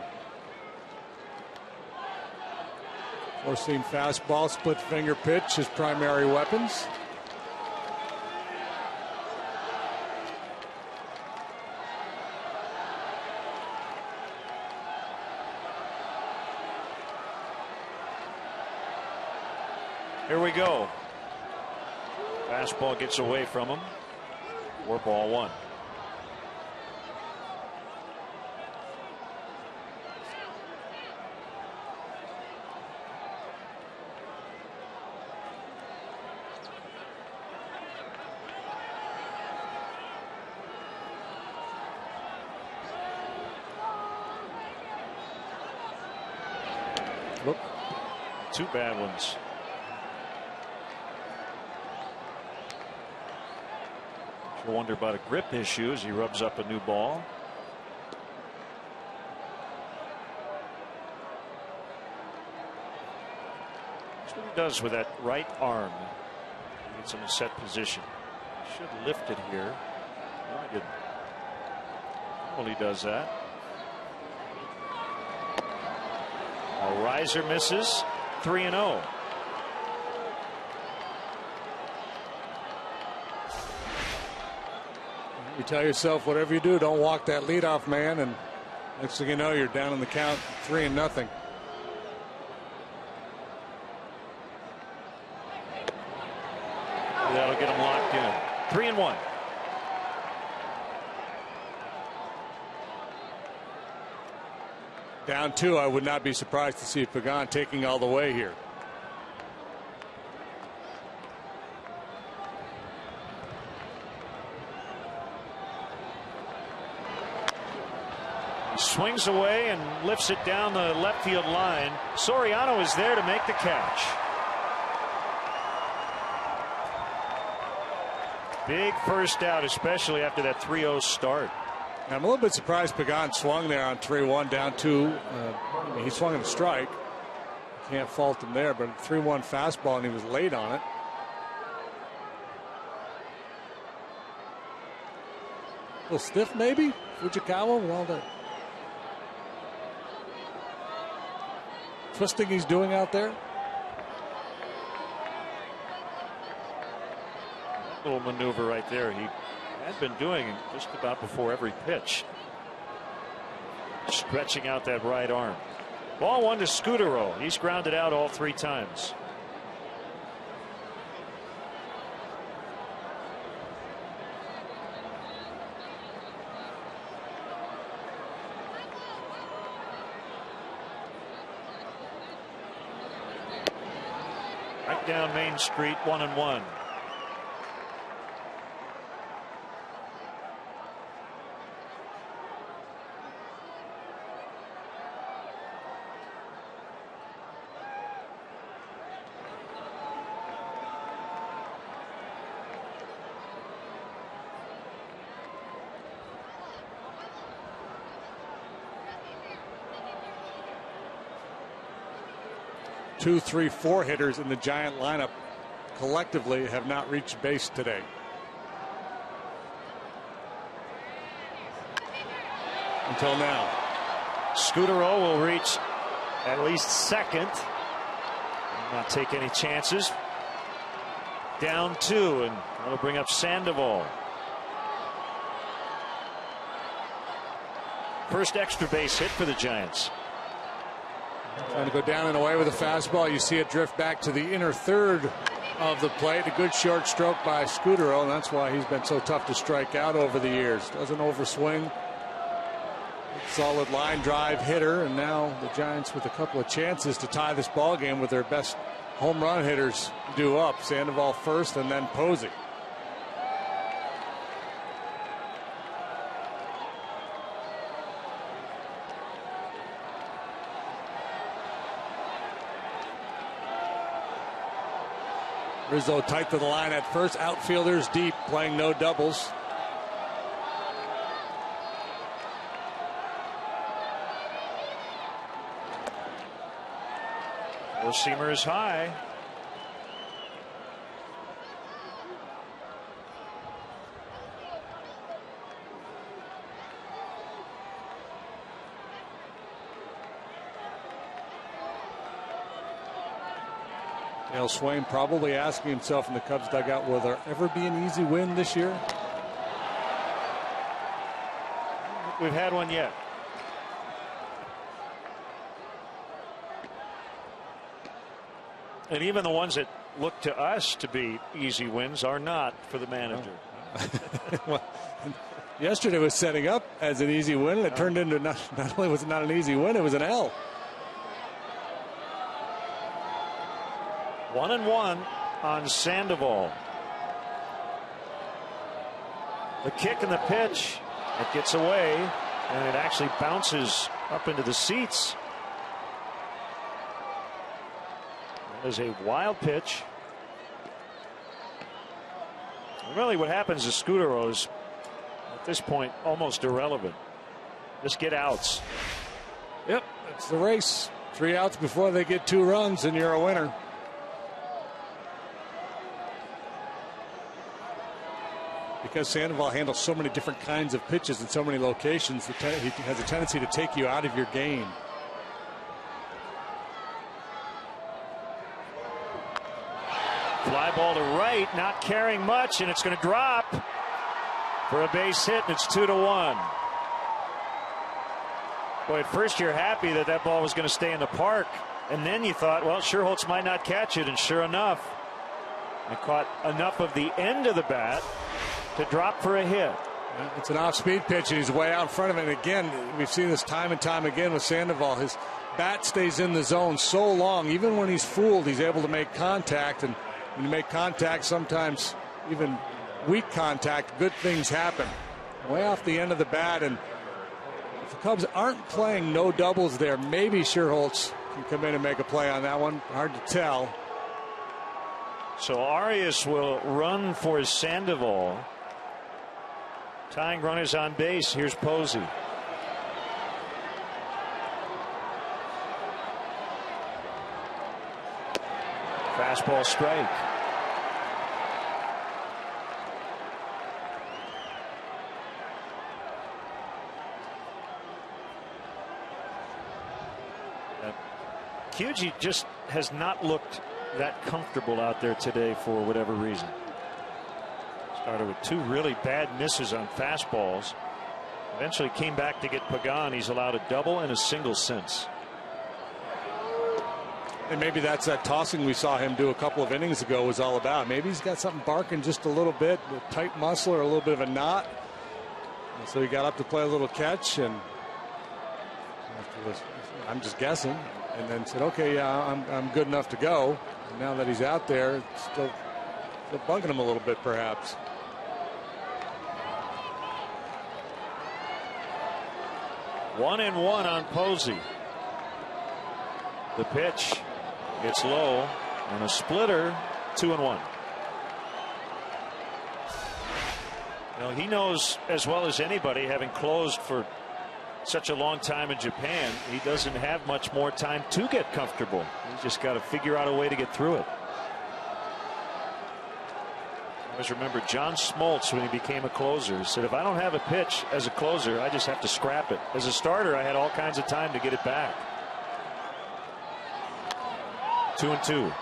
Four-seam fastball, split finger pitch, his primary weapons. Here we go. Fastball gets away from him. 4-1. Look. 2 bad ones. You wonder about a grip issue as he rubs up a new ball. That's what he does with that right arm. He gets him in set position. He should lift it here. No, he didn't. Well, he does that. A riser misses. 3-0. You tell yourself, whatever you do, don't walk that leadoff man, and next thing you know, you're down in the count 3-0. That'll get him locked in. 3-1. Down 2, I would not be surprised to see Pagan taking all the way here. He swings away and lifts it down the left field line. Soriano is there to make the catch. Big first out, especially after that 3-0 start. I'm a little bit surprised Pagan swung there on 3-1 down 2. He swung at a strike. Can't fault him there, but 3-1 fastball, and he was late on it. A little stiff, maybe? Fujikawa with all that twisting he's doing out there. That little maneuver right there, he had been doing just about before every pitch. Stretching out that right arm. Ball 1 to Scudero. He's grounded out all 3 times. Right down Main Street, 1-1. Two, 3, 4 hitters in the Giant lineup collectively have not reached base today. Until now. Scudero will reach at least second. Not take any chances. Down 2, and that'll bring up Sandoval. First extra base hit for the Giants. Trying to go down and away with a fastball. You see it drift back to the inner third of the plate. A good short stroke by Scudero, and that's why he's been so tough to strike out over the years. Doesn't overswing. Solid line drive hitter, and now the Giants with a couple of chances to tie this ball game with their best home run hitters due up. Sandoval first, and then Posey. Rizzo tight to the line at first. Outfielders deep, playing no doubles. Four-seamer is high. Dale Swain probably asking himself in the Cubs dugout, will there ever be an easy win this year? We've had one yet. And even the ones that look to us to be easy wins are not for the manager. Well, yesterday was setting up as an easy win, and it turned into not only was it not an easy win, it was an L. 1-1 on Sandoval. The kick and the pitch, it gets away, and it actually bounces up into the seats. That is a wild pitch. Really what happens is Scudero is at this point almost irrelevant. Just get outs. Yep, it's the race. 3 outs before they get 2 runs, and you're a winner. Because Sandoval handles so many different kinds of pitches in so many locations, he has a tendency to take you out of your game. Fly ball to right, not carrying much, and it's going to drop for a base hit, and it's 2-1. Boy, at first you're happy that that ball was going to stay in the park, and then you thought, well, Sherholtz might not catch it, and sure enough, it caught enough of the end of the bat to drop for a hit. It's an off-speed pitch, and he's way out in front of it. And again, we've seen this time and time again with Sandoval. His bat stays in the zone so long, even when he's fooled, he's able to make contact, and when you make contact, sometimes even weak contact, good things happen. Way off the end of the bat, and if the Cubs aren't playing no doubles there, maybe Sherholtz can come in and make a play on that one. Hard to tell. So Arias will run for Sandoval. Tying runners on base. Here's Posey. Fastball strike. Kyuji just has not looked that comfortable out there today for whatever reason. Started with 2 really bad misses on fastballs. Eventually came back to get Pagan. He's allowed a double and a single since. And maybe that's that tossing we saw him do a couple of innings ago was all about. Maybe he's got something barking just a little bit, a tight muscle or a little bit of a knot. And so he got up to play a little catch, and I'm just guessing, and then said, okay, yeah, I'm good enough to go. And now that he's out there, it's still bugging him a little bit, perhaps. One and one on Posey. The pitch gets low, and a splitter. 2-1. He knows as well as anybody, having closed for such a long time in Japan, he doesn't have much more time to get comfortable. He's just got to figure out a way to get through it. I always remember John Smoltz, when he became a closer, said, if I don't have a pitch as a closer, I just have to scrap it. As a starter, I had all kinds of time to get it back. 2-2.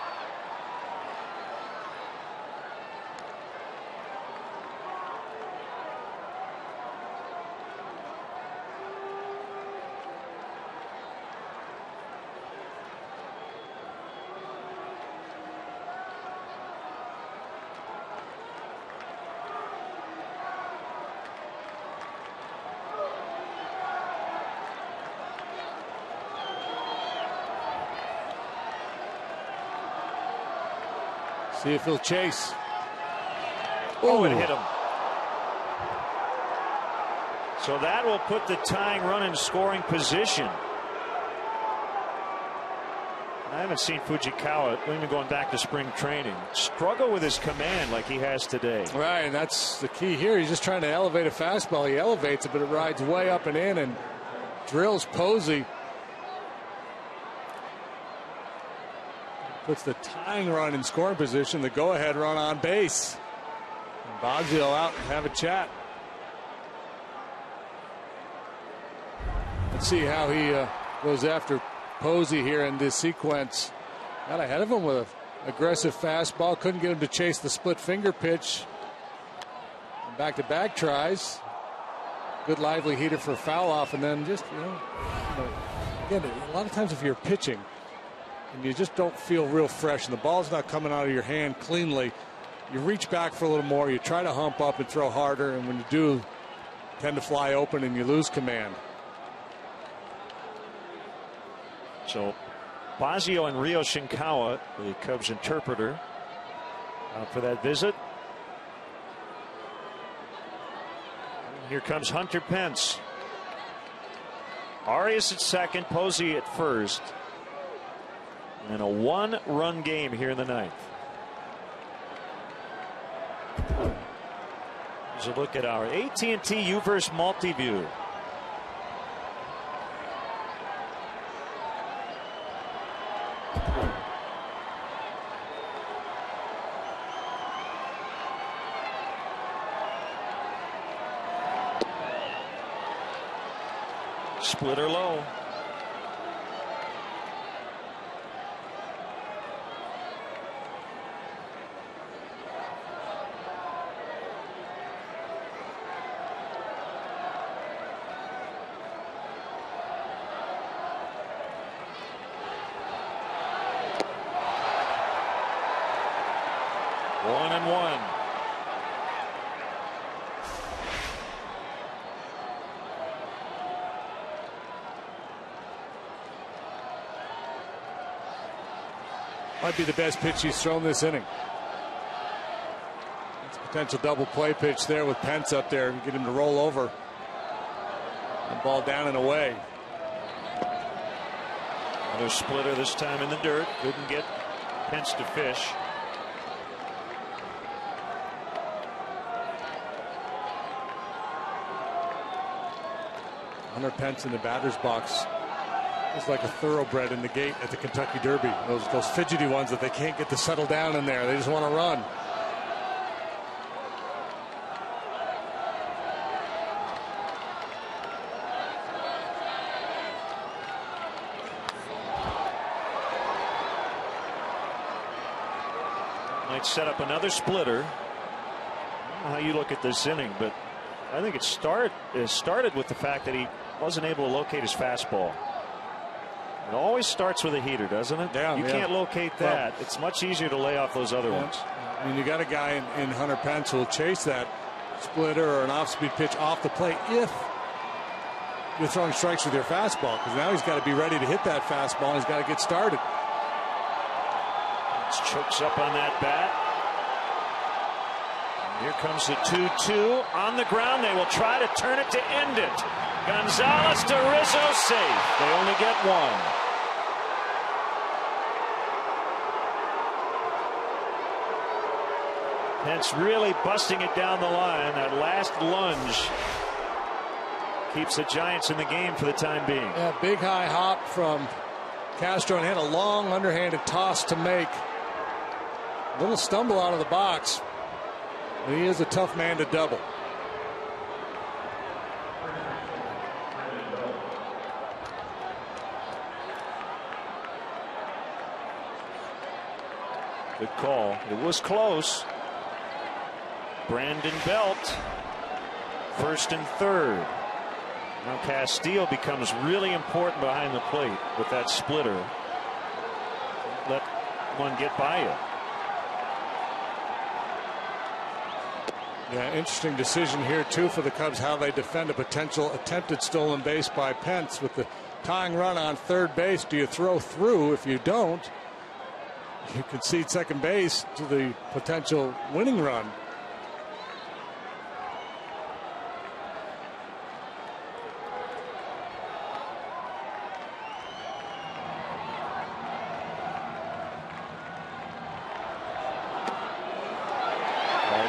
See if he'll chase. Oh, it hit him. So that will put the tying run in scoring position. I haven't seen Fujikawa, even going back to spring training, struggle with his command like he has today. Right, and that's the key here. He's just trying to elevate a fastball. He elevates it, but it rides way up and in and drills Posey. Puts the tying run in scoring position, the go-ahead run on base. And Boggs will out and have a chat. Let's see how he goes after Posey here in this sequence. Got ahead of him with an aggressive fastball. Couldn't get him to chase the split finger pitch. Back-to-back tries. Good lively heater for foul off, and then just, again, a lot of times if you're pitching, and you just don't feel real fresh, and the ball's not coming out of your hand cleanly, you reach back for a little more, you try to hump up and throw harder, and when you do, you tend to fly open and you lose command. So Fazio and Ryo Shinkawa, the Cubs interpreter, out for that visit. Here comes Hunter Pence. Arias at second, Posey at first. And a one-run game here in the ninth. Here's a look at our AT&T UVerse Multiview. Splitter low. One and one. Might be the best pitch he's thrown this inning. It's a potential double play pitch there with Pence up there and get him to roll over. And ball down and away. Another splitter, this time in the dirt. Couldn't get Pence to fish. Hunter Pence in the batter's box. It's like a thoroughbred in the gate at the Kentucky Derby. Those fidgety ones that they can't get to settle down in there. They just want to run. Might set up another splitter. I don't know how you look at this inning, but I think it started with the fact that he wasn't able to locate his fastball. It always starts with a heater, doesn't it? Yeah, you can't locate that. Well, it's much easier to lay off those other ones. I mean, you got a guy in Hunter Pence who will chase that splitter or an off-speed pitch off the plate if you're throwing strikes with your fastball, because now he's got to be ready to hit that fastball and he's got to get started. Chokes up on that bat. And here comes the 2-2 on the ground. They will try to turn it to end it. Gonzalez to Rizzo, safe. They only get one. Pence really busting it down the line. That last lunge keeps the Giants in the game for the time being. Yeah, big high hop from Castro and had a long underhanded toss to make. A little stumble out of the box. He is a tough man to double. Good call. It was close. Brandon Belt, first and third. Now Castillo becomes really important behind the plate with that splitter. Let one get by you. Yeah, interesting decision here too for the Cubs, how they defend a potential attempted stolen base by Pence with the tying run on third base. Do you throw through? If you don't, you concede second base to the potential winning run.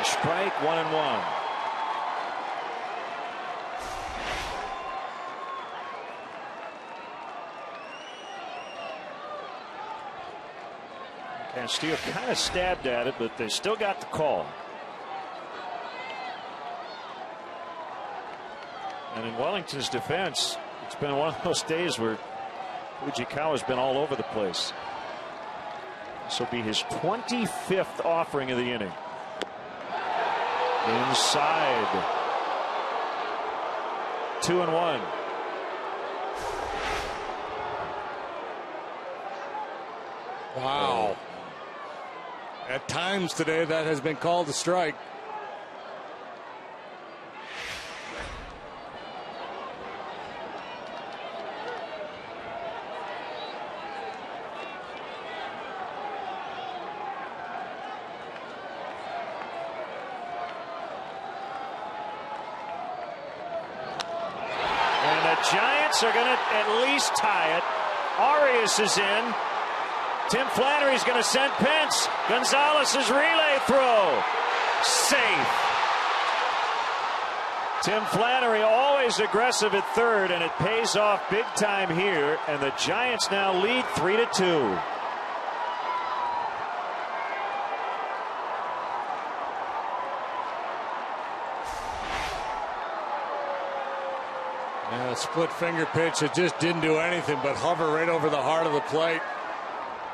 Strike, 1-1. Castillo kind of stabbed at it, but they still got the call. And in Wellington's defense, it's been one of those days where Fujikawa's been all over the place. This will be his 25th offering of the inning. Inside. 2-1. Wow. At times today, that has been called a strike. Giants are going to at least tie it. Arias is in. Tim Flannery's going to send Pence. Gonzalez's relay throw. Safe. Tim Flannery always aggressive at third, and it pays off big time here. And the Giants now lead 3-2. Yeah, a split finger pitch that just didn't do anything but hover right over the heart of the plate.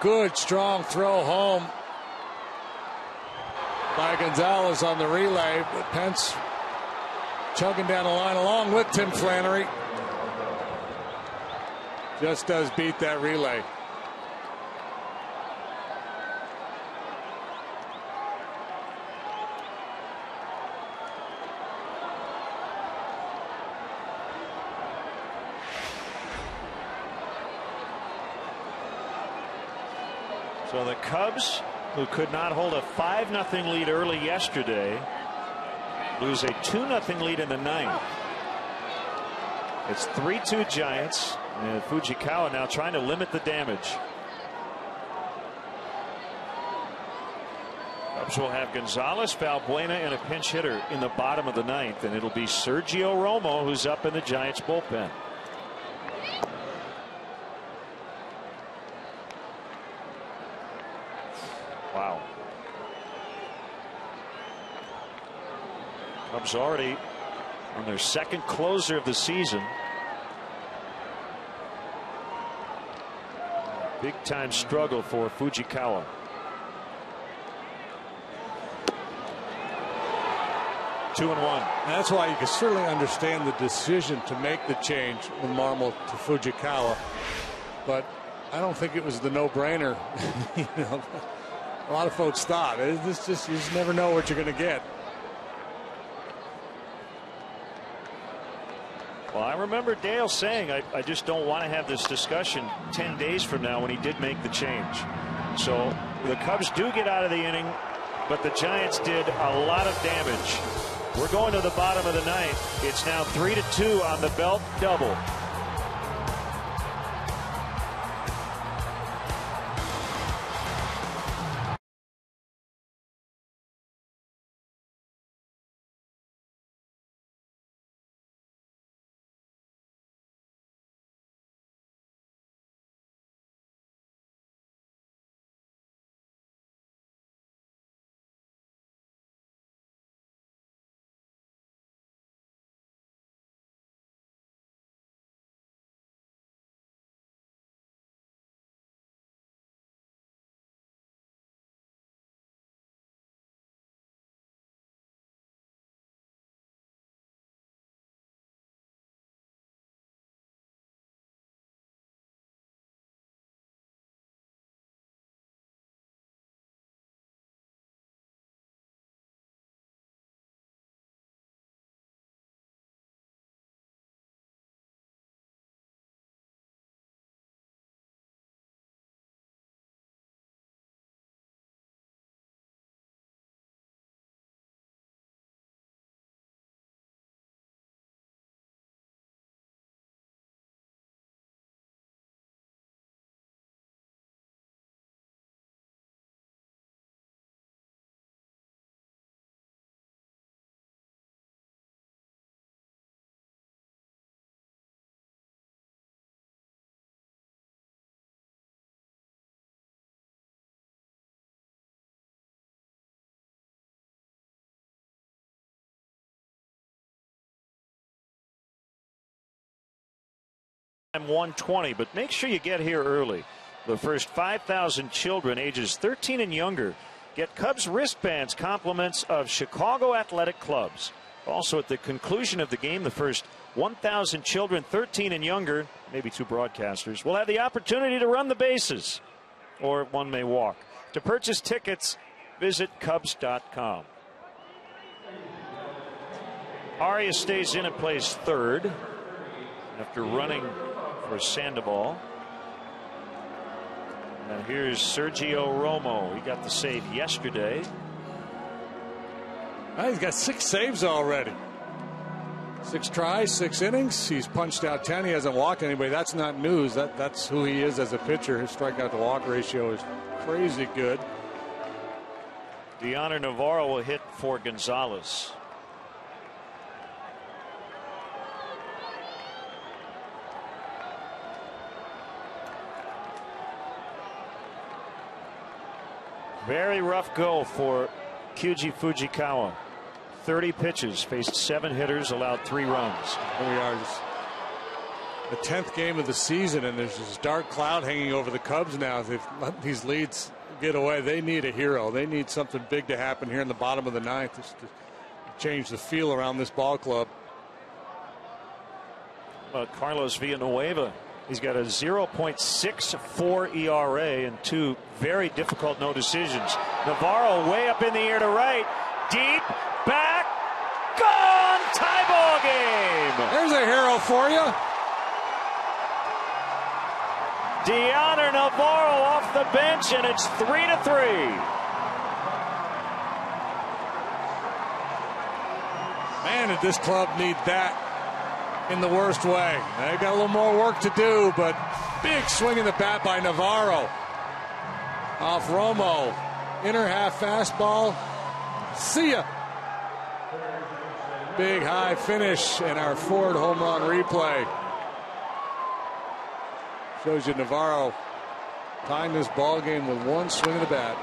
Good strong throw home by Gonzalez on the relay, but Pence chugging down the line along with Tim Flannery. Just does beat that relay. So the Cubs, who could not hold a 5-0 lead early yesterday, lose a 2-0 lead in the ninth. It's 3-2 Giants, and Fujikawa now trying to limit the damage. Cubs will have Gonzalez, Valbuena, and a pinch hitter in the bottom of the ninth, and it'll be Sergio Romo who's up in the Giants bullpen. Wow. Cubs already on their second closer of the season. Big time struggle for Fujikawa. Two and one. That's why you can certainly understand the decision to make the change from Marmol to Fujikawa, but I don't think it was the no-brainer. You know, a lot of folks thought this just, you just never know what you're going to get. Well, I remember Dale saying I just don't want to have this discussion 10 days from now when he did make the change. So the Cubs do get out of the inning, but the Giants did a lot of damage. We're going to the bottom of the ninth. It's now 3-2 on the Belt double. I'm 120, but make sure you get here early. The first 5,000 children ages 13 and younger get Cubs wristbands compliments of Chicago athletic clubs. Also at the conclusion of the game, the first 1,000 children 13 and younger, maybe two broadcasters, will have the opportunity to run the bases. or one may walk. To purchase tickets, visit Cubs.com. Arias stays in and plays third after running for Sandoval. And here's Sergio Romo. He got the save yesterday. He's got 6 saves already. 6 tries, 6 innings. He's punched out 10. He hasn't walked anybody. That's not news. That's who he is as a pitcher. His strikeout to walk ratio is crazy good. Deoner Navarro will hit for Gonzalez. Very rough go for Kyuji Fujikawa. 30 pitches, faced 7 hitters, allowed 3 runs. Here we are, just the 10th game of the season, and there's this dark cloud hanging over the Cubs now. They've let these leads get away. They need a hero. They need something big to happen here in the bottom of the 9th just to change the feel around this ball club. Carlos Villanueva. He's got a 0.64 ERA and 2 very difficult no decisions. Navarro way up in the air to right. Deep, back, gone! Tie ball game! There's a hero for you. Deoner Navarro off the bench, and it's 3-3. Man, did this club need that in the worst way. They got a little more work to do, but big swing in the bat by Navarro. Off Romo. Inner half fastball. See ya. Big high finish, and our Ford home run replay. Shows you Navarro tying this ball game with 1 swing of the bat.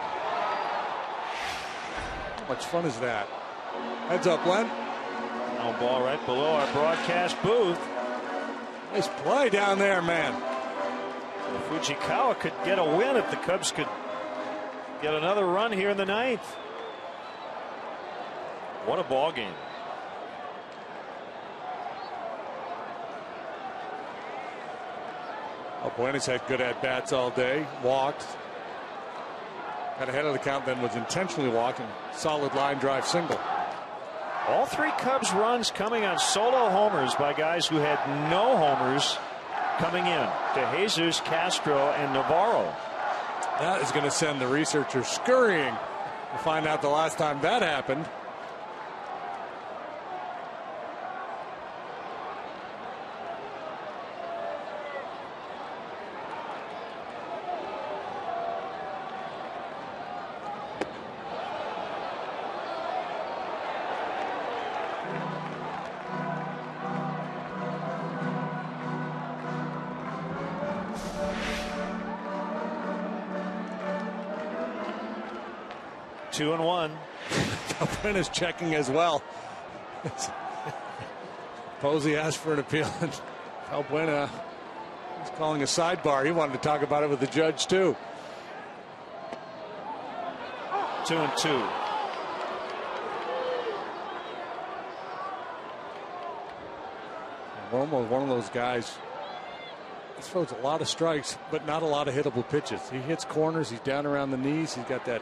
How much fun is that? Heads up, Len. No ball right below our broadcast booth. Nice play down there, man. So Fujikawa could get a win if the Cubs could get another run here in the 9th. What a ball game. Buena's had good at-bats all day. Walked. Got ahead of the count, then was intentionally walking. Solid line drive single. All 3 Cubs runs coming on solo homers by guys who had no homers coming in. To Jesus, Castro, and Navarro. That is going to send the researchers scurrying to find out the last time that happened. Two and one. Buena's checking as well. Posey asked for an appeal, and Buena is calling a sidebar. He wanted to talk about it with the judge too. 2-2. Romo is one of those guys. He throws a lot of strikes, but not a lot of hittable pitches. He hits corners. He's down around the knees. He's got that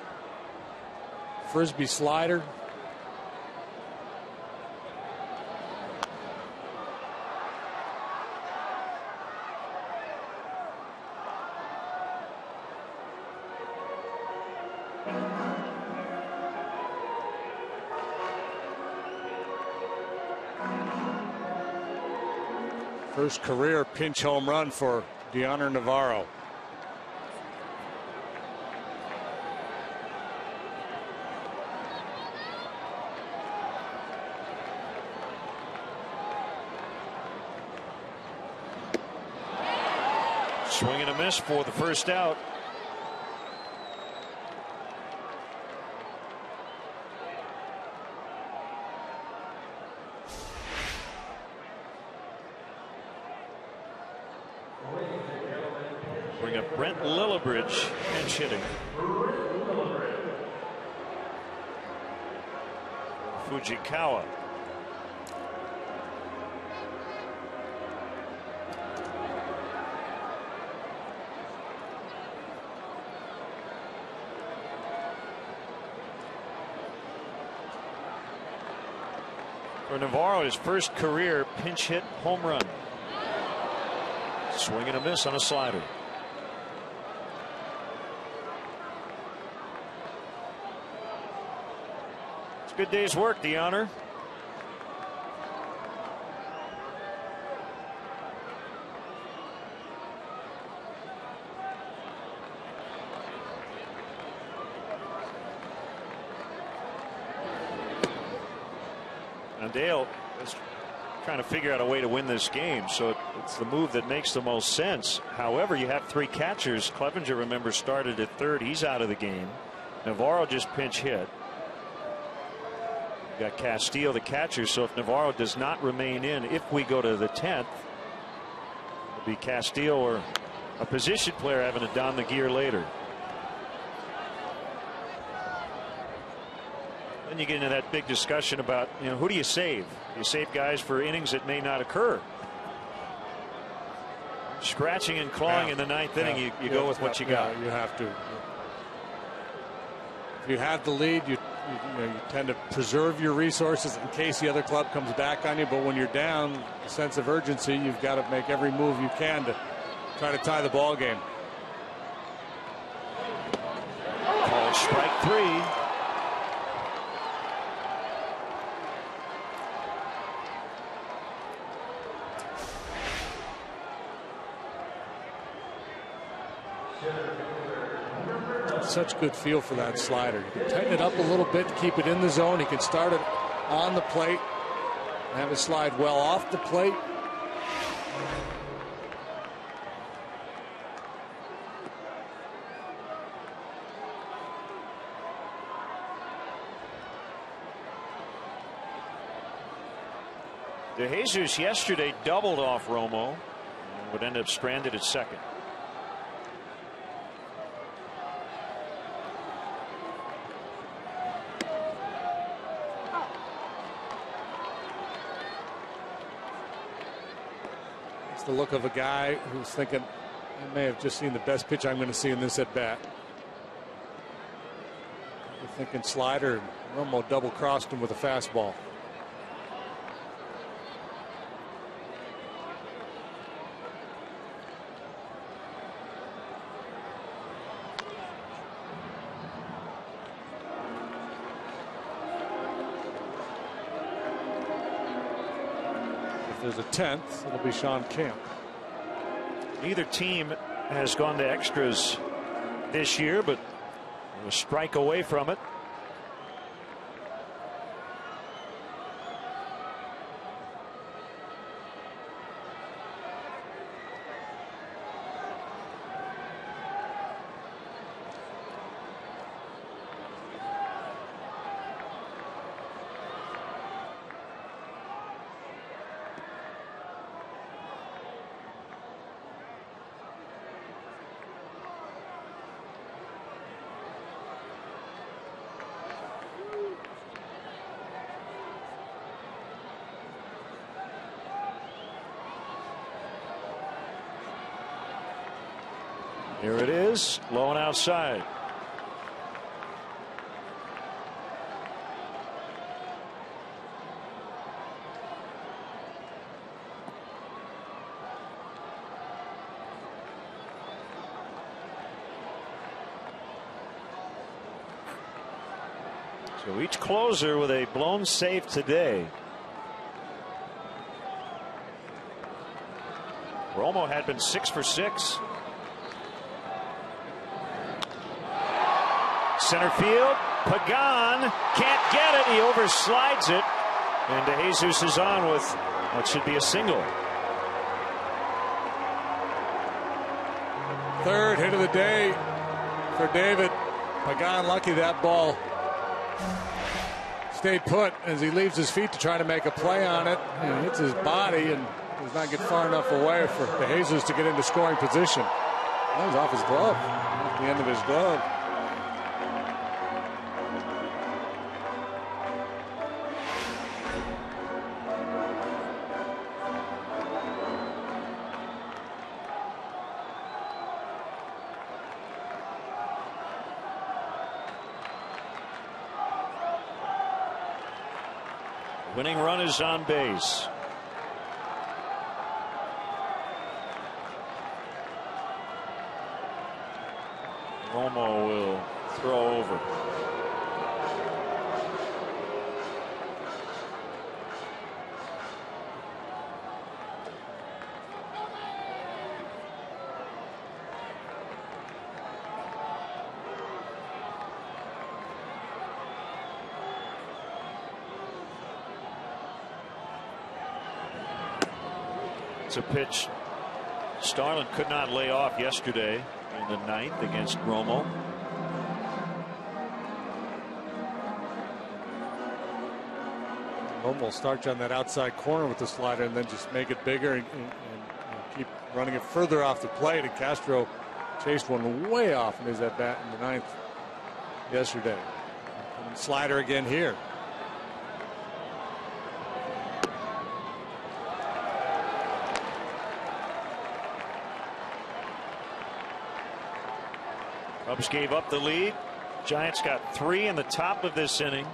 frisbee slider. First career pinch home run for Deoner Navarro. Swing and a miss for the first out. Bring up Brent Lillibridge pinch hitting. Fujikawa. For Navarro, his first career pinch hit home run. Swing and a miss on a slider. It's a good day's work, the honor. And Dale is trying to figure out a way to win this game, so it's the move that makes the most sense. However, you have 3 catchers. Clevenger, remember, started at third. He's out of the game. Navarro just pinch hit. You got Castillo, the catcher, so if Navarro does not remain in, if we go to the 10th, it'll be Castillo or a position player having to don the gear later. Then you get into that big discussion about, who do you save? You save guys for innings that may not occur. Scratching and clawing in the 9th inning, you go with what you got. You have to. If you have the lead, you tend to preserve your resources in case the other club comes back on you. But when you're down, a sense of urgency, you've got to make every move you can to try to tie the ball game. Called strike 3. Such good feel for that slider. You can tighten it up a little bit, keep it in the zone. He can start it on the plate, have it slide well off the plate. De Jesus yesterday doubled off Romo and would end up stranded at second. The look of a guy who's thinking, I may have just seen the best pitch I'm going to see in this at bat. You're thinking slider, and Romo double crossed him with a fastball. There's a 10th. It'll be Sean Kemp. Neither team has gone to extras this year, but a strike away from it. Here it is, low and outside. So each closer with a blown save today. Romo had been 6 for 6. Center field, Pagan can't get it. He overslides it, and De Jesus is on with what should be a single. Third hit of the day for David. Pagan lucky that ball stayed put as he leaves his feet to try to make a play on it, and hits his body and does not get far enough away for De Jesus to get into scoring position. That was off his glove, off the end of his glove. Winning run is on base. Romo will throw over. It's a pitch Starlin could not lay off yesterday in the ninth against Romo. Romo starts on that outside corner with the slider and then just make it bigger and keep running it further off the plate. And Castro chased one way off in his at bat in the ninth yesterday. And slider again here. Cubs gave up the lead. Giants got 3 in the top of this inning.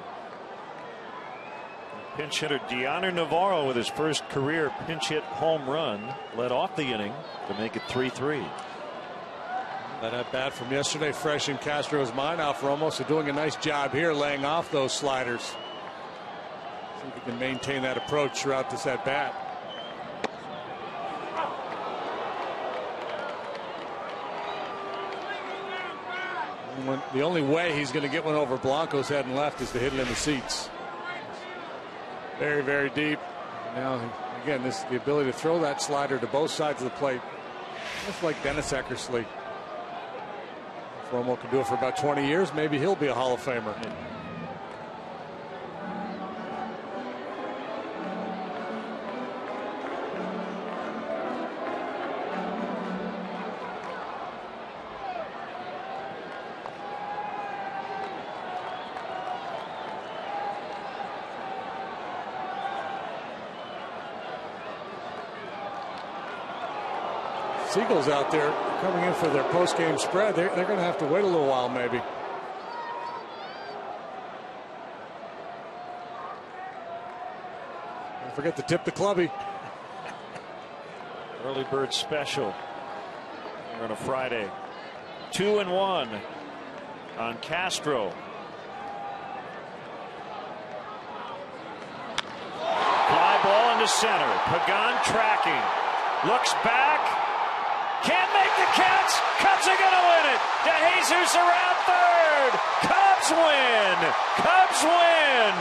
Pinch hitter Deoner Navarro with his first career pinch hit home run led off the inning to make it 3-3. That at bat from yesterday fresh in Castro's mind. Alfredo doing a nice job here laying off those sliders. See if he can maintain that approach throughout this at bat. The only way he's going to get one over Blanco's head and left is to hit it in the seats. Very, very deep. Now, again, this the ability to throw that slider to both sides of the plate. Just like Dennis Eckersley. If Romo can do it for about 20 years, maybe he'll be a Hall of Famer. Seagulls out there coming in for their post-game spread. They're going to have to wait a little while, maybe. Don't forget to tip the clubby. Early bird special here on a Friday. 2-1 on Castro. Fly ball into center. Pagan tracking. Looks back. Can't make the catch. Cubs are going to win it. DeJesus around third. Cubs win. Cubs win.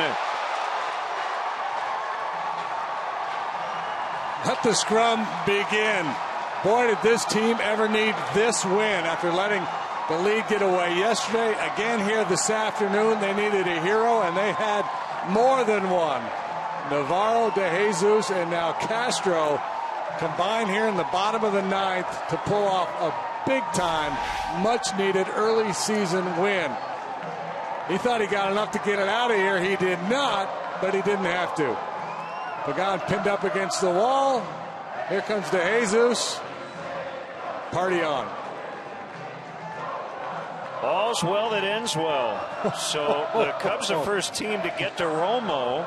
Let the scrum begin. Boy, did this team ever need this win after letting the lead get away yesterday. Again here this afternoon, they needed a hero, and they had more than one. Navarro, DeJesus, and now Castro combine here in the bottom of the ninth to pull off a big-time, much-needed early season win. He thought he got enough to get it out of here. He did not, but he didn't have to. Pagan pinned up against the wall. Here comes DeJesus. Party on. All's well that ends well. So the Cubs are first team to get to Romo,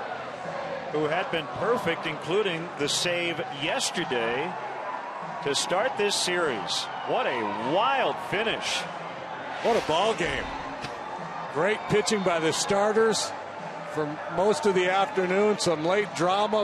who had been perfect, including the save yesterday to start this series. What a wild finish. What a ball game. Great pitching by the starters for most of the afternoon. Some late drama.